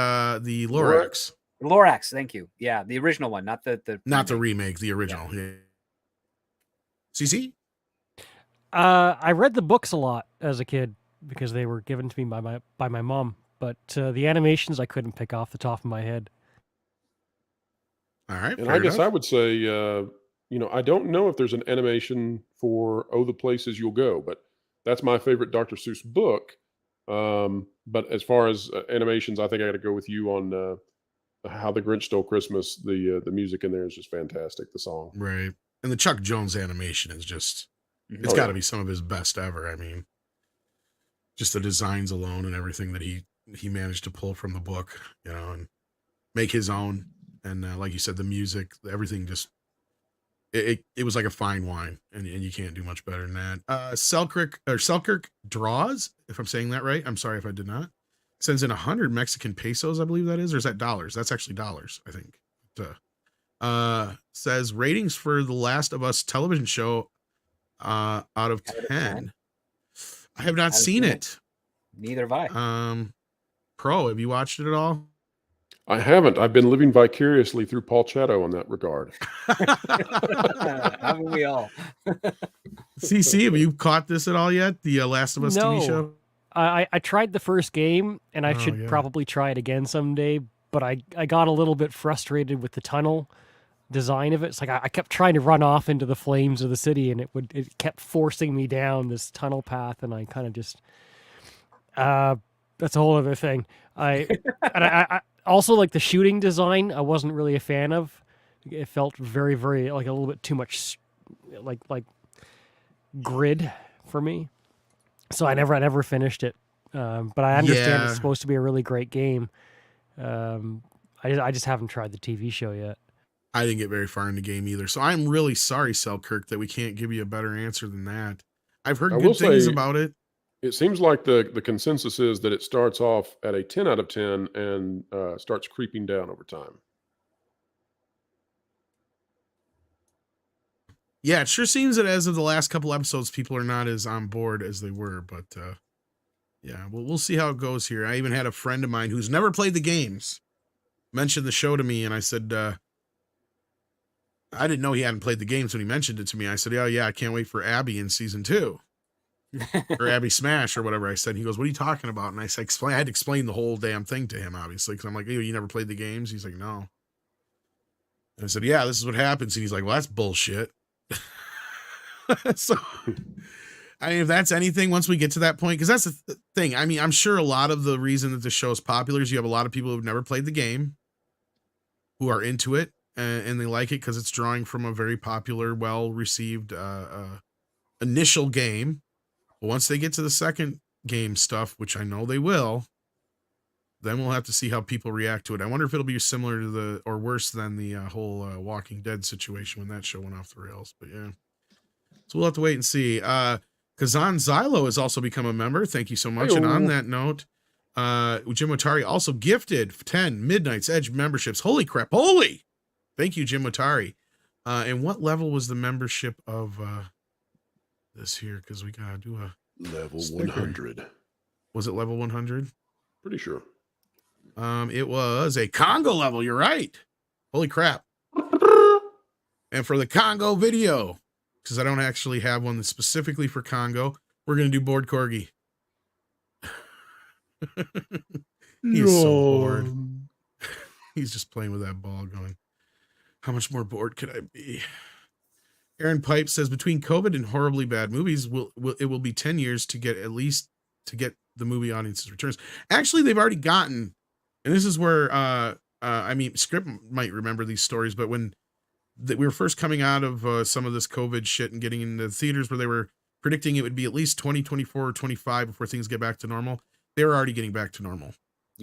Lorax? Lorax, thank you. Yeah, the original one, not the remake, the original. Yeah. CC? I read the books a lot as a kid because they were given to me by my mom, but the animations I couldn't pick off the top of my head. All right. And I guess I would say, I don't know if there's an animation for Oh, the Places You'll Go, but that's my favorite Dr. Seuss book. But as far as animations, I think I got to go with you on How the Grinch Stole Christmas. The music in there is just fantastic. The song, right? And the Chuck Jones animation is just. It's got to be some of his best ever. I mean, just the designs alone and everything that he managed to pull from the book, and make his own. And like you said, the music, everything just, it was like a fine wine, and you can't do much better than that. Selkirk Draws, if I'm saying that right. I'm sorry if I did not. Sends in 100 Mexican pesos, I believe that is, or is that dollars? That's actually dollars, I think. Says ratings for The Last of Us television show. Out of 10. I have not seen it. Neither have I. Pro, have you watched it at all? I haven't. I've been living vicariously through Paul Chatto in that regard. Haven't we all? CC, have you caught this at all yet? The Last of Us TV show? I tried the first game, and I should probably try it again someday, but I got a little bit frustrated with the tunnel design of it. It's like I kept trying to run off into the flames of the city, and it kept forcing me down this tunnel path, and I kind of just that's a whole other thing. I also, like, the shooting design I wasn't really a fan of. It felt very, very like a little bit too much like grid for me, so I never finished it, but I understand it's supposed to be a really great game. I just haven't tried the TV show yet. I didn't get very far in the game either. So I'm really sorry, Selkirk, that we can't give you a better answer than that. I've heard good things about it. It seems like the consensus is that it starts off at a 10 out of 10 and starts creeping down over time. Yeah, it sure seems that as of the last couple episodes, people are not as on board as they were. But yeah, we'll see how it goes here. I even had a friend of mine who's never played the games mention the show to me, and I said, I didn't know he hadn't played the games when he mentioned it to me. I said, "Oh yeah, I can't wait for Abby in season 2 or Abby Smash or whatever." I said, and he goes, "What are you talking about?" And I said, I had to explain the whole damn thing to him, obviously, because I'm like, "You never played the games?" He's like, "No." And I said, "Yeah, this is what happens." And he's like, "Well, that's bullshit." So, I mean, if that's anything, once we get to that point, because that's the thing. I mean, I'm sure a lot of the reason that the show is popular is you have a lot of people who've never played the game who are into it. And they like it because it's drawing from a very popular, well-received initial game. But once they get to the second game stuff, which I know they will, then we'll have to see how people react to it. I wonder if it'll be similar to or worse than the whole Walking Dead situation when that show went off the rails. But yeah, so we'll have to wait and see. Kazan Zylo has also become a member. Thank you so much. Hey-o. And on that note, Jim Watari also gifted 10 Midnight's Edge memberships. Holy crap. Holy. Thank you, Jim Watari. And what level was the membership of this here? Because we got to do a Level sticker. 100. Was it level 100? Pretty sure. It was a Congo level. You're right. Holy crap. And for the Congo video, because I don't actually have one that's specifically for Congo, we're going to do Bored Corgi. He's so bored. He's just playing with that ball going, how much more bored could I be? Aaron Pipe says, between COVID and horribly bad movies, it will be 10 years to get the movie audience's returns. Actually, they've already gotten, and this is where, I mean, Script might remember these stories, but when we were first coming out of some of this COVID shit and getting into the theaters where they were predicting it would be at least 2024 or 25 before things get back to normal, they were already getting back to normal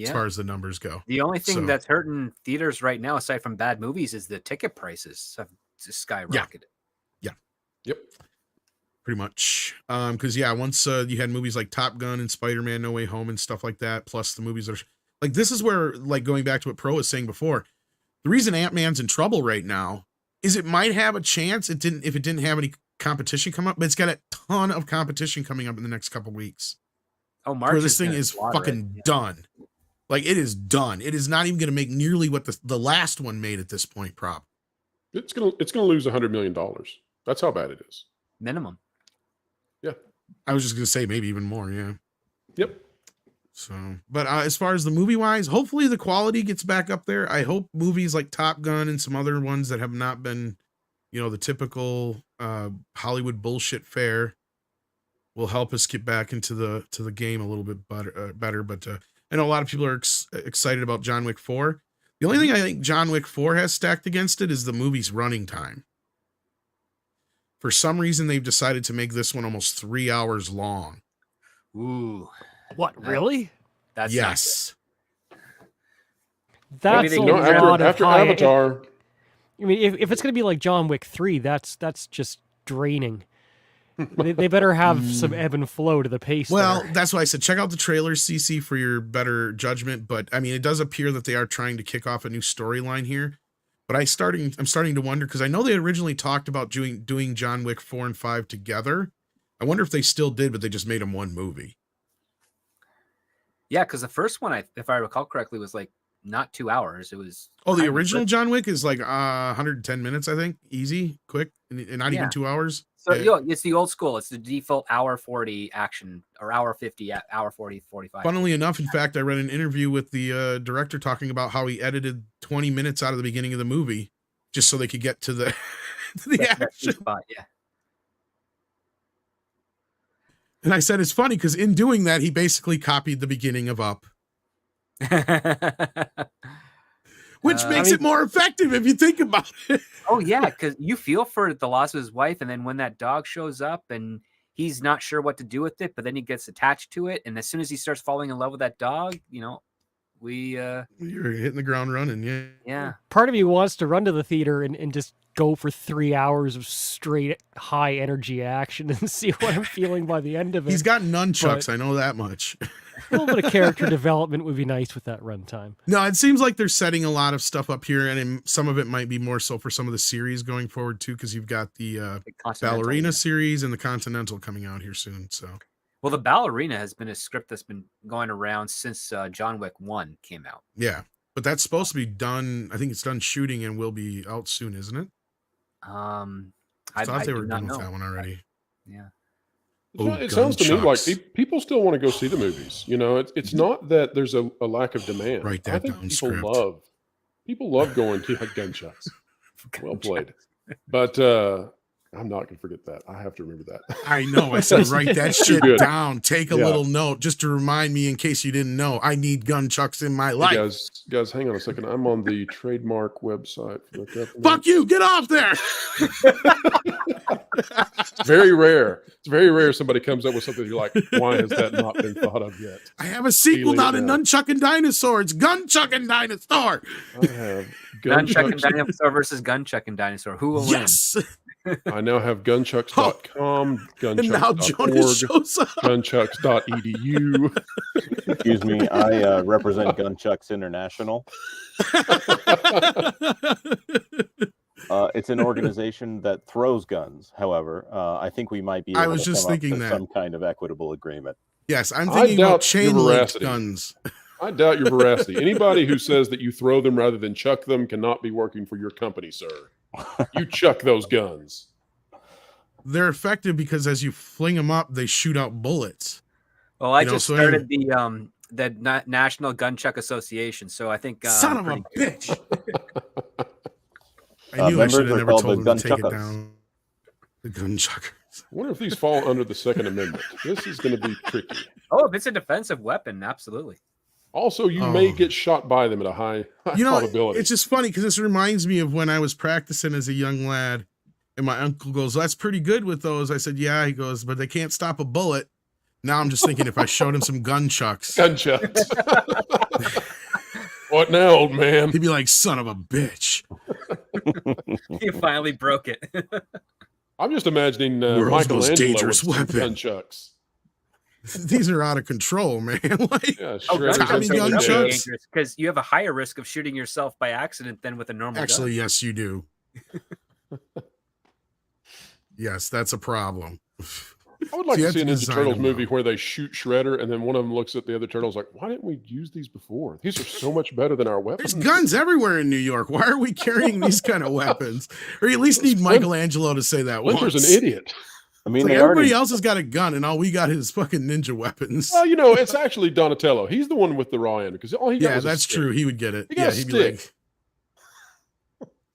as far as the numbers go. The only thing that's hurting theaters right now, aside from bad movies, is the ticket prices have just skyrocketed. Yeah. Yep. Pretty much. Because, once you had movies like Top Gun and Spider-Man No Way Home and stuff like that, plus the movies are like, this is where, like, going back to what Pro was saying before, the reason Ant-Man's in trouble right now is it might have a chance if it didn't have any competition come up, but it's got a ton of competition coming up in the next couple weeks. Oh, March where this thing is fucking done. Like, it is done. It is not even going to make nearly what the last one made at this point. Prop. It's gonna lose $100 million. That's how bad it is. Minimum. Yeah. I was just going to say maybe even more. Yeah. Yep. So, but as far as the movie wise, hopefully the quality gets back up there. I hope movies like Top Gun and some other ones that have not been, the typical Hollywood bullshit fare will help us get back into the game a little bit better. But I know a lot of people are excited about John Wick 4. The only thing I think John Wick 4 has stacked against it is the movie's running time. For some reason, they've decided to make this one almost 3 hours long. Ooh. What, really? That's yes. That's a lot of after high. Avatar. I mean, if it's going to be like John Wick 3, that's just draining. They better have some ebb and flow to the pace. Well, there. that's why I said check out the trailer, CC, for your better judgment. But I mean, it does appear that they are trying to kick off a new storyline here. But I'm starting to wonder, because I know they originally talked about doing John Wick 4 and 5 together. I wonder if they still did, but they just made them one movie. Yeah, because the first one, if I recall correctly, was like not 2 hours. It was the original John Wick is like 110 minutes, I think, easy, quick, and not even 2 hours. So it's the old school. It's the default hour 40 action, or hour 50, hour 40, 45. Funnily enough, in fact, I read an interview with the director talking about how he edited 20 minutes out of the beginning of the movie just so they could get to the action. Spot, yeah. And I said, it's funny because in doing that, he basically copied the beginning of Up. Which makes it more effective if you think about it. Oh, yeah, because you feel for the loss of his wife, and then when that dog shows up and he's not sure what to do with it, but then he gets attached to it, and as soon as he starts falling in love with that dog, you're hitting the ground running. Yeah. Part of me wants to run to the theater and just go for 3 hours of straight high energy action and see what I'm feeling by the end of it. He's got nunchucks, I know that much. A little bit of character development would be nice with that runtime. No, it seems like they're setting a lot of stuff up here, and some of it might be more so for some of the series going forward too, because you've got the Ballerina series and the Continental coming out here soon. So, well, the Ballerina has been a script that's been going around since John Wick 1 came out. Yeah, but that's supposed to be done. I think it's done shooting and will be out soon, isn't it? I thought they were done done with that one already. Yeah. It sounds to me like people still want to go see the movies. It's not that there's a lack of demand. Write that down. People love going to gunshots. Well played. But I'm not going to forget that. I have to remember that. I know. I said, write that shit good. down. Take a Yeah. little note just to remind me in case you didn't know. I need gunchucks in my life. Hey guys, hang on a second. I'm on the trademark website for the company. Fuck you. Get off there. It's very rare. It's very rare somebody comes up with something you're like, why has that not been thought of yet? I have a sequel Stealing now to it now. Nunchuck and Dinosaur. It's Gunchuck and Dinosaur. I have Gunchuck and gunchucks. Dinosaur versus Gunchuck and Dinosaur. Who will Yes. I now have gunchucks.com, And now Jonah gunchucks.org, shows up. gunchucks.edu. Excuse me, I represent Gunchucks International. It's an organization that throws guns. However, I think we might be able I was to just come up thinking to that. some kind of equitable agreement. Yes, I'm I thinking about doubt chain your linked veracity. guns. I doubt your veracity. Anybody who says that you throw them rather than chuck them cannot be working for your company, sir. You chuck those guns. They're effective because as you fling them up, they shoot out bullets. Well, I You know, just so started the National Gunchuck Association, so I think Son of a pretty good. bitch. I knew I members should have are never called told the them to take it Gunchuckers. down. The gunchuckers. I wonder if these fall under the Second Amendment. This is going to be tricky. Oh, if it's a defensive weapon, absolutely. Also, you may Oh. get shot by them at a high You know, probability. it's just funny because this reminds me of when I was practicing as a young lad, and my uncle goes, "That's pretty good with those." I said, "Yeah." He goes, "But they can't stop a bullet." Now I'm just thinking if I showed him some gunchucks, Gunchucks. What now, old man? he'd be like, "Son of a bitch." You finally broke it. I'm just imagining World's most Michelangelo dangerous with some weapon. Nunchucks. These are out of control, man. Like, Yeah, Oh, shredders Tommy and gun some chucks? dead. dangerous because you have a higher risk of shooting yourself by accident than with a normal actually, gun. yes, you do. Yes, that's a problem. I would like So you to have see a to Ninja design Turtles them movie well. where they shoot Shredder and then one of them looks at the other turtles like, why didn't we use these before? These are so much better than our weapons. There's guns everywhere in New York. Why are we carrying these kind of weapons? Or you at least need Michelangelo to say that Splinter's once. an idiot. I It's mean, like they everybody already else has got a gun, and all we got is fucking ninja weapons. Well, you know, it's actually Donatello. He's the one with the raw end because all he got Yeah, was a that's stick. true. He would get it. He got Yeah, a he'd be stick. like.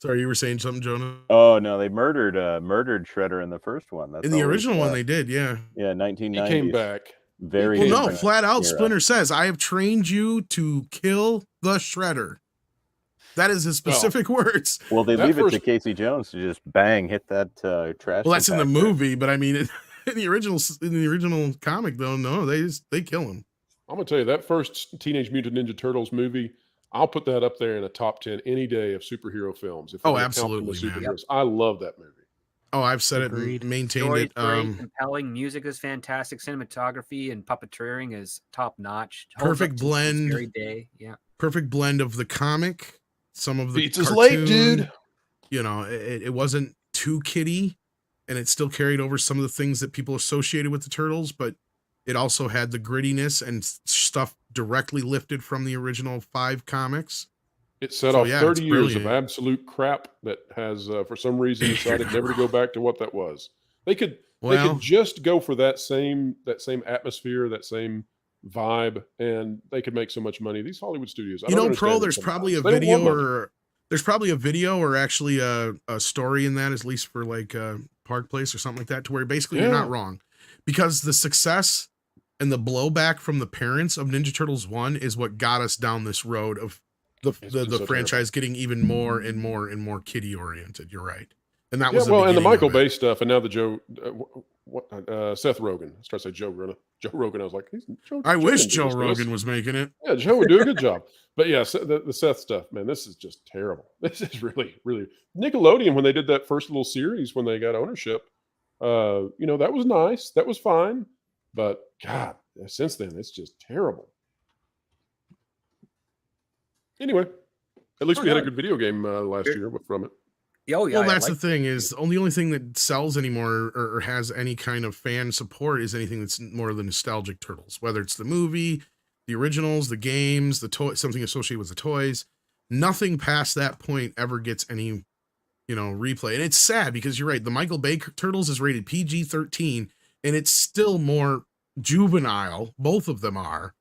Sorry, you were saying something, Jonah? Oh no, they murdered Shredder in the first one. That's In the always, original one, they did, yeah. yeah, He 1990s. came back. Very Well, no, different flat out, era. Splinter says, "I have trained you to kill the Shredder." That is his specific words. Well, they That leave it to first- Casey Jones to just bang hit that trash. Well, that's in the compactor. movie, but I mean, in the original comic, though, no, they kill him. I'm gonna tell you that first Teenage Mutant Ninja Turtles movie. I'll put that up there in a top 10 any day of superhero films. If Oh, we're gonna count them as absolutely, man. superheroes. I love that movie. Oh, I've said Agreed. it, maintained Story's it. great, compelling. Music is fantastic. Cinematography and puppeteering is top notch. Perfect blend. Every day, yeah. Perfect blend of the comic, some of the Pizza's cartoon. late, dude. You know, it wasn't too kiddie, and it still carried over some of the things that people associated with the Turtles, but it also had the grittiness and stuff directly lifted from the original 5 comics. It set So, off yeah, 30 it's years of brilliant. absolute crap that has, for some reason, You're decided not never to go back to what that was. They could Well, just go for that same atmosphere, that same vibe, and they could make so much money. These Hollywood studios, I you don't know, understand Pro, them there's probably a sometimes. They don't video want money. or there's probably a video or actually a story in that, at least for like Park Place or something like that, to where basically you're not Yeah. wrong, because the success and the blowback from the parents of Ninja Turtles 1 is what got us down this road of It's been the so franchise getting even more and more and more kiddie oriented. You're right, and that Yeah, was well, and the beginning Michael of it. Bay stuff, and now the Seth Rogen. I was trying to say Joe Rogan. I was like, I wish can do Joe this to us. Rogan was making it. Yeah, Joe would do a good job. But yeah, the Seth stuff, man, this is just terrible. This is really, really Nickelodeon when they did that first little series when they got ownership. You know, that was nice. That was fine. But God, since then, it's just terrible. Anyway, at least we had a good video game last year from it. Oh, yeah. Well, I that's like- the thing is the only thing that sells anymore or has any kind of fan support is anything that's more the nostalgic Turtles, whether it's the movie, the originals, the games, the toy, something associated with the toys. Nothing past that point ever gets any, replay. And it's sad because you're right. The Michael Bay Turtles is rated PG-13 and it's still more juvenile. Both of them are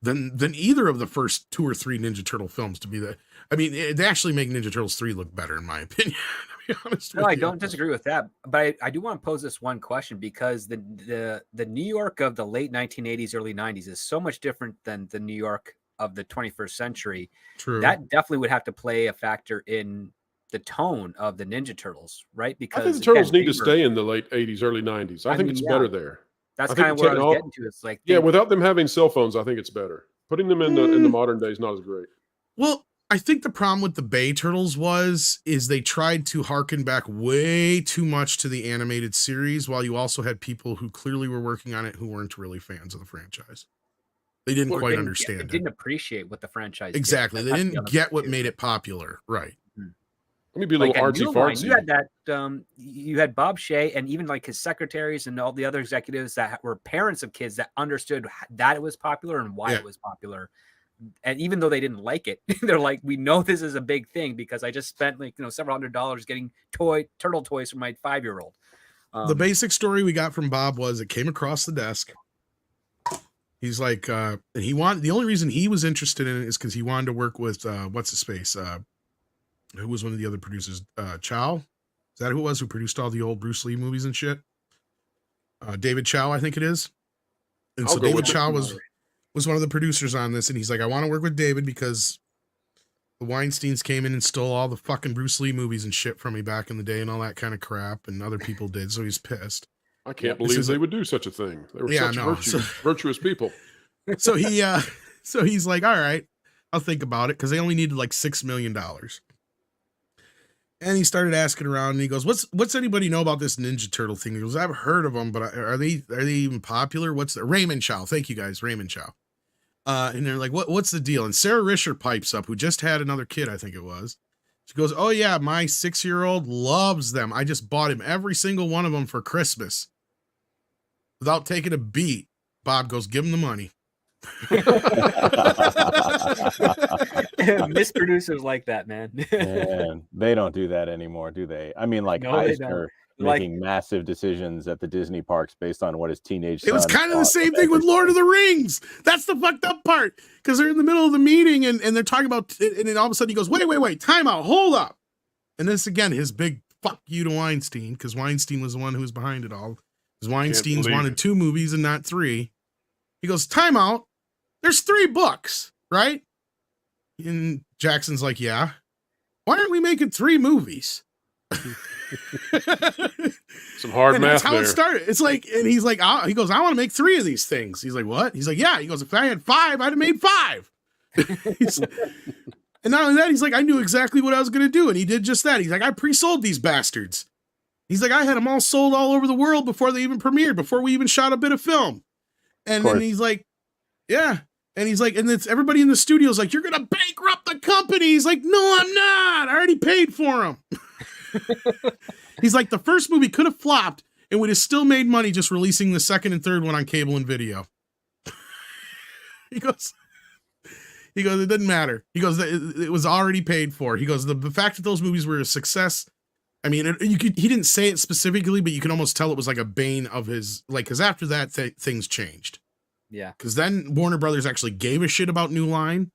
than either of the first 2 or 3 Ninja Turtle films to be the. I mean, they actually make Ninja Turtles 3 look better in my opinion. I be honest with No, I you. don't disagree with that, but I do want to pose this one question because the New York of the late 1980s, early 90s is so much different than the New York of the 21st century. True. That definitely would have to play a factor in the tone of the Ninja Turtles, right? Because I think the Turtles again, need to stay in the late 80s, early 90s. I think it's better there. That's I think kind of the where I was technol- getting to. It's like Yeah, without them having cell phones, I think it's better. Putting them in the modern day is not as great. Well, I think the problem with the Bay Turtles is they tried to harken back way too much to the animated series, while you also had people who clearly were working on it who weren't really fans of the franchise. They didn't quite understand it. Didn't appreciate what the franchise did. Exactly. They That's the didn't other get thing, what too. made it popular. Right. Let me be a Like little at New artsy Line, fartsy. you had that you had Bob Shea and even like his secretaries and all the other executives that were parents of kids that understood that it was popular and why it was popular. And even though they didn't like it, they're like, we know this is a big thing because I just spent several $100s getting turtle toys for my 5-year-old. The basic story we got from Bob was it came across the desk. He's like, the only reason he was interested in it is because he wanted to work with what's his face? Who was one of the other producers? Chow? Is that who it was who produced all the old Bruce Lee movies and shit? David Chow, I think it is. And so David Chow was one of the producers on this, and he's like, I want to work with David because the Weinsteins came in and stole all the fucking Bruce Lee movies and shit from me back in the day and all that kind of crap, and other people did, so he's pissed. I can't believe they would do such a thing. They were such virtuous people. So he's like, all right, I'll think about it, because they only needed like $6 million. And he started asking around, and he goes, what's anybody know about this Ninja Turtle thing? He goes, I've heard of them, but are they even popular? Raymond Chow. Thank you guys. Raymond Chow. And they're like, what's the deal? And Sarah Risher pipes up, who just had another kid, I think it was. She goes, oh yeah, my 6-year-old loves them. I just bought him every single one of them for Christmas. Without taking a beat. Bob goes, give him the money. Miss producers like that, man. Man, they don't do that anymore, do they? I mean, like No, they Eisner making massive decisions at the Disney parks based on what his teenage son. It was kind of the same thing with Lord of the Rings. That's the fucked up part, because they're in the middle of the meeting and they're talking about it, and then all of a sudden he goes, wait, time out, hold up. And this again, his big fuck you to Weinstein, because Weinstein was the one who was behind it all. Because Weinstein's wanted 2 movies and not 3. He goes, time out. There's 3 books, right? And Jackson's like, yeah. Why aren't we making 3 movies? Some hard math that's how there. it started. It's like, and he's like, he goes, I want to make 3 of these things. He's like, what? He's like, yeah. He goes, if I had 5, I'd have made 5. And not only that, he's like, I knew exactly what I was going to do. And he did just that. He's like, I pre-sold these bastards. He's like, I had them all sold all over the world before they even premiered, before we even shot a bit of film. And then he's like, yeah. And he's like, and it's everybody in the studio's like, you're going to bankrupt the company. He's like, no, I'm not. I already paid for them. He's like, the first movie could have flopped and would have still made money just releasing the second and third one on cable and video. He goes, it doesn't matter. He goes, it was already paid for. He goes, the fact that those movies were a success. I mean, he didn't say it specifically, but you can almost tell it was like a bane of his, like, because after that, things changed. Yeah. Because then Warner Brothers actually gave a shit about New Line.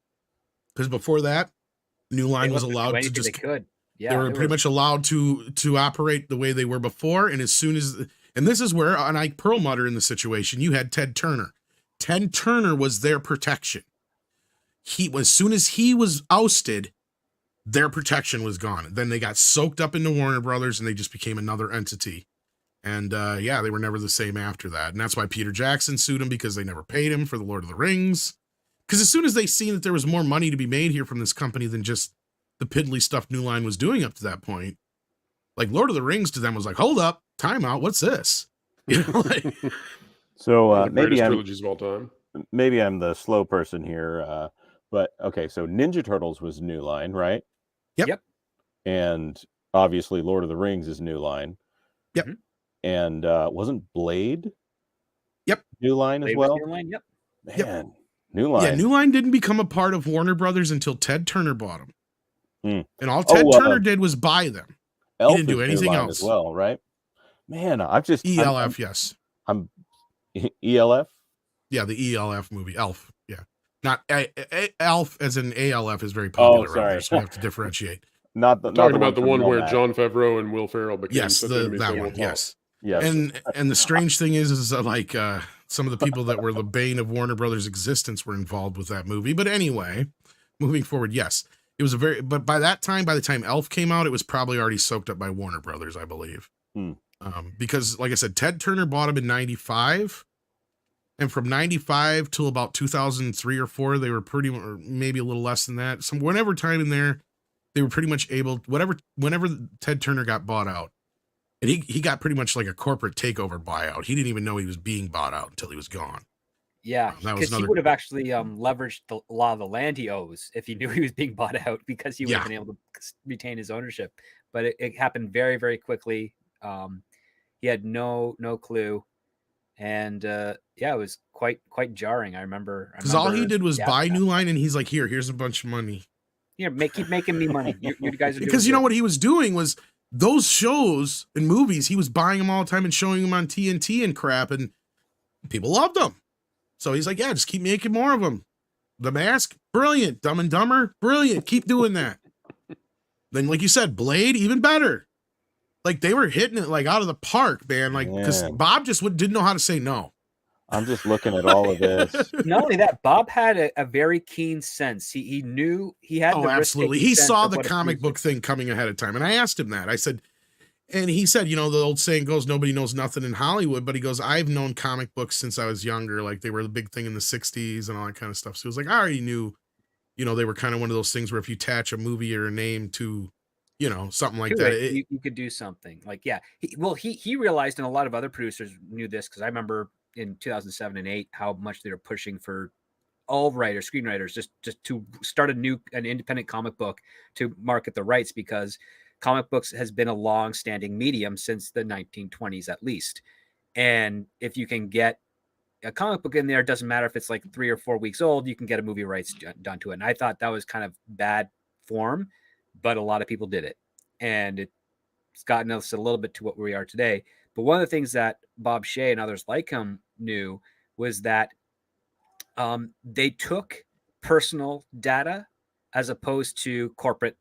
Because before that, New Line was allowed to just, they could. Yeah, they were pretty much allowed to operate the way they were before. And as soon as, and this is where, and Ike Perlmutter in the situation, you had Ted Turner. Ted Turner was their protection. As soon as he was ousted, their protection was gone. Then they got soaked up into Warner Brothers and they just became another entity. And they were never the same after that. And that's why Peter Jackson sued him, because they never paid him for the Lord of the Rings. Because as soon as they seen that there was more money to be made here from this company than just the piddly stuff New Line was doing up to that point, like Lord of the Rings to them was like, hold up, time out, what's this? You know, like, so maybe trilogies of all time. Maybe I'm the slow person here, but okay. So Ninja Turtles was New Line, right? Yep. And obviously Lord of the Rings is New Line. Yep. And wasn't Blade? Yep. New Line as well. New Line, yep. Man, New Line. Yeah, New Line didn't become a part of Warner Brothers until Ted Turner bought them. And all Ted Oh, Turner did was buy them. Elf He didn't do is New anything Line else. as well, right? Man, I've just ELF, yes. I'm ELF. Yeah, the ELF movie, Elf. Yeah, not Elf as in ALF is very popular. Oh, sorry. There, so we have to differentiate. talking about the from one where Melmac. John Favreau and Will Ferrell became Yes, such enemies that they one. won't talk. Yes. Yes. And the strange thing is like some of the people that were the bane of Warner Brothers' existence were involved with that movie. But anyway, moving forward, yes, it was but by the time Elf came out, it was probably already soaked up by Warner Brothers, I believe. Because like I said, Ted Turner bought him in 95. And from 95 till about 2003 or 4, they were or maybe a little less than that. Whenever time in there, they were pretty much able, whenever Ted Turner got bought out. And he got pretty much like a corporate takeover buyout. He didn't even know he was being bought out until he was gone. Yeah, because he would have actually leveraged a lot of the land he owes if he knew he was being bought out, because he would have been able to retain his ownership. But it happened very, very quickly. He had no clue. And it was quite jarring. I remember because all he did was buy New Line, and he's like, here's a bunch of money. Yeah, keep making me money. You guys are because you know what he was doing was those shows and movies. He was buying them all the time and showing them on TNT and crap, and people loved them. So he's like, yeah, just keep making more of them. The Mask, brilliant. Dumb and Dumber, brilliant. Keep doing that. Then, like you said, Blade, even better. Like they were hitting it like out of the park, man. Like because Bob just didn't know how to say no. I'm just looking at all of this. Not only that, Bob had a very keen sense. He knew he had. Oh, absolutely. He saw the comic book thing coming ahead of time, and I asked him that. I said, and he said, the old saying goes, nobody knows nothing in Hollywood. But he goes, I've known comic books since I was younger. Like they were the big thing in the '60s and all that kind of stuff. So he was like, I already knew, they were kind of one of those things where if you attach a movie or a name to, something like that. You could do something like, he realized, and a lot of other producers knew this, because I remember in 2007 and 8 how much they were pushing for all writers, screenwriters, just to start an independent comic book to market the rights, because comic books has been a long-standing medium since the 1920s at least. And if you can get a comic book in there, it doesn't matter if it's like 3 or 4 weeks old, you can get a movie rights done to it. And I thought that was kind of bad form, but a lot of people did it, and it's gotten us a little bit to what we are today. But one of the things that Bob Shea and others like him knew was that they took personal data as opposed to corporate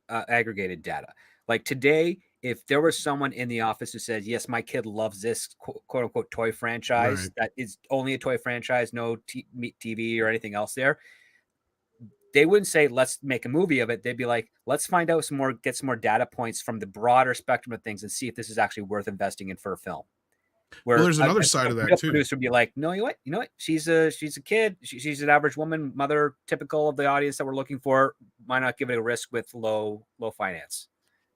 aggregated data. Like today, if there was someone in the office who said, yes, my kid loves this quote unquote toy franchise, that is only a toy franchise, no TV or anything else there, they wouldn't say, let's make a movie of it. They'd be like, let's find out get some more data points from the broader spectrum of things and see if this is actually worth investing in for a film. Where there's another side of that too. Producer would be like, no, you know what? She's a kid. She's an average woman, mother, typical of the audience that we're looking for. Why not give it a risk with low finance?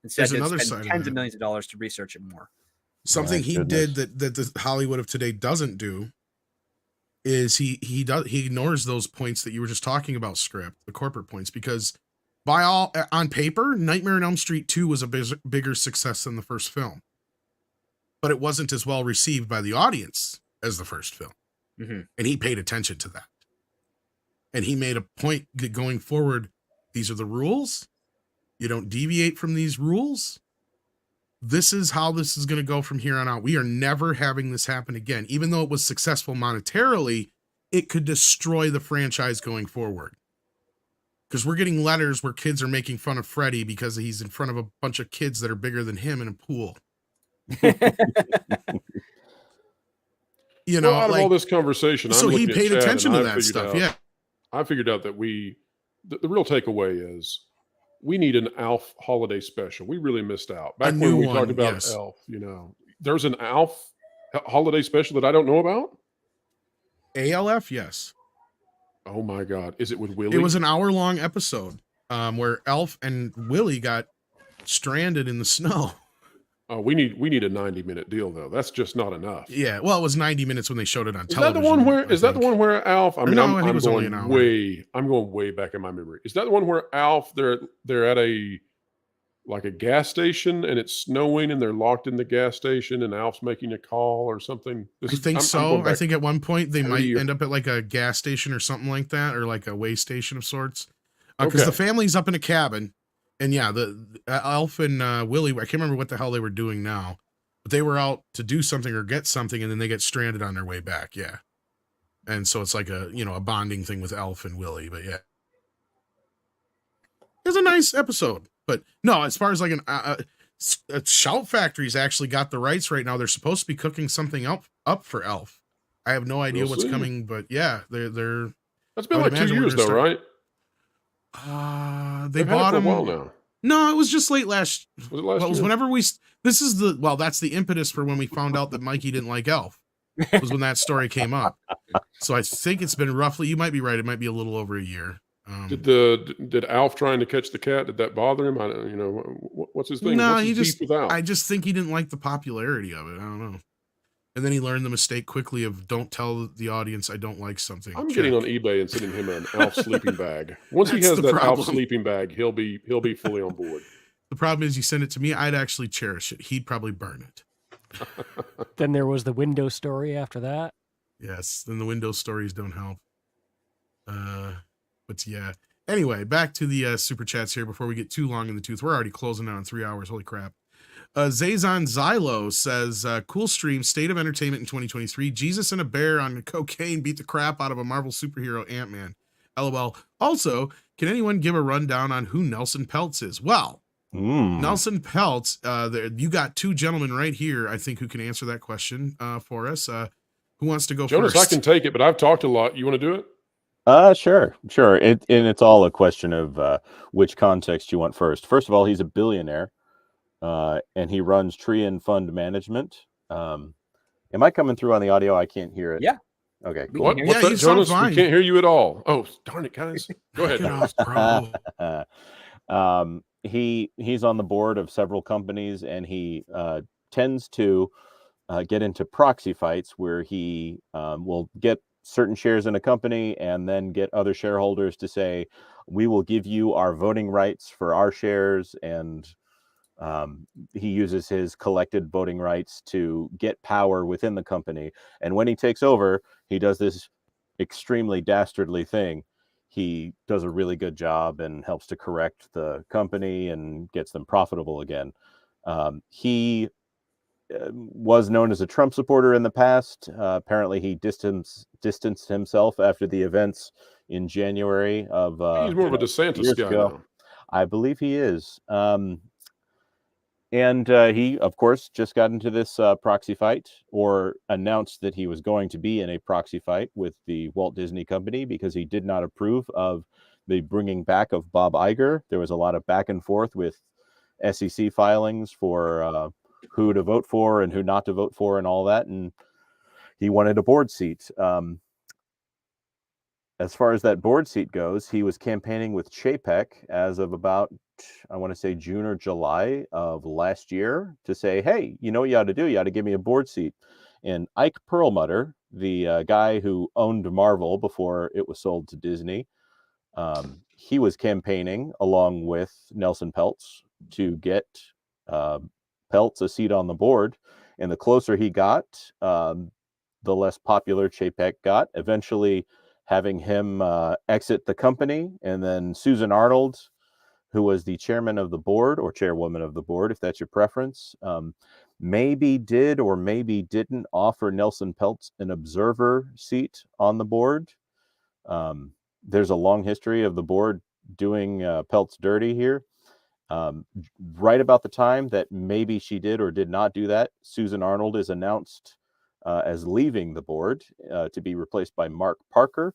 Instead, there's spend tens of millions of dollars to research it more. Something he did that the Hollywood of today doesn't do is he ignores those points that you were just talking about, script, the corporate points, because on paper, Nightmare on Elm Street 2 was a bigger success than the first film, but it wasn't as well received by the audience as the first film. Mm-hmm. And he paid attention to that. And he made a point that going forward, these are the rules. You don't deviate from these rules. This is how this is going to go from here on out. We are never having this happen again. Even though it was successful monetarily, it could destroy the franchise going forward. Because we're getting letters where kids are making fun of Freddy because he's in front of a bunch of kids that are bigger than him in a pool. Out of all this conversation, so he paid attention to that stuff. I figured out that the real takeaway is we need an Alf holiday special. We really missed out. Back when we talked about Elf, there's an Alf holiday special that I don't know about. ALF, yes. Oh my God. Is it with Willie? It was an hour-long episode where Elf and Willie got stranded in the snow. Oh, we need a 90-minute deal though. That's just not enough. Yeah, well, it was 90 minents when they showed it on television. Is that the one where Alf? I mean, no, I'm going way back in my memory. Is that the one where Alf they're at a gas station and it's snowing and they're locked in the gas station and Alf's making a call or something? I think at one point they might end up at like a gas station or something like that, or like a way station of sorts. Because the family's up in a cabin. And yeah, the Alf and Willie, I can't remember what the hell they were doing now, but they were out to do something or get something, and then they get stranded on their way back. Yeah. And so it's like a bonding thing with Alf and Willie, but yeah. It's a nice episode, but no, as far as like Shout Factory's actually got the rights right now. They're supposed to be cooking something up for Elf. I have no idea We'll what's see. coming, but yeah, they're. That's been I would like 2 imagine we're years gonna though, start- right? They They've had bought it for them a while now. No, it was just late last. Was it last Well, it was year? whenever this is that's the impetus for when we found out that Mikey didn't like Elf. Was when that story came up. So I think it's been roughly. You might be right. It might be a little over a year. Did Alf trying to catch the cat? Did that bother him? I don't. What's his thing? No, What's he his just. beef with Alf? I just think he didn't like the popularity of it. I don't know. And then he learned the mistake quickly of don't tell the audience I don't like something. I'm getting on eBay and sending him an Alf sleeping bag. Once he That's has the that Alf problem. sleeping bag, he'll be fully on board. The problem is you send it to me, I'd actually cherish it. He'd probably burn it. Then there was the window story after that. Yes, then the Windows stories don't help. But yeah. Anyway, back to the super chats here before we get too long in the tooth. We're already closing out on 3 hours. Holy crap. Zazon Xylo says, cool stream, state of entertainment in 2023. Jesus and a bear on cocaine beat the crap out of a Marvel superhero Ant-Man. LOL. Also, can anyone give a rundown on who Nelson Peltz is? Well, Nelson Peltz, you got two gentlemen right here, I think, who can answer that question for us. Who wants to go Jonas, first? I can take it, but I've talked a lot. You want to do it? Sure. And it's all a question of which context you want first. First of all, he's a billionaire, and he runs Trian Fund Management. Am I coming through on the audio? I can't hear it. Yeah. Okay. We Cool. can hear What's Yeah, that, you sound Jonas? fine. We can't hear you at all. Oh, darn it, guys. Go ahead. Get off, bro. He's on the board of several companies, and he tends to get into proxy fights where he will get certain shares in a company and then get other shareholders to say, we will give you our voting rights for our shares. And he uses his collected voting rights to get power within the company. And when he takes over, he does this extremely dastardly thing. He does a really good job and helps to correct the company and gets them profitable again. He was known as a Trump supporter in the past. Apparently, he distanced himself after the events in January of. He's more of a DeSantis guy now. I believe he is. And he, of course, just got into this proxy fight, or announced that he was going to be in a proxy fight with the Walt Disney Company because he did not approve of the bringing back of Bob Iger. There was a lot of back and forth with SEC filings for who to vote for and who not to vote for and all that. And he wanted a board seat. As far as that board seat goes, he was campaigning with Shea as of about, I want to say June or July of last year to say, hey, you know what you ought to do? You ought to give me a board seat. And Ike Perlmutter, the guy who owned Marvel before it was sold to Disney, he was campaigning along with Nelson Peltz to get Peltz a seat on the board. And the closer he got, the less popular Chapek got, eventually having him exit the company. And then Susan Arnold, who was the chairman of the board, or chairwoman of the board, if that's your preference, maybe did or maybe didn't offer Nelson Peltz an observer seat on the board. There's a long history of the board doing Peltz dirty here. Right about the time that maybe she did or did not do that, Susan Arnold is announced as leaving the board to be replaced by Mark Parker.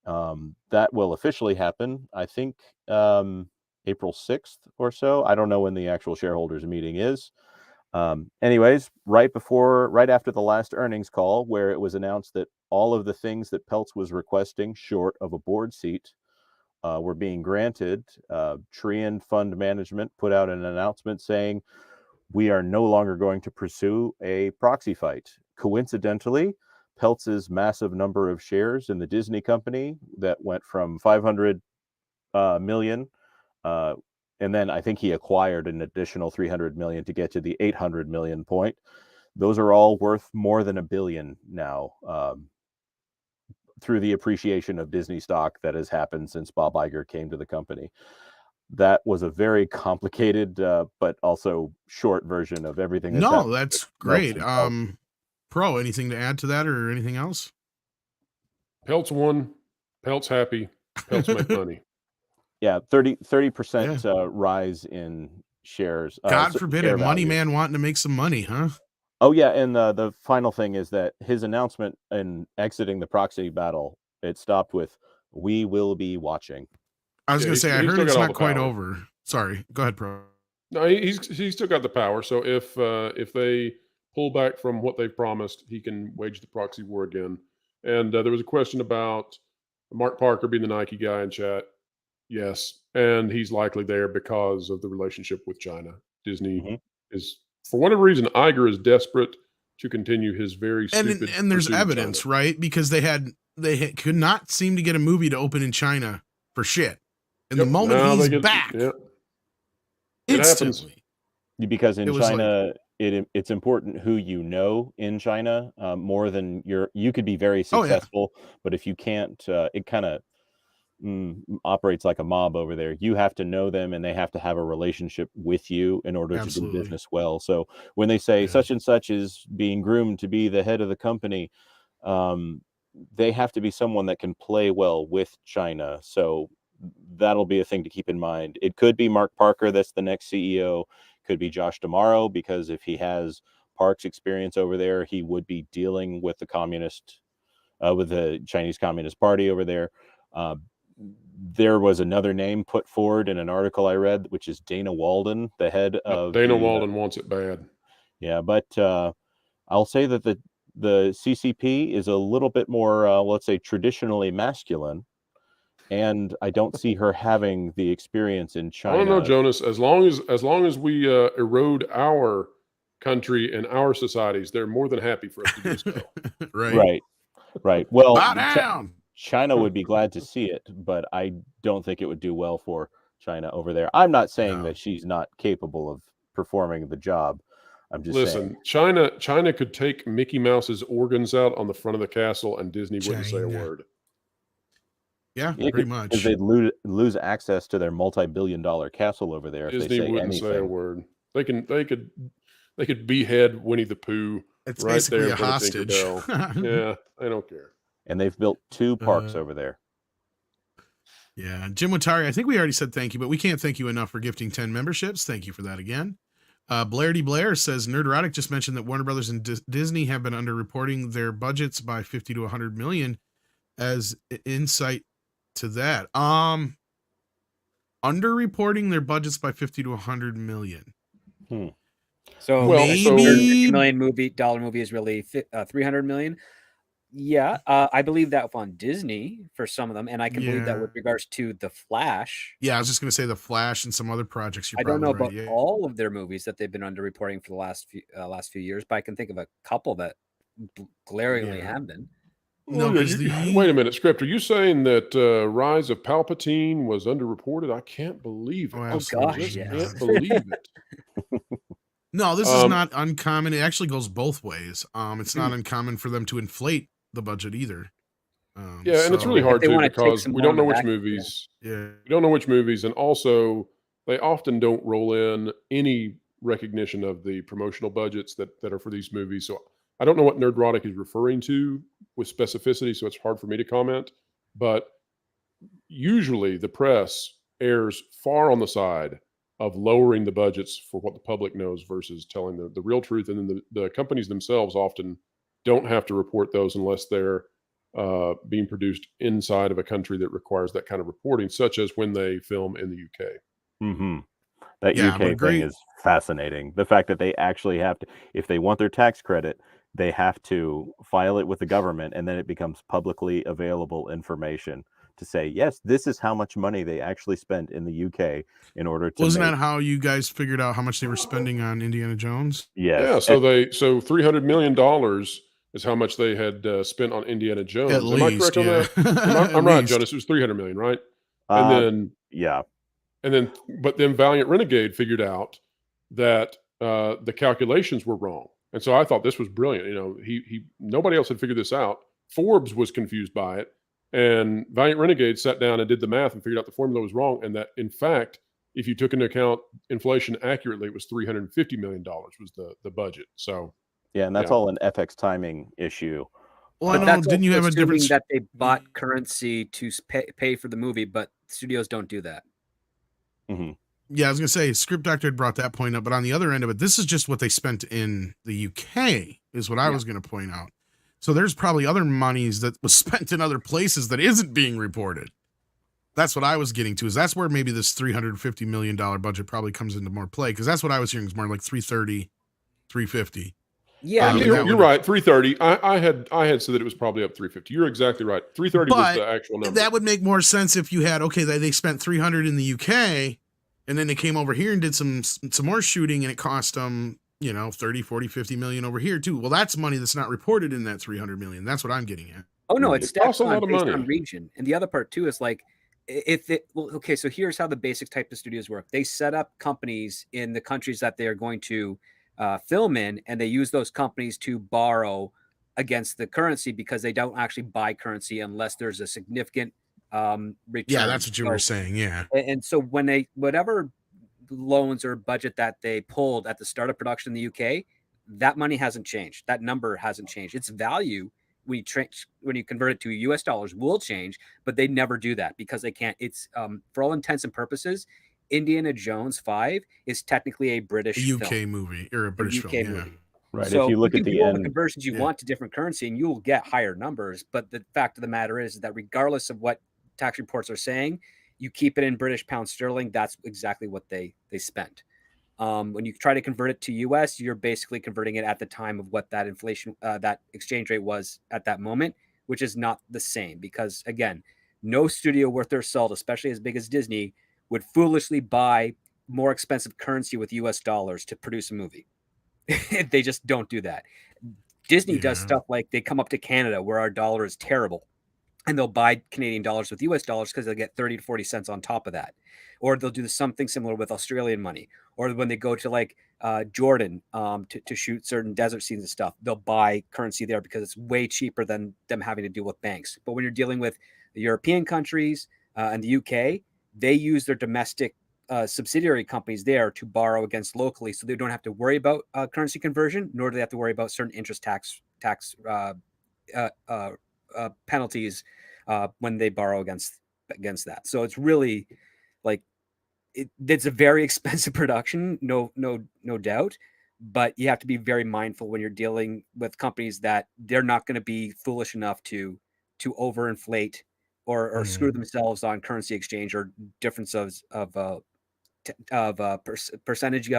That will officially happen, I think, April 6th or so. I don't know when the actual shareholders meeting is. Anyways, right after the last earnings call, where it was announced that all of the things that Peltz was requesting short of a board seat were being granted, Trian Fund Management put out an announcement saying, we are no longer going to pursue a proxy fight. Coincidentally, Peltz's massive number of shares in the Disney company that went from 500 million, and then I think he acquired an additional 300 million to get to the 800 million point. Those are all worth more than $1 billion now, through the appreciation of Disney stock that has happened since Bob Iger came to the company. That was a very complicated, but also short version of everything. That's great. Pro, anything to add to that or anything else? Peltz won. Peltz happy. Peltz make money. Yeah, 30% rise in shares. God forbid share it. Money value. man wanting to make some money, huh? Oh yeah, and the final thing is that his announcement in exiting the proxy battle, it stopped with "We will be watching." I was Yeah, going to say, I he's heard still it's got all not the quite power. over. Sorry. Go ahead, Pro. No, he's still got the power. So if they pull back from what they've promised, he can wage the proxy war again. And there was a question about Mark Parker being the Nike guy in chat. Yes, and he's likely there because of the relationship with China. Disney is, for whatever reason, Iger is desperate to continue his very stupid. And there's pursuit of evidence, China. right? Because they could not seem to get a movie to open in China for shit. And the moment Now he's they get- back, yeah. It happens. instantly. Because in It was China, it's important who you know in China more than you could be very Oh, yeah. successful, but if you can't, it kind of operates like a mob over there. You have to know them, and they have to have a relationship with you in order to Absolutely. do business well. So when they say such and such is being groomed to be the head of the company, they have to be someone that can play well with China. So that'll be a thing to keep in mind. It could be Mark Parker that's the next CEO. Could be Josh D'Amaro, because if he has Park's experience over there, he would be dealing with the Chinese Communist Party over there. There was another name put forward in an article I read, which is Dana Walden, the head of Dana Walden wants it bad. Yeah, but I'll say that the CCP is a little bit more, let's say, traditionally masculine, and I don't see her having the experience in China. I don't know, Jonas. As long as we erode our country and our societies, they're more than happy for us to do so. Right. Well, Bow down. China would be glad to see it, but I don't think it would do well for China over there. I'm not saying that she's not capable of performing the job. I'm just saying. China could take Mickey Mouse's organs out on the front of the castle, and Disney wouldn't say a word. Yeah, pretty much. Because they'd lose access to their multi-billion-dollar castle over there. Disney if they wouldn't say a word. They could behead Winnie the Pooh. It's right basically there a hostage. Yeah, I don't care. And they've built 2 parks over there. Yeah, Jim Watari, I think we already said thank you, but we can't thank you enough for gifting 10 memberships. Thank you for that again. Blair D. Blair says, Nerderotic just mentioned that Warner Brothers and Disney have been underreporting their budgets by 50 to 100 million. As insight to that, underreporting their budgets by 50 to 100 million. So maybe $50 million movie is really 300 million. Yeah, I believe that on Disney for some of them, and I can believe that with regards to The Flash. Yeah, I was just going to say The Flash and some other projects. I don't know about all of their movies that they've been underreporting for the last few years, but I can think of a couple that glaringly have been. No, wait a minute, Script. Are you saying that Rise of Palpatine was underreported? I can't believe it. Oh gosh, I can't believe it. No, this is not uncommon. It actually goes both ways. It's not uncommon for them to inflate the budget either. And it's really hard to because we don't know which movies. Yeah, we don't know which movies, and also they often don't roll in any recognition of the promotional budgets that are for these movies. So I don't know what Nerdrotic is referring to with specificity, so it's hard for me to comment. But usually the press errs far on the side of lowering the budgets for what the public knows versus telling the real truth. And then the companies themselves often don't have to report those unless they're being produced inside of a country that requires that kind of reporting, such as when they film in the UK. Mm-hmm. That UK thing is fascinating. The fact that they actually have to, if they want their tax credit, they have to file it with the government, and then it becomes publicly available information to say, yes, this is how much money they actually spent in the UK in order to. Wasn't that how you guys figured out how much they were spending on Indiana Jones? Yes. Yeah. So $300 million is how much they had spent on Indiana Jones. At least, I correct on that? I'm right, Jonas. It was $300 million, right? And then, but then Valiant Renegade figured out that the calculations were wrong. And so I thought this was brilliant. You know, nobody else had figured this out. Forbes was confused by it, and Valiant Renegade sat down and did the math and figured out the formula was wrong. And that, in fact, if you took into account inflation accurately, it was $350 million was the budget. So yeah, and that's all an FX timing issue. Well, I know. Didn't you have a difference that they bought currency to pay for the movie, but studios don't do that. Mhm. Yeah, I was gonna say script doctor had brought that point up, but on the other end of it, this is just what they spent in the UK, is what I was gonna point out. So there's probably other monies that was spent in other places that isn't being reported. That's what I was getting to, is that's where maybe this $350 million budget probably comes into more play, because that's what I was hearing is more like 330, 350. Yeah, and you're, that you're would've- right. 330. I had said that it was probably up 350. You're exactly right. 330 was But the actual number. that would make more sense if you had, okay, they spent 300 in the UK, and then they came over here and did some more shooting, and it cost them, 30, 40, 50 million over here too. Well, that's money that's not reported in that 300 million. That's what I'm getting at. Oh no, It it's costs a stacked lot of based money. on region, and the other part too is like okay, so here's how the basic type of studios work. They set up companies in the countries that they are going to film in, and they use those companies to borrow against the currency because they don't actually buy currency unless there's a significant return. Yeah, that's what you were saying. Yeah. And so when they whatever loans or budget that they pulled at the start of production in the UK, that money hasn't changed. That number hasn't changed. Its value when you convert it to US dollars will change, but they never do that because they can't. It's for all intents and purposes, Indiana Jones 5 is technically a British UK film. movie or a British film. Yeah. Right. So if you look can at the do all end, the conversions you want to different currency, and you will get higher numbers. But the fact of the matter is that regardless of what tax reports are saying, you keep it in British pound sterling. That's exactly what they spent. When you try to convert it to US, you're basically converting it at the time of what that inflation, that exchange rate was at that moment, which is not the same because, again, no studio worth their salt, especially as big as Disney, would foolishly buy more expensive currency with US dollars to produce a movie. They just don't do that. Disney does stuff like they come up to Canada where our dollar is terrible, and they'll buy Canadian dollars with US dollars because they'll get 30 to 40 cents on top of that. Or they'll do something similar with Australian money. Or when they go to like Jordan to shoot certain desert scenes and stuff, they'll buy currency there because it's way cheaper than them having to deal with banks. But when you're dealing with the European countries and the UK, they use their domestic subsidiary companies there to borrow against locally, so they don't have to worry about currency conversion, nor do they have to worry about certain interest tax penalties when they borrow against that. So it's really like it's a very expensive production, no doubt, but you have to be very mindful when you're dealing with companies that they're not going to be foolish enough to overinflate or screw themselves on currency exchange or differences of percentage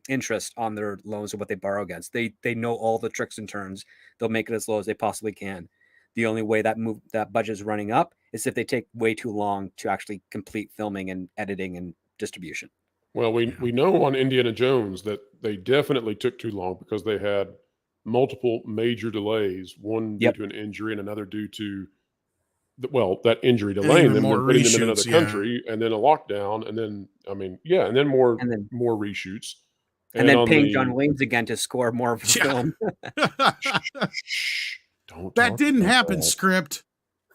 interest on their loans or what they borrow against. They know all the tricks and turns. They'll make it as low as they possibly can. The only way that budget is running up is if they take way too long to actually complete filming and editing and distribution. Well, we know on Indiana Jones that they definitely took too long because they had multiple major delays, one due to an injury and another due to that injury delaying them and putting them in another country, and then a lockdown, and then and then more reshoots, and then paying John Williams again to score more of the film. That didn't happen, script.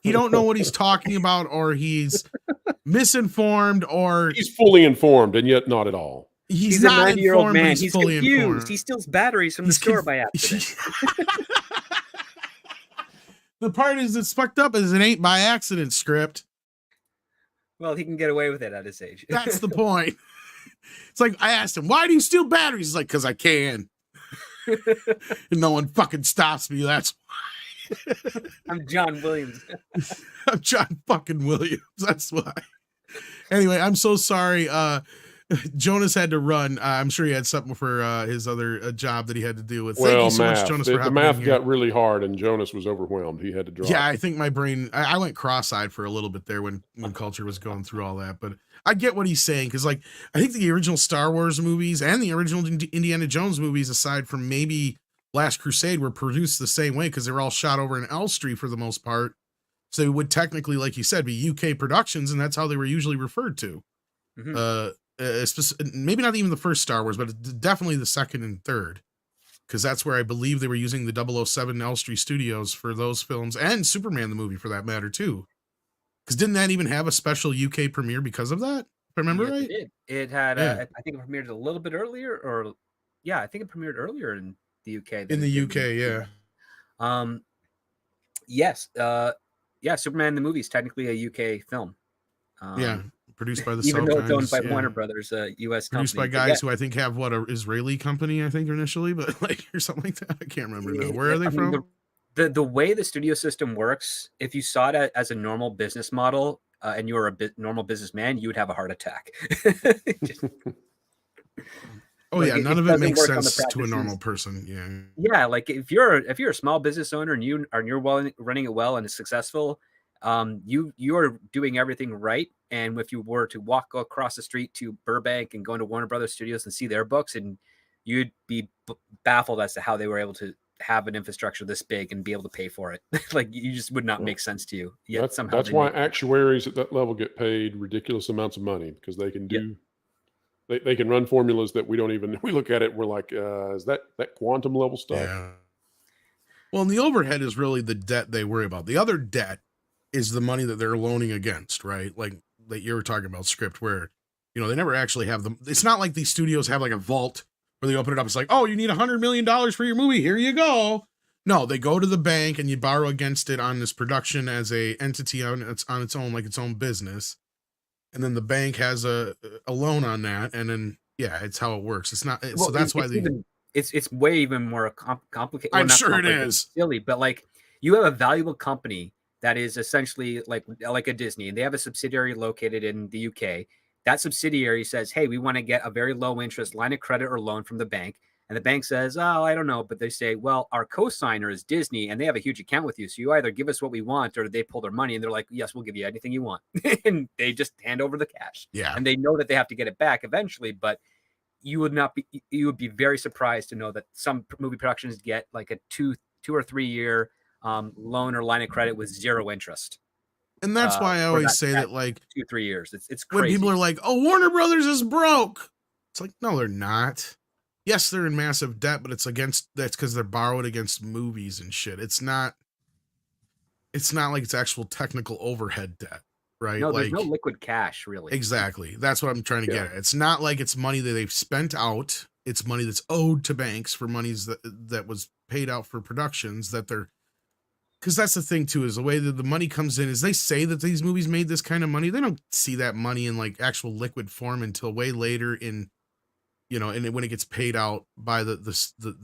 He don't know what he's talking about, or he's misinformed, or he's fully informed and yet not at all. He's not a 90-year-old man. He's fully confused. Informed. He steals batteries from the store by accident. The part is it's fucked up is it ain't by accident, script. Well, he can get away with it at his age. That's the point. It's like I asked him, why do you steal batteries? He's like, because I can. And no one fucking stops me. That's why. I'm John Williams. I'm John fucking Williams. That's why. Anyway, I'm so sorry. Jonas had to run. I'm sure he had something for his other job that he had to deal with. Thank you so much, Jonas, for the math got really hard, and Jonas was overwhelmed. He had to drop. Yeah, I think my brain. I went cross-eyed for a little bit there when Culture was going through all that, but I get what he's saying because, like, I think the original Star Wars movies and the original Indiana Jones movies, aside from maybe Last Crusade, were produced the same way because they were all shot over in Elstree for the most part. So it would technically, like you said, be UK productions, and that's how they were usually referred to. Mm-hmm. Maybe not even the first Star Wars, but definitely the second and third, because that's where I believe they were using the 007 Elstree Studios for those films, and Superman the movie for that matter too. Because didn't that even have a special UK premiere because of that? If I remember right, it had. I think it premiered a little bit earlier, or I think it premiered earlier in the UK. In the UK, yeah. Yes. Superman the movie is technically a UK film. produced by the Even though it's owned Selkines, by yeah. Warner Brothers, U.S. Produced by company. But guys who I think have what, a Israeli company, I think initially, but like or something like that. I can't remember now. Where are they I mean, from? the way the studio system works, if you saw it as a normal business model and you were a normal businessman, you would have a heart attack. Oh like, yeah, it none of it doesn't makes work on the sense to a practices. normal person. Yeah. Yeah, like if you're a small business owner and you're running it well and it's successful, you are doing everything right. And if you were to walk across the street to Burbank and go into Warner Brothers Studios and see their books, and you'd be baffled as to how they were able to have an infrastructure this big and be able to pay for it. Like you just would not make sense to you. Yet somehow That's why actuaries at that level get paid ridiculous amounts of money, because they can do. They can run formulas that we don't even. We look at it, we're like, is that quantum level stuff? Yeah. Well, and the overhead is really the debt they worry about. The other debt is the money that they're loaning against, right? Like that you were talking about script, where they never actually have them. It's not like these studios have like a vault where they open it up. It's like, oh, you need $100 million for your movie. Here you go. No, they go to the bank and you borrow against it on this production as a entity on its own, like its own business. And then the bank has a loan on that, and then it's how it works. It's not so that's why it's way even more complicated. I'm sure it is silly, but like you have a valuable company that is essentially like a Disney, and they have a subsidiary located in the UK. That subsidiary says, "Hey, we want to get a very low interest line of credit or loan from the bank." And the bank says, "Oh, I don't know." But they say, "Well, our co-signer is Disney and they have a huge account with you. So you either give us what we want or they pull their money." And they're like, "Yes, we'll give you anything you want." And they just hand over the cash. Yeah. And they know that they have to get it back eventually. But you would be very surprised to know that some movie productions get like a two or 3 year loan or line of credit with zero interest. And that's why I always say that like 2-3 years. It's crazy. When people are like, "Oh, Warner Brothers is broke." It's like, no, they're not. Yes, they're in massive debt, but that's because they're borrowed against movies and shit. It's not like it's actual technical overhead debt, right? No, like, there's no liquid cash, really. Exactly. That's what I'm trying to get at. It's not like it's money that they've spent out. It's money that's owed to banks for monies that was paid out for productions that they're. Because that's the thing too, is the way that the money comes in is they say that these movies made this kind of money. They don't see that money in like actual liquid form until way later in. And when it gets paid out by the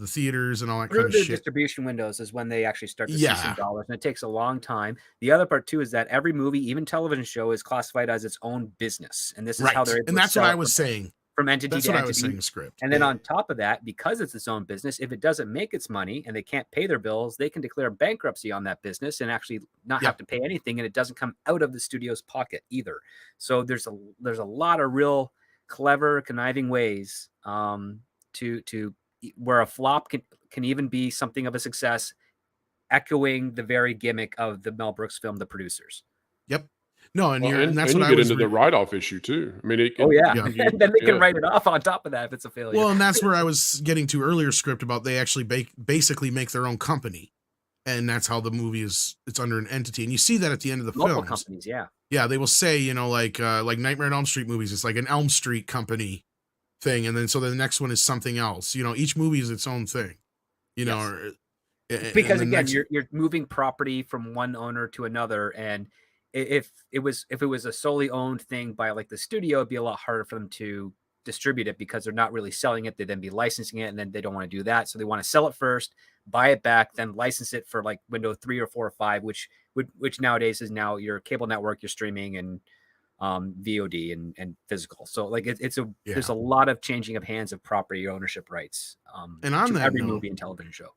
theaters and all that kind of shit. Distribution windows is when they actually start to see some dollars, and it takes a long time. The other part too is that every movie, even television show, is classified as its own business, and this is how they're able and that's to what I was saying. From entity that's to what entity. I was saying. Script, and then on top of that, because it's its own business, if it doesn't make its money and they can't pay their bills, they can declare bankruptcy on that business and actually not have to pay anything, and it doesn't come out of the studio's pocket either. So there's a lot of real clever, conniving ways to where a flop can even be something of a success, echoing the very gimmick of the Mel Brooks film, The Producers. Yep. No, and that's and what you I was get into the write-off issue too. I mean, and then they can write it off on top of that if it's a failure. Well, and that's where I was getting to earlier script about they actually basically make their own company, and that's how the movie it's under an entity, and you see that at the end of the Multiple films. Companies, yeah. Yeah, they will say, like Nightmare on Elm Street movies, it's like an Elm Street company thing, and then so the next one is something else. Each movie is its own thing. Because again, you're moving property from one owner to another, and if it was a solely owned thing by like the studio, it'd be a lot harder for them to distribute it because they're not really selling it. They'd then be licensing it, and then they don't want to do that, so they want to sell it first, buy it back, then license it for like window 3 or 4 or 5, which nowadays is now your cable network, your streaming, and VOD and physical. So like there's a lot of changing of hands of property ownership rights. And on that every note, movie and television show.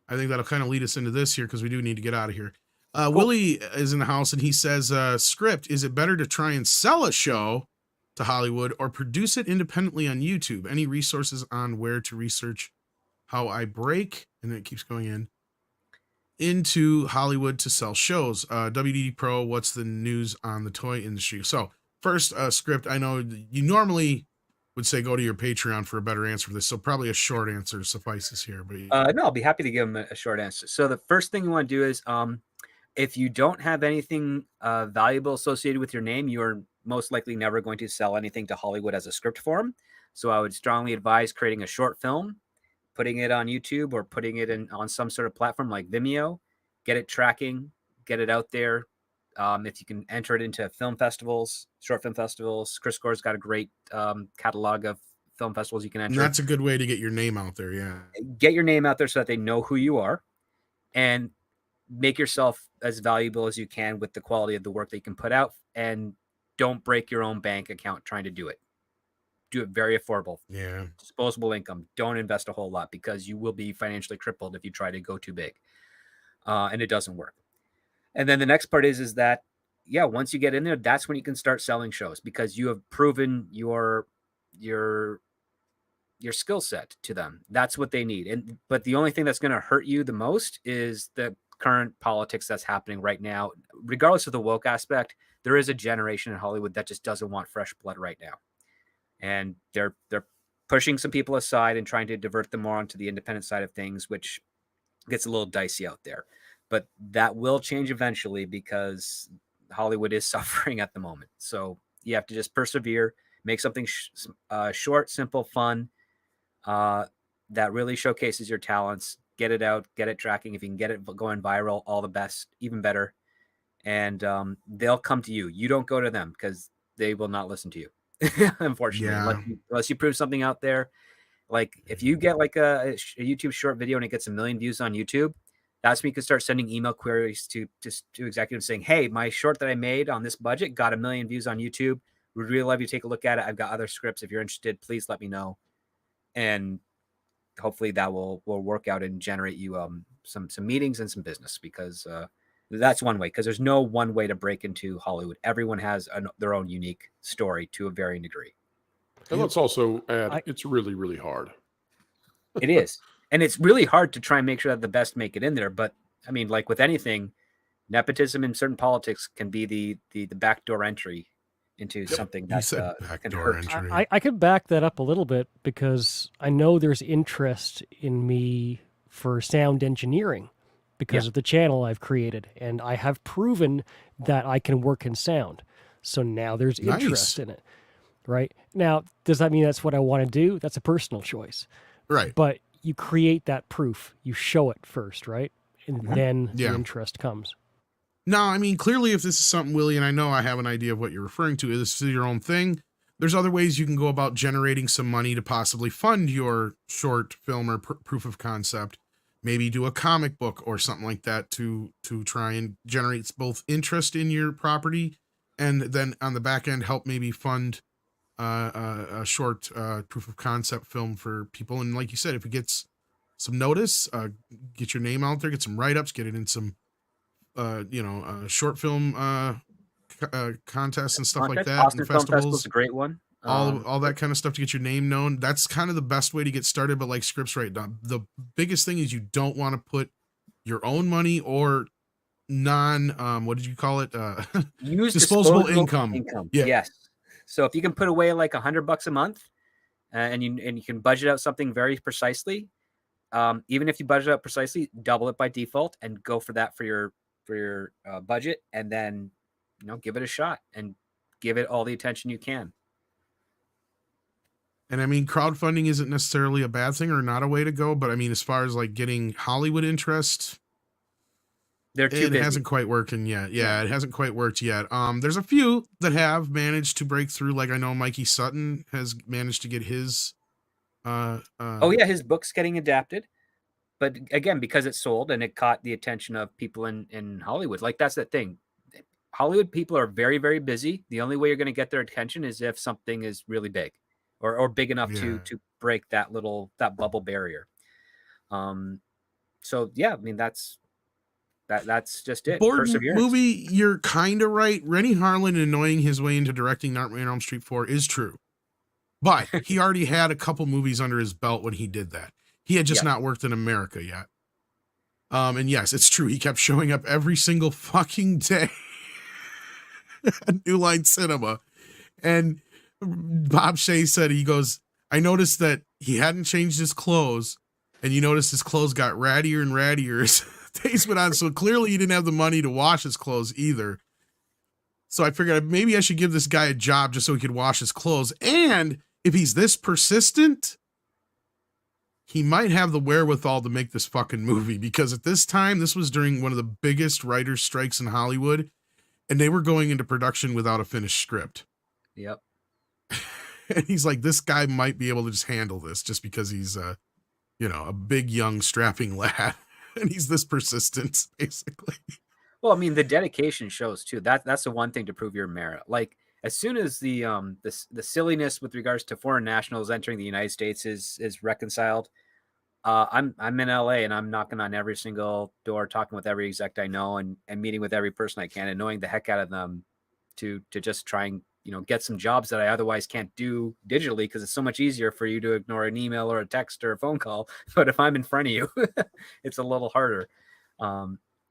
I think that'll kind of lead us into this here because we do need to get out of here. Cool. Willie is in the house and he says, script, is it better to try and sell a show to Hollywood or produce it independently on YouTube? Any resources on where to research how I break, and then it keeps going into Hollywood to sell shows? WDW Pro, what's the news on the toy industry? So first, script, I know you normally would say go to your Patreon for a better answer for this, so probably a short answer suffices here. But no, I'll be happy to give them a short answer. So the first thing you want to do is if you don't have anything valuable associated with your name, you're most likely never going to sell anything to Hollywood as a script form. So I would strongly advise creating a short film, putting it on YouTube or putting it on some sort of platform like Vimeo, get it tracking, get it out there, If you can enter it into film festivals, short film festivals, Chris Gore's got a great catalog of film festivals you can And enter. that's a good way to get your name out there. Yeah. Get your name out there so that they know who you are, and make yourself as valuable as you can with the quality of the work that you can put out, and don't break your own bank account trying to do it. Do it very affordable. Yeah. Disposable income. Don't invest a whole lot, because you will be financially crippled if you try to go too big. And it doesn't work. And then the next part is that, yeah, once you get in there, that's when you can start selling shows, because you have proven your skill set to them. That's what they need. But the only thing that's going to hurt you the most is the current politics that's happening right now. Regardless of the woke aspect, there is a generation in Hollywood that just doesn't want fresh blood right now. And they're pushing some people aside and trying to divert them more onto the independent side of things, which gets a little dicey out there. But that will change eventually, because Hollywood is suffering at the moment. So you have to just persevere, make something short, simple, fun, that really showcases your talents. Get it out, get it tracking. If you can get it going viral, all the best, even better. And they'll come to you. You don't go to them, because they will not listen to you. Unfortunately, Yeah. unless you prove something out there. Like if you get like a YouTube short video and it gets 1 million views on YouTube, that's when you can start sending email queries to executives saying, hey, my short that I made on this budget got 1 million views on YouTube. Would really love you to take a look at it. I've got other scripts. If you're interested, please let me know. And hopefully that will work out and generate you some meetings and some business, because that's one way, because there's no one way to break into Hollywood. Everyone has their own unique story to a varying degree. And let's also add, it's really, really hard. It is. And it's really hard to try and make sure that the best make it in there. But I mean, like with anything, nepotism in certain politics can be the backdoor entry into something that can hurt. I could back that up a little bit, because I know there's interest in me for sound engineering because of the channel I've created, and I have proven that I can work in sound. So now there's interest in it. Right? Now, does that mean that's what I want to do? That's a personal choice. Right. But you create that proof. You show it first, right? And then the interest comes. No, I mean, clearly if this is something, Willie, and I know I have an idea of what you're referring to, this is your own thing, there's other ways you can go about generating some money to possibly fund your short film or proof of concept. Maybe do a comic book or something like that to try and generate both interest in your property, and then on the back end help maybe fund a short proof of concept film for people. And like you said, if it gets some notice, get your name out there, get some write-ups, get it in some short film contests and stuff like that. Boston and Film festivals. Festival's a great one. All that kind of stuff to get your name known. That's kind of the best way to get started. But like scripts right now, the biggest thing is you don't want to put your own money or what did you call it? Use disposable income. Yeah. Yes. So if you can put away like $100 a month, and you can budget out something very precisely, even if you budget out precisely, double it by default and go for that for your budget, and then give it a shot and give it all the attention you can. And I mean, crowdfunding isn't necessarily a bad thing or not a way to go, but I mean, as far as like getting Hollywood interest, it hasn't quite worked yet. Yeah, it hasn't quite worked yet. There's a few that have managed to break through. Like I know Mikey Sutton has managed to get his. His book's getting adapted, but again, because it sold and it caught the attention of people in Hollywood. Like that's the thing. Hollywood people are very, very busy. The only way you're going to get their attention is if something is really big, or big enough to break that bubble barrier. So yeah, I mean that's just it. Board movie, you're kind of right. Rennie Harlan annoying his way into directing Nightmare on Elm Street 4 is true, but he already had a couple movies under his belt when he did that. He had just not worked in America yet. And yes, it's true. He kept showing up every single fucking day at New Line Cinema, and Bob Shea said, he goes, I noticed that he hadn't changed his clothes, and you noticed his clothes got rattier and rattier as days went on. So clearly he didn't have the money to wash his clothes either. So I figured maybe I should give this guy a job just so he could wash his clothes. And if he's this persistent, he might have the wherewithal to make this fucking movie, because at this time, this was during one of the biggest writer's strikes in Hollywood. and they were going into production without a finished script. Yep. And he's like, this guy might be able to just handle this just because he's a big, young, strapping lad. And he's this persistent, basically. Well, I mean, the dedication shows too. That's the one thing to prove your merit. Like, as soon as the silliness with regards to foreign nationals entering the United States is reconciled, I'm in LA and I'm knocking on every single door, talking with every exec I know, and meeting with every person I can, and annoying the heck out of them to just try and get some jobs that I otherwise can't do digitally, because it's so much easier for you to ignore an email or a text or a phone call. But if I'm in front of you, it's a little harder.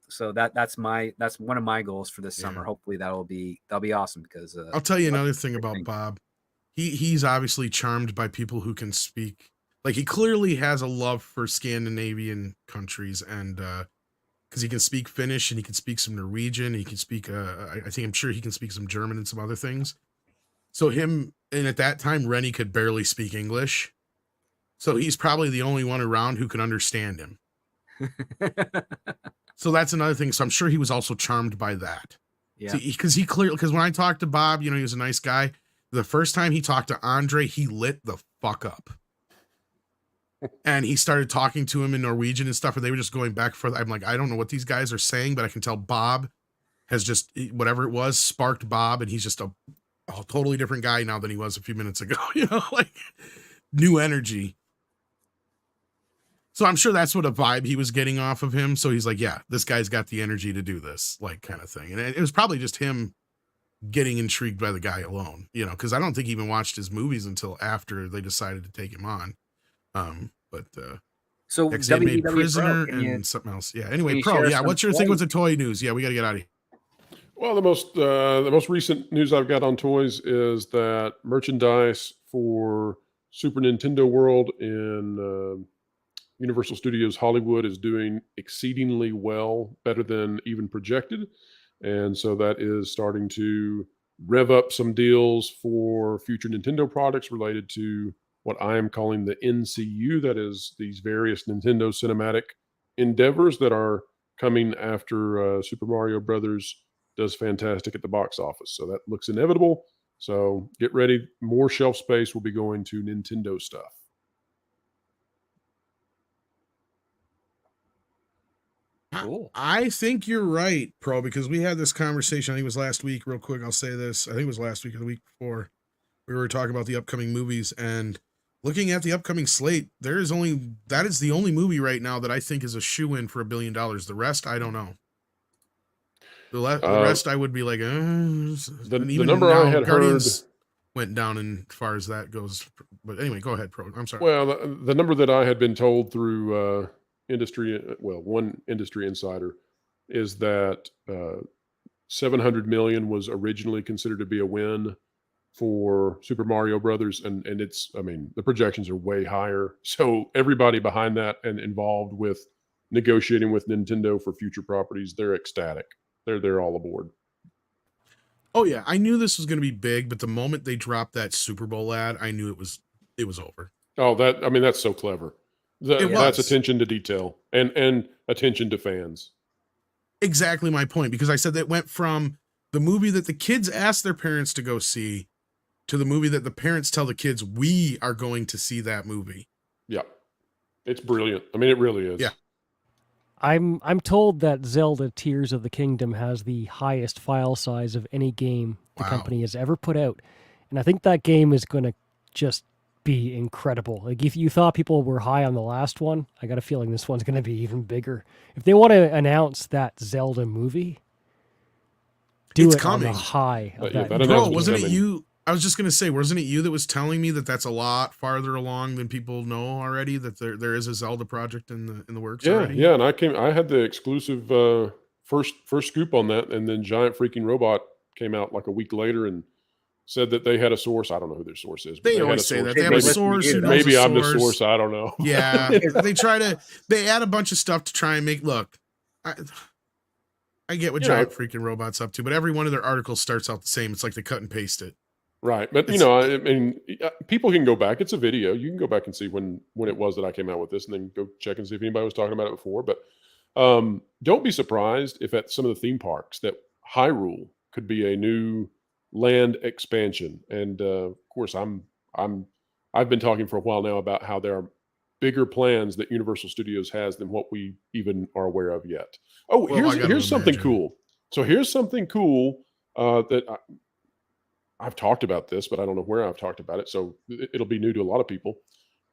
So that's one of my goals for this summer. Hopefully that'll be awesome, because I'll tell you another thing about Bob. He's obviously charmed by people who can speak. Like, he clearly has a love for Scandinavian countries, and because he can speak Finnish and he can speak some Norwegian, he can speak I'm sure he can speak some German and some other things. So and at that time Rennie could barely speak English. So he's probably the only one around who can understand him. So that's another thing. So I'm sure he was also charmed by that. Yeah. Because when I talked to Bob, he was a nice guy. The first time he talked to Andre, he lit the fuck up. And he started talking to him in Norwegian and stuff, and they were just going back for. I'm like, I don't know what these guys are saying, but I can tell Bob has just, whatever it was, sparked Bob, and he's just a totally different guy now than he was a few minutes ago. Like, new energy. So I'm sure that's what a vibe he was getting off of him. So he's like, yeah, this guy's got the energy to do this, like, kind of thing. And it was probably just him getting intrigued by the guy alone, because I don't think he even watched his movies until after they decided to take him on. So WDW made Prisoner Pro, and something else. Yeah. Anyway, Pro. Yeah. What's your thing with the toy news? Yeah, we got to get out of here. Well, the most recent news I've got on toys is that merchandise for Super Nintendo World in Universal Studios Hollywood is doing exceedingly well, better than even projected. And so that is starting to rev up some deals for future Nintendo products related to what I am calling the NCU. That is these various Nintendo cinematic endeavors that are coming after Super Mario Brothers does fantastic at the box office. So that looks inevitable. So get ready. More shelf space will be going to Nintendo stuff. Cool. I think you're right, Pro, because we had this conversation. I think it was last week. Real quick, I'll say this. I think it was last week or the week before. We were talking about the upcoming movies, and looking at the upcoming slate, that is the only movie right now that I think is a shoe-in for $1 billion. The rest, I don't know. The rest, I would be like, the number I had Guardians heard went down in far as that goes. But anyway, go ahead, Pro. I'm sorry. Well, the number that I had been told through one industry insider is that 700 million was originally considered to be a win for Super Mario Brothers, and the projections are way higher. So everybody behind that and involved with negotiating with Nintendo for future properties, they're ecstatic. They're all aboard. Oh yeah, I knew this was going to be big, but the moment they dropped that Super Bowl ad, I knew it was over. Oh, that's so clever. That's attention to detail and attention to fans. Exactly my point, because I said that went from the movie that the kids asked their parents to go see to the movie that the parents tell the kids, we are going to see that movie. Yeah. It's brilliant. I mean, it really is. Yeah. I'm told that Zelda Tears of the Kingdom has the highest file size of any game the company has ever put out. And I think that game is going to just be incredible. Like, if you thought people were high on the last one, I got a feeling this one's going to be even bigger. If they want to announce that Zelda movie, it's it coming on the high of that. Bro, wasn't it you? I was just going to say, wasn't it you that was telling me that that's a lot farther along than people know already, that there is a Zelda project in the works already? Yeah, and I had the exclusive first scoop on that, and then Giant Freaking Robot came out like a week later and said that they had a source. I don't know who their source is. But they always say that. They have a source. Maybe I'm the source. I don't know. Yeah. They add a bunch of stuff to try and make, look, I get what Giant Freaking Robot's up to, but every one of their articles starts out the same. It's like they cut and paste it. Right. But, people can go back. It's a video. You can go back and see when it was that I came out with this, and then go check and see if anybody was talking about it before. But don't be surprised if at some of the theme parks that Hyrule could be a new land expansion. And of course, I've been talking for a while now about how there are bigger plans that Universal Studios has than what we even are aware of yet. Oh, Well, here's something imagine. cool. So here's something cool that I've talked about this, but I don't know where I've talked about it. So it'll be new to a lot of people.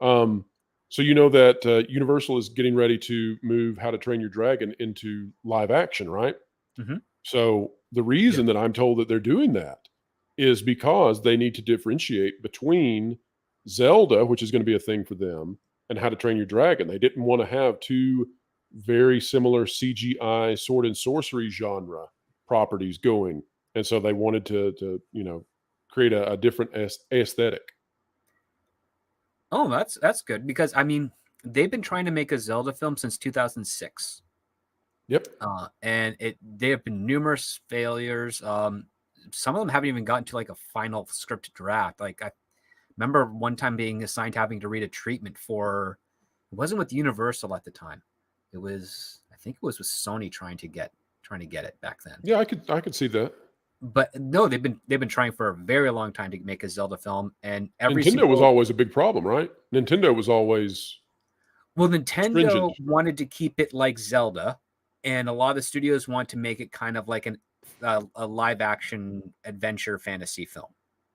So you know that Universal is getting ready to move How to Train Your Dragon into live action, right? Mhm. So the reason that I'm told that they're doing that is because they need to differentiate between Zelda, which is going to be a thing for them, and How to Train Your Dragon. They didn't want to have two very similar CGI sword and sorcery genre properties going, and so they wanted to create a different aesthetic. Oh, that's good because I mean they've been trying to make a Zelda film since 2006. Yep. And there have been numerous failures. Some of them haven't even gotten to like a final script draft. Like I remember one time being assigned having to read a treatment for, it wasn't with Universal at the time. I think it was with Sony trying to get it back then. Yeah, I could see that. But no, they've been trying for a very long time to make a Zelda film, and Nintendo was always a big problem, right? Nintendo was always Nintendo stringent. wanted to keep it like Zelda, and a lot of the studios want to make it kind of like a live action adventure fantasy film.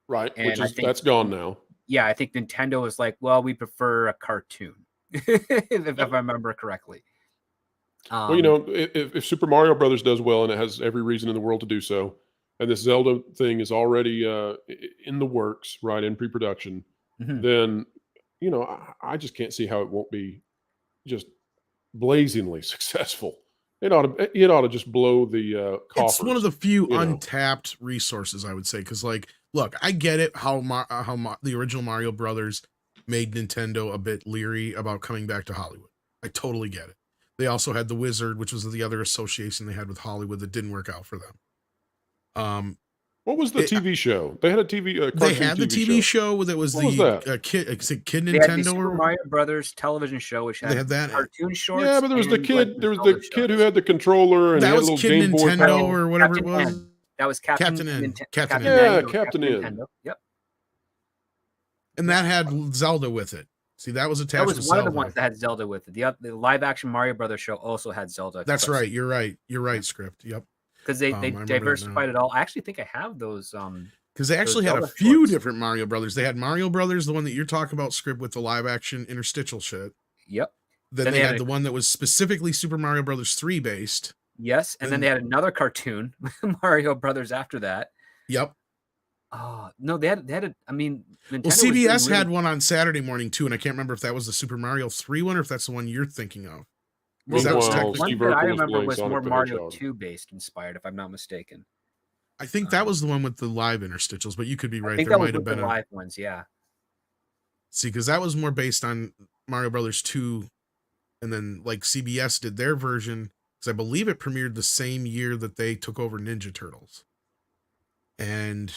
Right, And which that's gone now. Yeah, I think Nintendo was like, well, we prefer a cartoon, if I remember correctly. Well, if Super Mario Brothers does well, and it has every reason in the world to do so, and this Zelda thing is already in the works, right, in pre-production, then, I just can't see how it won't be just blazingly successful. It ought to just blow the coffers. It's one of the few untapped resources, I would say, because, like, look, I get it how the original Mario Brothers made Nintendo a bit leery about coming back to Hollywood. I totally get it. They also had the Wizard, which was the other association they had with Hollywood that didn't work out for them. What was the TV show? They had a TV. They had the TV show that was Kid They had the Nintendo Super or Mario Brothers television show, which had they had that. cartoon shorts. Yeah, but there was the and, kid. like, There was Zelda the kid who shows. had the controller and That he had a was little Kid Game Boy. Nintendo or whatever Captain it was. N. That was Captain N. Captain N. Yeah, N. Captain N. Nintendo. Yep. And that had Zelda with it. See, that was attached That to was one Zelda. of the ones that had Zelda with it. The live action Mario Brothers show also had Zelda. That's right. You're right. Script. Yep. Because they I remember that diversified now. it all. I actually think I have those. Because they actually had a Zelda few shorts. different Mario Brothers. They had Mario Brothers, the one that you're talking about, script with the live action interstitial shit. Yep. Then they had the one that was specifically Super Mario Brothers 3 based. Yes, and then they had another cartoon, Mario Brothers, after that. Yep. No, they had a. I mean, Nintendo Well, was doing CBS really- had one on Saturday morning too, and I can't remember if that was the Super Mario 3 one or if that's the one you're thinking of. Well, that was Meanwhile, technically- one Steve that I Urkel was remember playing was Sonic more the Mario Hedgehog. 2 based inspired, if I'm not mistaken. I think that was the one with the live interstitials, but you could be I right. think There that was might have with the been live ones, yeah. See, because that was more based on Mario Brothers 2, and then like CBS did their version, because I believe it premiered the same year that they took over Ninja Turtles. And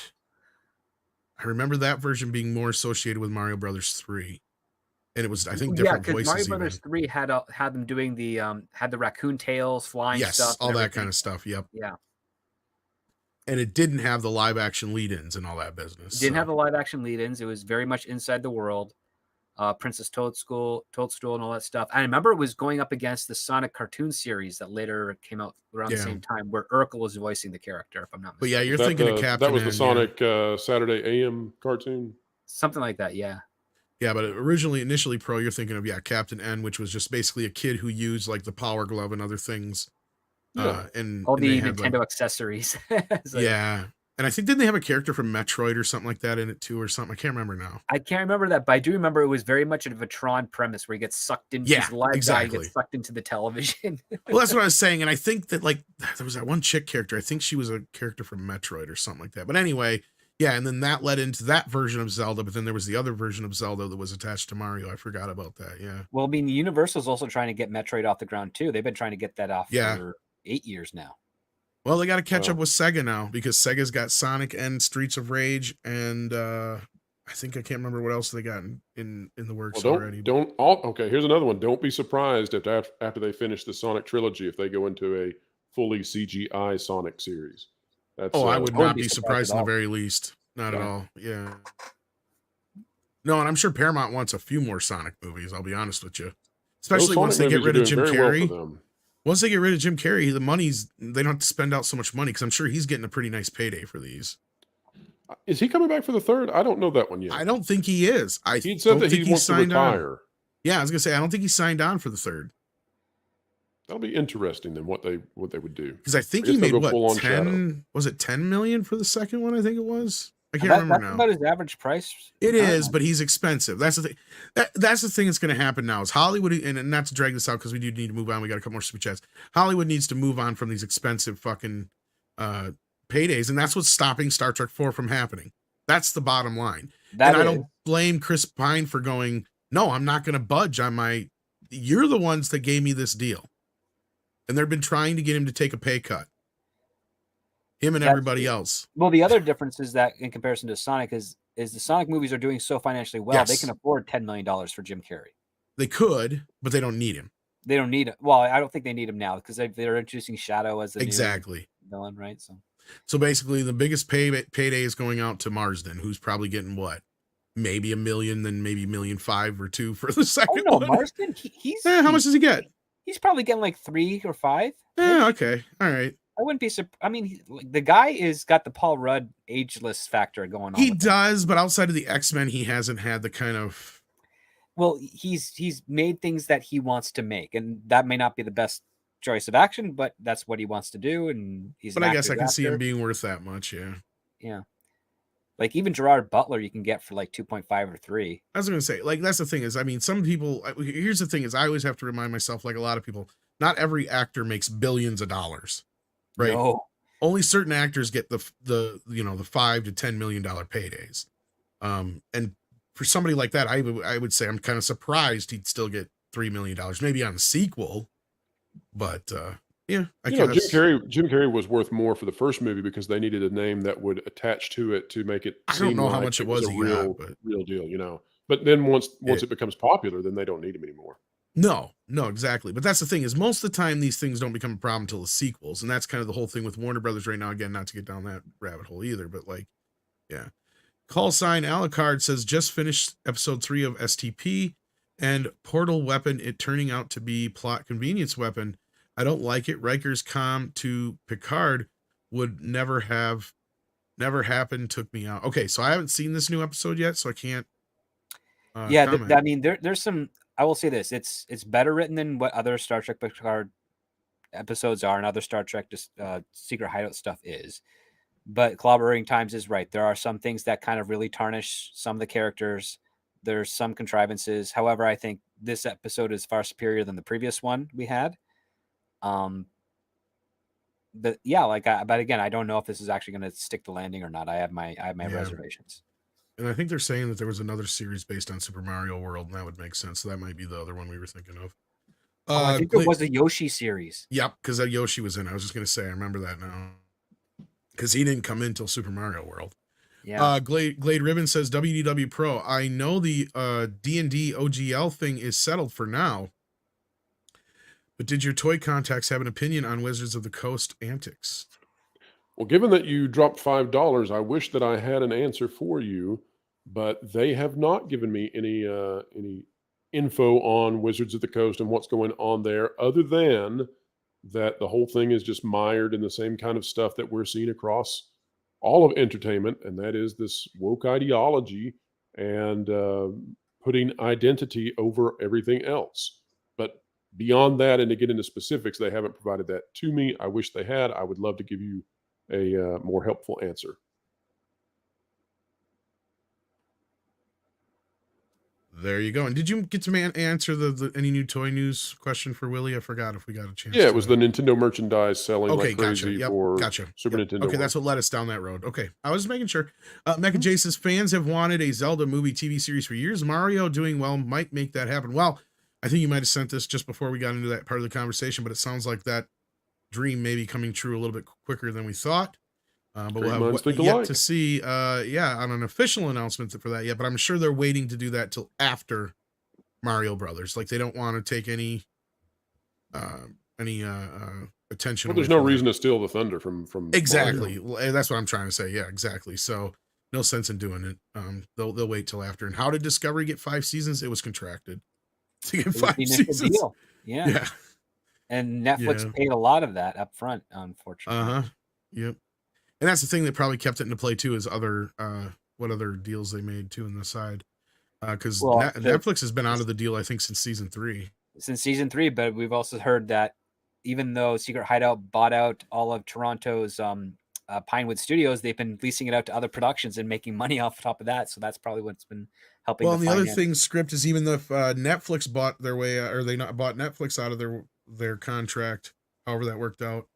I remember that version being more associated with Mario Brothers 3. And it was, I think, different voices. Mario even. Brothers 3 had them doing the had the raccoon tails, flying Yes, stuff, all and that everything. kind of stuff. Yep. Yeah, And it didn't have the live action lead-ins and all that business. it didn't have the live action lead-ins. It was very much inside the world. Princess Toadstool, and all that stuff. I remember it was going up against the Sonic cartoon series that later came out around the Yeah. same time, where Urkel was voicing the character, if I'm not But mistaken. yeah, you're thinking of Captain That was the N, Sonic Saturday AM cartoon. Something like that, yeah. Yeah, but initially, Pro, you're thinking of, Captain N, which was just basically a kid who used like the Power Glove and other things. Yeah. And All and the they had, Nintendo accessories. It's like- yeah. And I think, didn't they have a character from Metroid or something like that in it too, or something? I can't remember now. I can't remember that, but I do remember it was very much of a Tron premise where he gets sucked into Yeah, his live guy, exactly. gets sucked into the television. Well, that's what I was saying. And I think that like there was that one chick character. I think she was a character from Metroid or something like that. But anyway, yeah. And then that led into that version of Zelda. But then there was the other version of Zelda that was attached to Mario. I forgot about that. Yeah. Well, I mean, Universal's also trying to get Metroid off the ground too. They've been trying to get that off Yeah. for 8 years now. Well, they got to catch up Wow. with Sega now because Sega's got Sonic and Streets of Rage, and I think I can't remember what else they got in the works Well, already. okay, here's another one. Don't be surprised if after they finish the Sonic trilogy, if they go into a fully CGI Sonic series. That's Oh, I would wouldn't not be be surprised surprised at in the all. very least. Not at Yeah. all. Yeah. No, and I'm sure Paramount wants a few more Sonic movies. I'll be honest with you, especially Those once Sonic they get movies are rid of doing Jim very well Carrey. for them. Once they get rid of Jim Carrey, the money's they don't have to spend out so much money because I'm sure he's getting a pretty nice payday for these. Is he coming back for the third? I don't know that one yet. I don't think he is. I He said don't that think he he's wants to signed on. retire. Yeah, I was gonna say I don't think he signed on for the third That'll be interesting then what they would do. because I think I he guess they'll made go full on what Shadow. 10? Was it 10 million for the second one? I think it was. I can't That's remember now. about his average price. It I don't is, know. but he's expensive. That's the thing. That's the thing that's going to happen now is Hollywood, and not to drag this out because we do need to move on. We got a couple more super chats. Hollywood needs to move on from these expensive fucking paydays, and that's what's stopping Star Trek 4 from happening. That's the bottom line. That and I is. don't blame Chris Pine for going, no, I'm not going to budge on my. You're the ones that gave me this deal, and they've been trying to get him to take a pay cut. Him and That's everybody true. else. Well, the other difference is that in comparison to Sonic is the Sonic movies are doing so financially well, they Yes. can afford $10 million for Jim Carrey. They could, but they don't need him. They don't need it. Well, I don't think they need him now because they're introducing Shadow as the Exactly. new villain, right? So basically, the biggest payday is going out to Marsden, who's probably getting what, maybe $1 million, then maybe $1.5 million or $2 million for the Oh second no, one. Marsden, he's How much does he get? He's probably getting like 3 or 5. Yeah, okay, all right. I wouldn't be surprised. I mean, the guy is got the Paul Rudd ageless factor going on. He with him. does, but outside of the X-Men, he hasn't had the kind of. Well, he's made things that he wants to make, and that may not be the best choice of action, but that's what he wants to do, and he's. But an I guess I actor's can see him actor. being worth that much. Yeah. Yeah, like even Gerard Butler, you can get for like 2.5 or 3. I was going to say, like, that's the thing is, I mean, some people. Here's the thing is, I always have to remind myself, like a lot of people, not every actor makes billions of dollars, right? No. Only certain actors get the $5 to $10 million paydays. And for somebody like that, I would say I'm kind of surprised he'd still get $3 million, maybe on a sequel. But yeah, I Jim guess. Carrey was worth more for the first movie because they needed a name that would attach to it to make it. I don't know how like much it was a he real, got, but real deal, But then once it becomes popular, then they don't need him anymore. No, exactly. But that's the thing is most of the time these things don't become a problem until the sequels. And that's kind of the whole thing with Warner Brothers right now. Again, not to get down that rabbit hole either, but like, yeah. Call sign Alucard says just finished episode 3 of STP and portal weapon. It turning out to be plot convenience weapon. I don't like it. Riker's comm to Picard would never happened. Took me out. Okay. So I haven't seen this new episode yet, so I can't. Comment. I mean, there's some. I will say this: it's better written than what other Star Trek Picard episodes are, and other Star Trek Secret Hideout stuff is. But Collaborating Times is right. There are some things that kind of really tarnish some of the characters. There's some contrivances. However, I think this episode is far superior than the previous one we had. But again, I don't know if this is actually going to stick the landing or not. I have my reservations. And I think they're saying that there was another series based on Super Mario World, and that would make sense. So that might be the other one we were thinking of. I think there was a Yoshi series. Yep, because that Yoshi was in. I was just going to say, I remember that now. Because he didn't come in until Super Mario World. Yeah. Glade Ribbon says, WDW Pro, I know the D&D OGL thing is settled for now. But did your toy contacts have an opinion on Wizards of the Coast antics? Well, given that you dropped $5, I wish that I had an answer for you, but they have not given me any info on Wizards of the Coast and what's going on there, other than that the whole thing is just mired in the same kind of stuff that we're seeing across all of entertainment, and that is this woke ideology and putting identity over everything else. But beyond that, and to get into specifics, they haven't provided that to me. I wish they had. I would love to give you a more helpful answer. There you go. And did you get to answer the any new toy news question for Willie? I forgot if we got a chance. Yeah, it was the Nintendo merchandise selling like gotcha. crazy Yep, for gotcha. Super Yep. Nintendo. Okay, that's what led us down that road. Okay, I was just making sure. Mecha J says fans have wanted a Zelda movie TV series for years. Mario doing well might make that happen. Well, I think you might have sent this just before we got into that part of the conversation, but it sounds like that dream may be coming true a little bit quicker than we thought. But we'll have yet to see, on an official announcement for that yet. But I'm sure they're waiting to do that till after Mario Brothers. Like they don't want to take any attention. Well, there's away no from reason that. to steal the thunder from Exactly. Mario. Well, that's what I'm trying to say. Yeah, exactly. So no sense in doing it. They'll wait till after. And how did Discovery get 5 seasons? It was contracted to get It was 5 the initial seasons. deal. Yeah. Yeah. And Netflix Yeah. paid a lot of that up front, unfortunately. Yep. And that's the thing that probably kept it into play too, is other what other deals they made too on the side. Because Netflix has been out of the deal, I think, since season 3. Since season 3, but we've also heard that even though Secret Hideout bought out all of Toronto's Pinewood Studios, they've been leasing it out to other productions and making money off the top of that. So that's probably what's been helping. Well, and the other thing, Script, is even if Netflix bought their way, or they not bought Netflix out of their contract, however that worked out,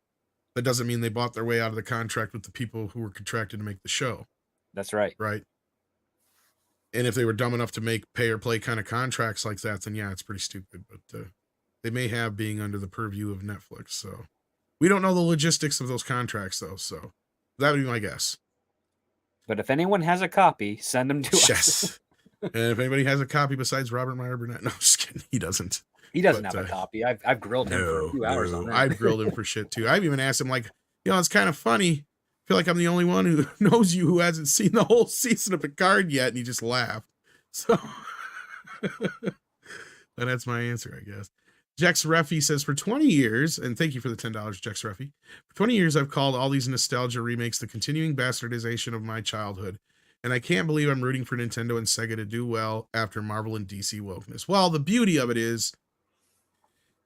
that doesn't mean they bought their way out of the contract with the people who were contracted to make the show. That's right. Right. And if they were dumb enough to make pay or play kind of contracts like that, then yeah, it's pretty stupid. But they may have, being under the purview of Netflix. So we don't know the logistics of those contracts, though. So that would be my guess. But if anyone has a copy, send them to us. Yes. And if anybody has a copy besides Robert Meyer Burnett, no, just kidding. He doesn't. He doesn't have a copy. I've grilled him for a few hours on that. I've grilled him for shit too. I've even asked him, like, it's kind of funny. I feel like I'm the only one who knows you who hasn't seen the whole season of Picard yet, and he just laughed. So, and that's my answer, I guess. Jex Reffy says, for 20 years, and thank you for the $10, Jex Reffy. For 20 years, I've called all these nostalgia remakes the continuing bastardization of my childhood. And I can't believe I'm rooting for Nintendo and Sega to do well after Marvel and DC wokeness. Well, the beauty of it is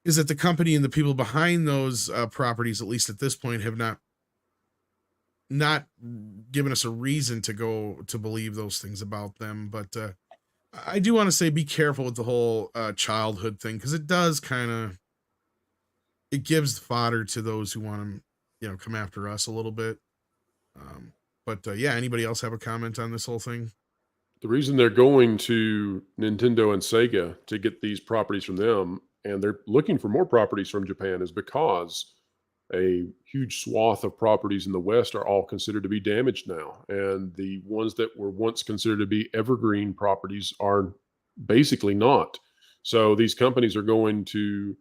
that the company and the people behind those properties, at least at this point, have not given us a reason to believe those things about them. But I do want to say, be careful with the whole childhood thing, because it does it gives fodder to those who want to, come after us a little bit. But yeah, anybody else have a comment on this whole thing? The reason they're going to Nintendo and Sega to get these properties from them, and they're looking for more properties from Japan, is because a huge swath of properties in the West are all considered to be damaged now. And the ones that were once considered to be evergreen properties are basically not. So these companies are going to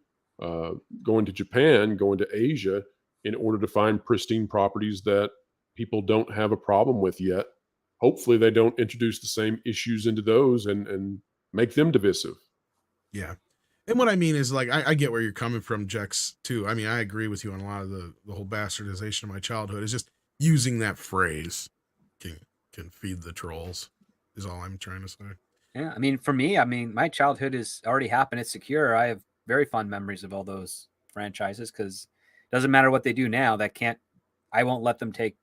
Japan, going to Asia, in order to find pristine properties that people don't have a problem with yet. Hopefully they don't introduce the same issues into those and make them divisive. Yeah. And what I mean is, like, I get where you're coming from, Jex, too. I mean, I agree with you on a lot of the whole bastardization of my childhood. It's just using that phrase can feed the trolls, is all I'm trying to say. Yeah, I mean, for me, my childhood has already happened. It's secure. I have very fond memories of all those franchises, because it doesn't matter what they do now. I won't let them take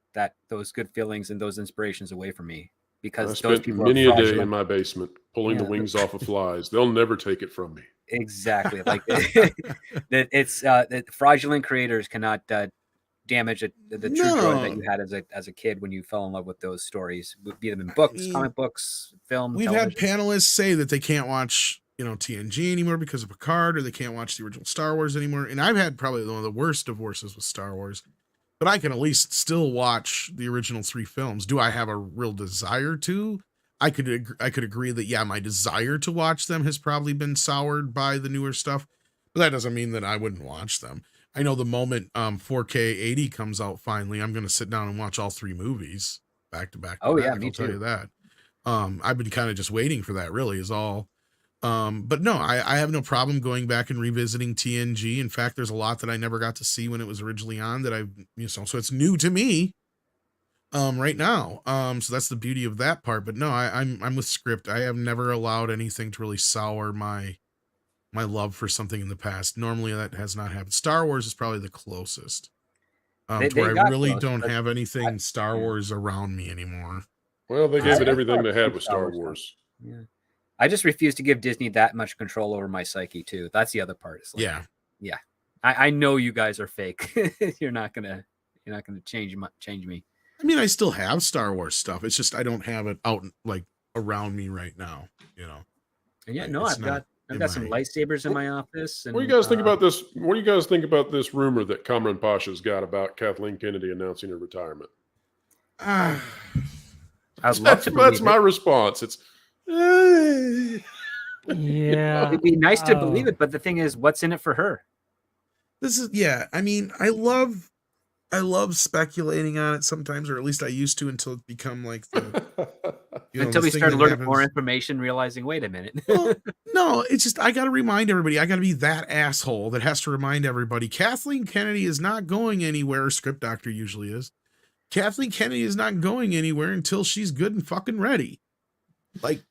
those good feelings and those inspirations away from me, because I those spent people many are a day fraudulent. in my basement pulling the wings off of flies. They'll never take it from me. Exactly. Like it's that fraudulent creators cannot damage the true joy that you had as a kid when you fell in love with those stories, be them in books, comic books, film. We've television. had panelists say that they can't watch, TNG anymore because of Picard, or they can't watch the original Star Wars anymore. And I've had probably one of the worst divorces with Star Wars, but I can at least still watch the original 3 films. Do I have a real desire to? I could agree that, yeah, my desire to watch them has probably been soured by the newer stuff, but that doesn't mean that I wouldn't watch them. I know the moment 4K 80 comes out finally, I'm going to sit down and watch all 3 movies back to back. Oh yeah, me I'll too. tell you that. I've been kind of just waiting for that, really, is all. But no, I have no problem going back and revisiting TNG. In fact, there's a lot that I never got to see when it was originally on that so it's new to me right now. So that's the beauty of that part. But no, I'm with Script. I have never allowed anything to really sour my love for something in the past. Normally that has not happened. Star Wars is probably the closest. To where I really don't have anything Star Wars around me anymore. Well, they gave it everything they had with Star Wars. Yeah. I just refuse to give Disney that much control over my psyche too. That's the other part. It's like, yeah. I know you guys are fake. You're not gonna change me. I mean, I still have Star Wars stuff. It's just I don't have it out like around me right now. Yeah, no, I've got some lightsabers in my office. And, what do you guys think about this? What do you guys think about this rumor that Kamran Pasha's got about Kathleen Kennedy announcing her retirement? That's my response. It's yeah, it'd be nice to believe it, but the thing is, what's in it for her? This is, yeah. I mean, I love speculating on it sometimes, or at least I used to until it become like the, Until the we thing started that learning more happens. information, realizing, wait a minute. Well, no, it's just I got to remind everybody. I got to be that asshole that has to remind everybody. Kathleen Kennedy is not going anywhere. Script doctor usually is. Kathleen Kennedy is not going anywhere until she's good and fucking ready. Like,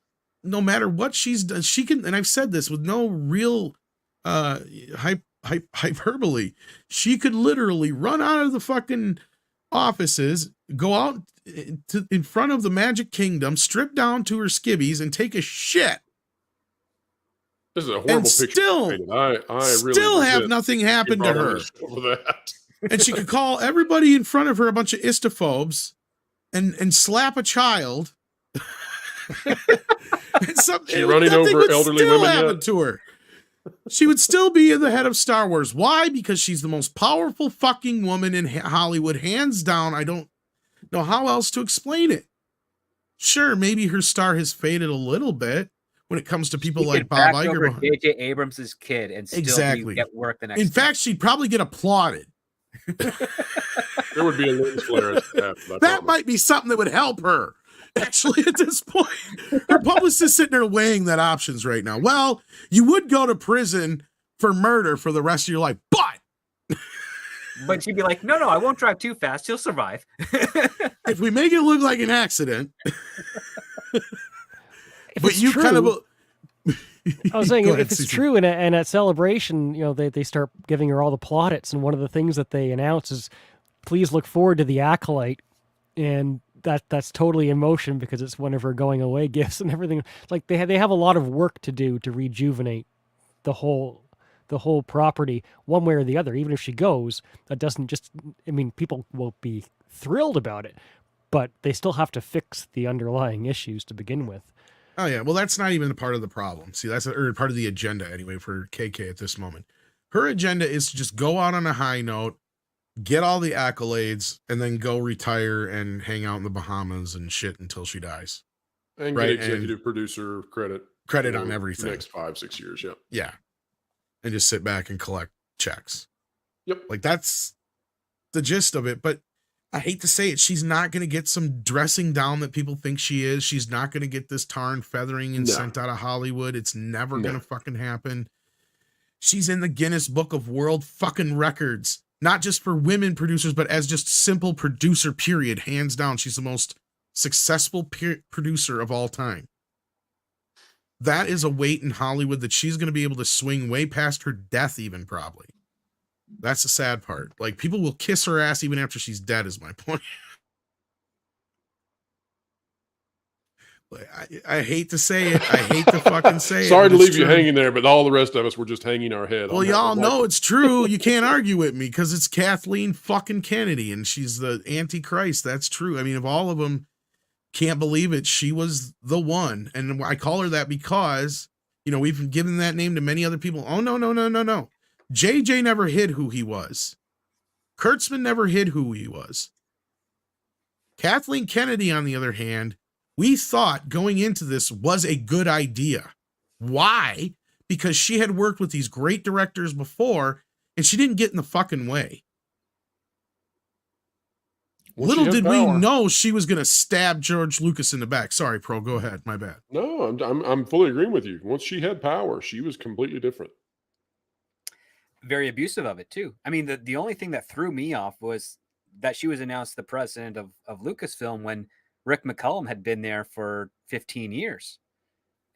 no matter what she's done, she can. And I've said this with no real hyperbole. She could literally run out of the fucking offices, go out in front of the Magic Kingdom, strip down to her skivvies, and take a shit. This is a horrible And picture. still, I really still have resent nothing happen to brought her. ownership over that. And she could call everybody in front of her a bunch of istophobes and slap a child. She running over elderly women yet? To her. She would still be the head of Star Wars. Why? Because she's the most powerful fucking woman in Hollywood, hands down. I don't know how else to explain it. Sure, maybe her star has faded a little bit when it comes to people like Bob Iger. J.J. Abrams' kid and still Exactly. get work the next In day. fact, she'd probably get applauded. There would be a lens flare. That might be something that would help her. Actually, at this point, her publicist is sitting there weighing that options right now. Well, you would go to prison for murder for the rest of your life, but she'd be like, no, I won't drive too fast. He'll survive. if we make it look like an accident, but you true, kind of. I was saying, Go if ahead, it's Cece. true, and at Celebration, they start giving her all the plaudits, and one of the things that they announce is, please look forward to the Acolyte, and that's totally in motion because it's one of her going away gifts and everything. Like they have a lot of work to do to rejuvenate the whole property one way or the other. Even if she goes, that doesn't just. I mean, people will be thrilled about it, but they still have to fix the underlying issues to begin with. Oh yeah, well that's not even a part of the problem. See, that's part of the agenda anyway for KK at this moment. Her agenda is to just go out on a high note, get all the accolades, and then go retire and hang out in the Bahamas and shit until she dies. And Right, get executive producer credit on for everything. the next 5-6 years. Yeah. Yeah. And just sit back and collect checks. Yep. Like that's the gist of it. But I hate to say it, she's not going to get some dressing down that people think she is. She's not going to get this tar and feathering and sent out of Hollywood. It's never going to fucking happen. She's in the Guinness Book of World fucking Records, not just for women producers, but as just simple producer, period. Hands down. She's the most successful producer of all time. That is a weight in Hollywood that she's going to be able to swing way past her death, even probably. That's the sad part. Like, people will kiss her ass even after she's dead, is my point. I hate to say it. I hate to fucking say it. Sorry to leave you true. hanging there, but all the rest of us were just hanging our head. Well, y'all know it's true. You can't argue with me because it's Kathleen fucking Kennedy and she's the Antichrist. That's true. I mean, of all of them, can't believe it. She was the one. And I call her that because, we've given that name to many other people. Oh, no. JJ never hid who he was. Kurtzman never hid who he was. Kathleen Kennedy, on the other hand, we thought going into this was a good idea. Why? Because she had worked with these great directors before and she didn't get in the fucking way. Well, little did we know she was going to stab George Lucas in the back. Sorry, Pro, go ahead. My bad. No, I'm fully agreeing with you. Once she had power, she was completely different. Very abusive of it too. I mean, the only thing that threw me off was that she was announced the president of Lucasfilm when Rick McCallum had been there for 15 years.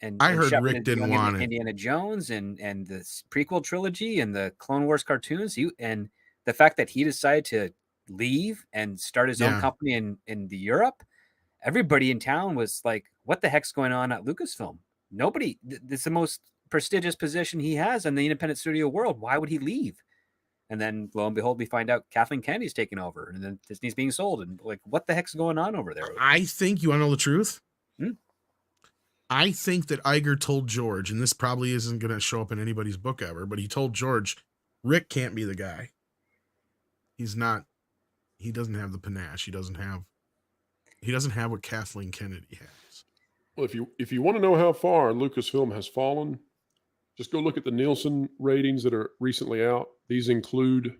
And I heard Shepard Rick didn't want it. Indiana Jones and the prequel trilogy and the Clone Wars cartoons. And the fact that he decided to leave and start his own company in the Europe, everybody in town was like, what the heck's going on at Lucasfilm? Nobody, it's the most prestigious position he has in the independent studio world. Why would he leave? And then lo and behold, we find out Kathleen Kennedy's taking over and then Disney's being sold. And like, what the heck's going on over there? I think, you want to know the truth? I think that Iger told George, and this probably isn't going to show up in anybody's book ever, but he told George, Rick can't be the guy. He's not, he doesn't have the panache. He doesn't have what Kathleen Kennedy has. Well, if you want to know how far Lucasfilm has fallen, Just go look at the Nielsen ratings that are recently out. These include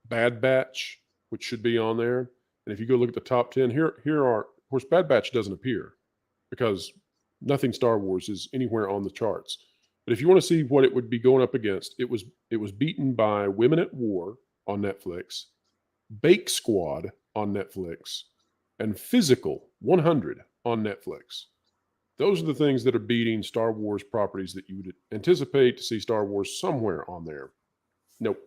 Bad Batch, which should be on there. And if you go look at the top 10, here are, of course, Bad Batch doesn't appear because nothing Star Wars is anywhere on the charts. But if you want to see what it would be going up against, it was beaten by Women at War on Netflix, Bake Squad on Netflix, and Physical 100 on Netflix. Those are the things that are beating Star Wars properties that you would anticipate to see Star Wars somewhere on there. Nope,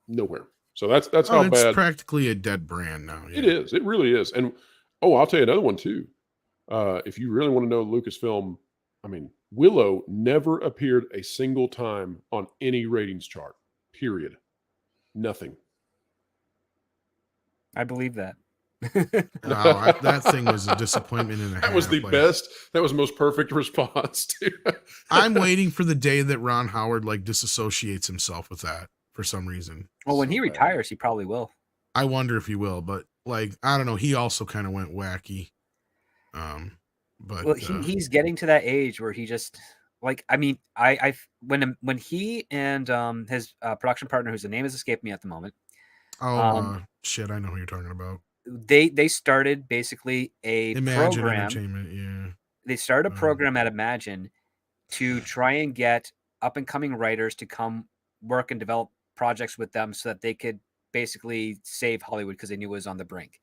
nowhere. So that's how it's bad. Practically a dead brand now. Yeah. It is. It really is. And I'll tell you another one too. If you really want to know Lucasfilm, I mean, Willow never appeared a single time on any ratings chart. Period. Nothing. I believe that. That thing was a disappointment and a half. That was the best. That was the most perfect response to. I'm waiting for the day that Ron Howard disassociates himself with that for some reason. Well, when he retires, he probably will. I wonder if he will, but I don't know. He also kind of went wacky. But he's getting to that age where he just when he and his production partner, whose name is escaping me at the moment. Shit, I know who you're talking about. They started basically a Imagine program. Entertainment, yeah. They started a program at Imagine to try and get up and coming writers to come work and develop projects with them so that they could basically save Hollywood because they knew it was on the brink.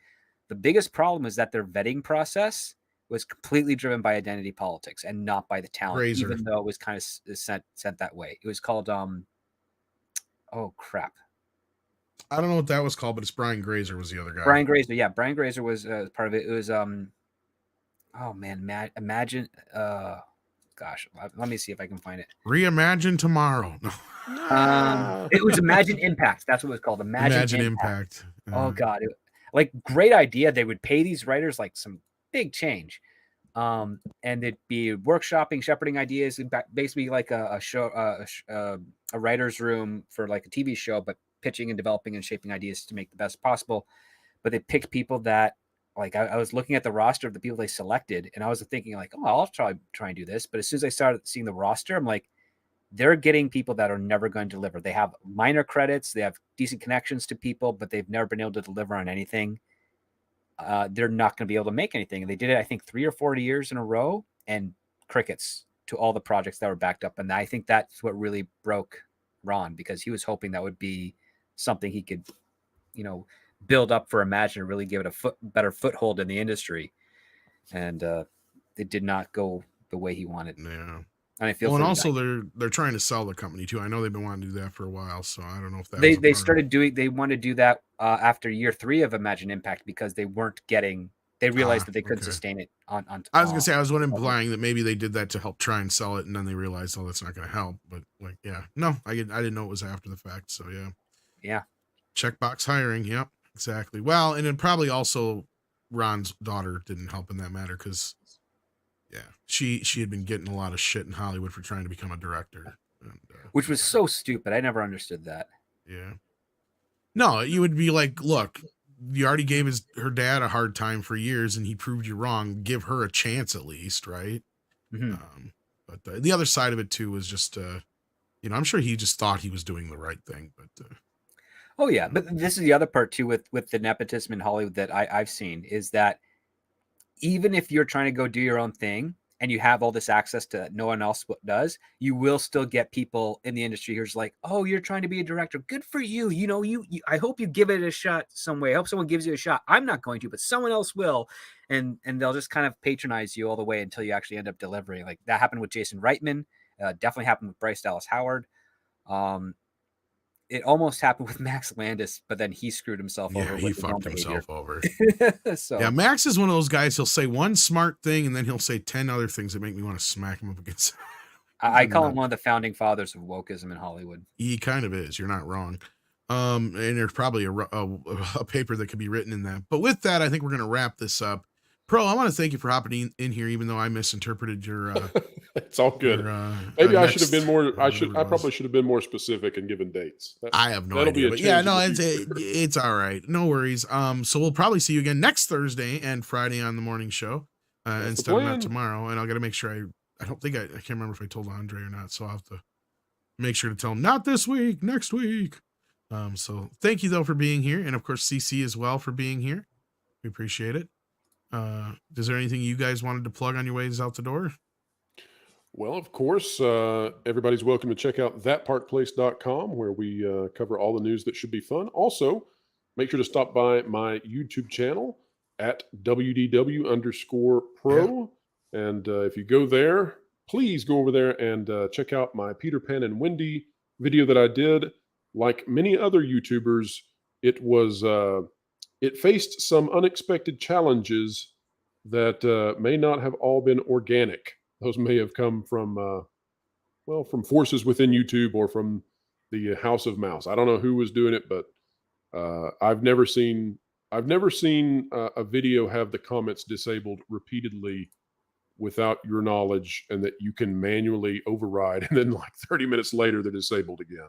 The biggest problem is that their vetting process was completely driven by identity politics and not by the talent, Grazer. even though it was kind of sent that way. It was called oh crap. I don't know what that was called, but it's Brian Grazer was the other guy. Brian Grazer, yeah. Brian Grazer was part of it. It was oh man, Imagine gosh, let me see if I can find it. Reimagine Tomorrow. It was Imagine Impact. That's what it was called. Imagine Impact. Oh god. Great idea. They would pay these writers some big change. And they'd be workshopping, shepherding ideas, basically like a show, a writer's room for a TV show, but pitching and developing and shaping ideas to make the best possible. But they picked people that I was looking at the roster of the people they selected, and I was thinking I'll try and do this. But as soon as I started seeing the roster, I'm like, they're getting people that are never going to deliver. They have minor credits, they have decent connections to people, but they've never been able to deliver on anything. They're not going to be able to make anything. And they did it, I think, 3 or 4 years in a row, and crickets to all the projects that were backed up. And I think that's what really broke Ron, because he was hoping that would be something he could, build up for Imagine and really give it a better foothold in the industry. And it did not go the way he wanted. Yeah. And I feel. Well, and also they're trying to sell the company too. I know they've been wanting to do that for a while, so I don't know if that they started doing. They wanted to do that after year 3 of Imagine Impact because they weren't getting. They realized that they couldn't sustain it on. I was gonna say I was implying that maybe they did that to help try and sell it, and then they realized, that's not gonna help. But no, I didn't know it was after the fact. So yeah. Checkbox hiring. Yep, exactly. Well, and then probably also Ron's daughter didn't help in that matter because. Yeah, she had been getting a lot of shit in Hollywood for trying to become a director, which was so stupid. I never understood that. Yeah, no, you would be like, look, you already gave her dad a hard time for years, and he proved you wrong. Give her a chance at least, right? Mm-hmm. But the other side of it too was just, I'm sure he just thought he was doing the right thing, but. Oh yeah, but this is the other part too with the nepotism in Hollywood that I've seen is that. Even if you're trying to go do your own thing and you have all this access to no one else does, you will still get people in the industry who's like, oh, you're trying to be a director. Good for you. I hope you give it a shot some way. I hope someone gives you a shot. I'm not going to, but someone else will. And they'll just kind of patronize you all the way until you actually end up delivering. Like that happened with Jason Reitman. Definitely happened with Bryce Dallas Howard. It almost happened with Max Landis, but then he screwed himself over. He fucked himself over. So yeah, Max is one of those guys. He'll say one smart thing, and then he'll say 10 other things that make me want to smack him up against. I call him one of the founding fathers of wokeism in Hollywood. He kind of is. You're not wrong. And there's probably a paper that could be written in that. But with that, I think we're going to wrap this up. Pro, I want to thank you for hopping in here, even though I misinterpreted your. It's all good. Maybe I should have been more. I probably should have been more specific and given dates. I have no idea. But it's all right. No worries. So we'll probably see you again next Thursday and Friday on the morning show instead of not tomorrow. And I'll got to make sure I don't think I can't remember if I told Andre or not. So I'll have to make sure to tell them not this week, next week. So thank you though for being here. And of course, CC as well for being here. We appreciate it. Is there anything you guys wanted to plug on your ways out the door? Well, of course, everybody's welcome to check out thatparkplace.com where we cover all the news that should be fun. Also, make sure to stop by my YouTube channel at WDW_Pro. Yeah. And if you go there, please go over there and check out my Peter Pan and Wendy video that I did. Like many other YouTubers, it faced some unexpected challenges that may not have all been organic. Those may have come from forces within YouTube or from the House of Mouse. I don't know who was doing it, but I've never seen a video have the comments disabled repeatedly without your knowledge, and that you can manually override, and then like 30 minutes later they're disabled again.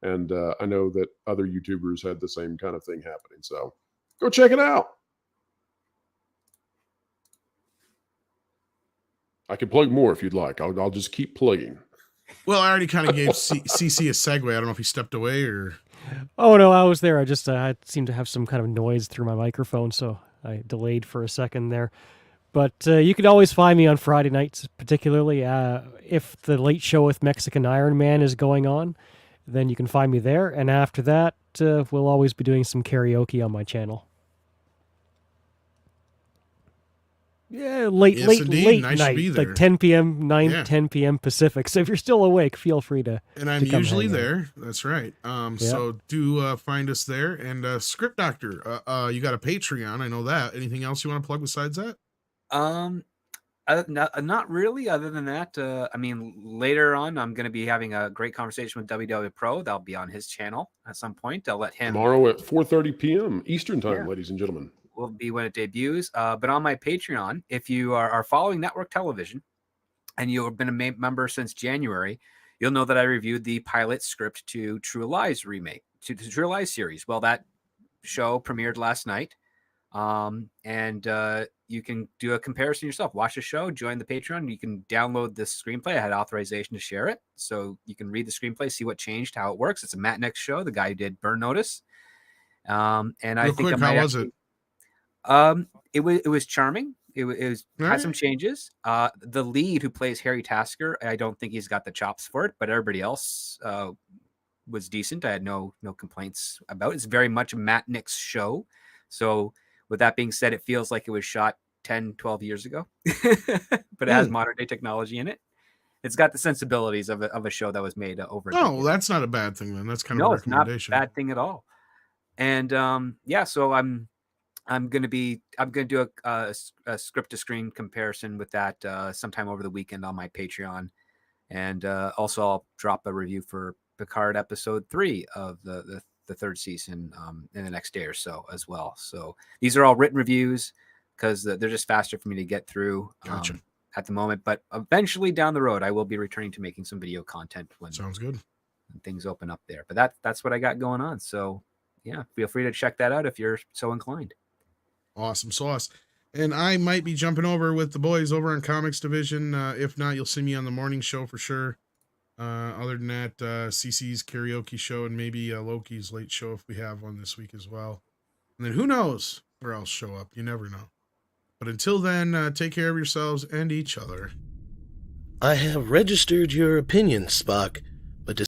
And I know that other YouTubers had the same kind of thing happening. So go check it out. I can plug more if you'd like. I'll just keep plugging. Well, I already kind of gave CC a segue. I don't know if he stepped away or... Oh, no, I was there. I just I seemed to have some kind of noise through my microphone, so I delayed for a second there. But you can always find me on Friday nights, particularly if the late show with Mexican Iron Man is going on, then you can find me there. And after that, we'll always be doing some karaoke on my channel. Yeah, late nice night, like 10 p.m., 10 p.m. Pacific. So if you're still awake, feel free to. And I'm usually there. That's right. So do find us there. And Script Doctor, you got a Patreon. I know that. Anything else you want to plug besides that? Not really. Other than that, I mean, later on, I'm going to be having a great conversation with WDW Pro. That'll be on his channel at some point. I'll let him tomorrow at 4:30 p.m. Eastern time, ladies and gentlemen. Will be when it debuts. But on my Patreon, if you are following network television and you have been a member since January, you'll know that I reviewed the pilot script to True Lies remake, to the True Lies series. Well, that show premiered last night. And you can do a comparison yourself. Watch the show, join the Patreon. You can download this screenplay. I had authorization to share it. So you can read the screenplay, see what changed, how it works. It's a Matt Nix show, the guy who did Burn Notice. And I think quick, how was it? It was charming. It was had some changes. The lead who plays Harry Tasker, I don't think he's got the chops for it, but everybody else was decent. I had no complaints about it. It's very much a Matt Nix show. So with that being said, it feels like it was shot 10, 12 years ago, but it has modern day technology in it. It's got the sensibilities of a show that was made over. Oh, that's not a bad thing then. That's kind of a recommendation. Not a bad thing at all. And so I'm going to do a script to screen comparison with that sometime over the weekend on my Patreon. And also I'll drop a review for Picard episode 3 of the third season in the next day or so as well. So these are all written reviews because they're just faster for me to get through at the moment. But eventually down the road, I will be returning to making some video content sounds good. When things open up there. But that's what I got going on. So yeah, feel free to check that out if you're so inclined. Awesome sauce. And I might be jumping over with the boys over on Comics Division. If not, you'll see me on the morning show for sure. Other than that, CC's karaoke show and maybe Loki's late show if we have one this week as well. And then who knows where I'll show up. You never know. But until then, take care of yourselves and each other. I have registered your opinion, Spock.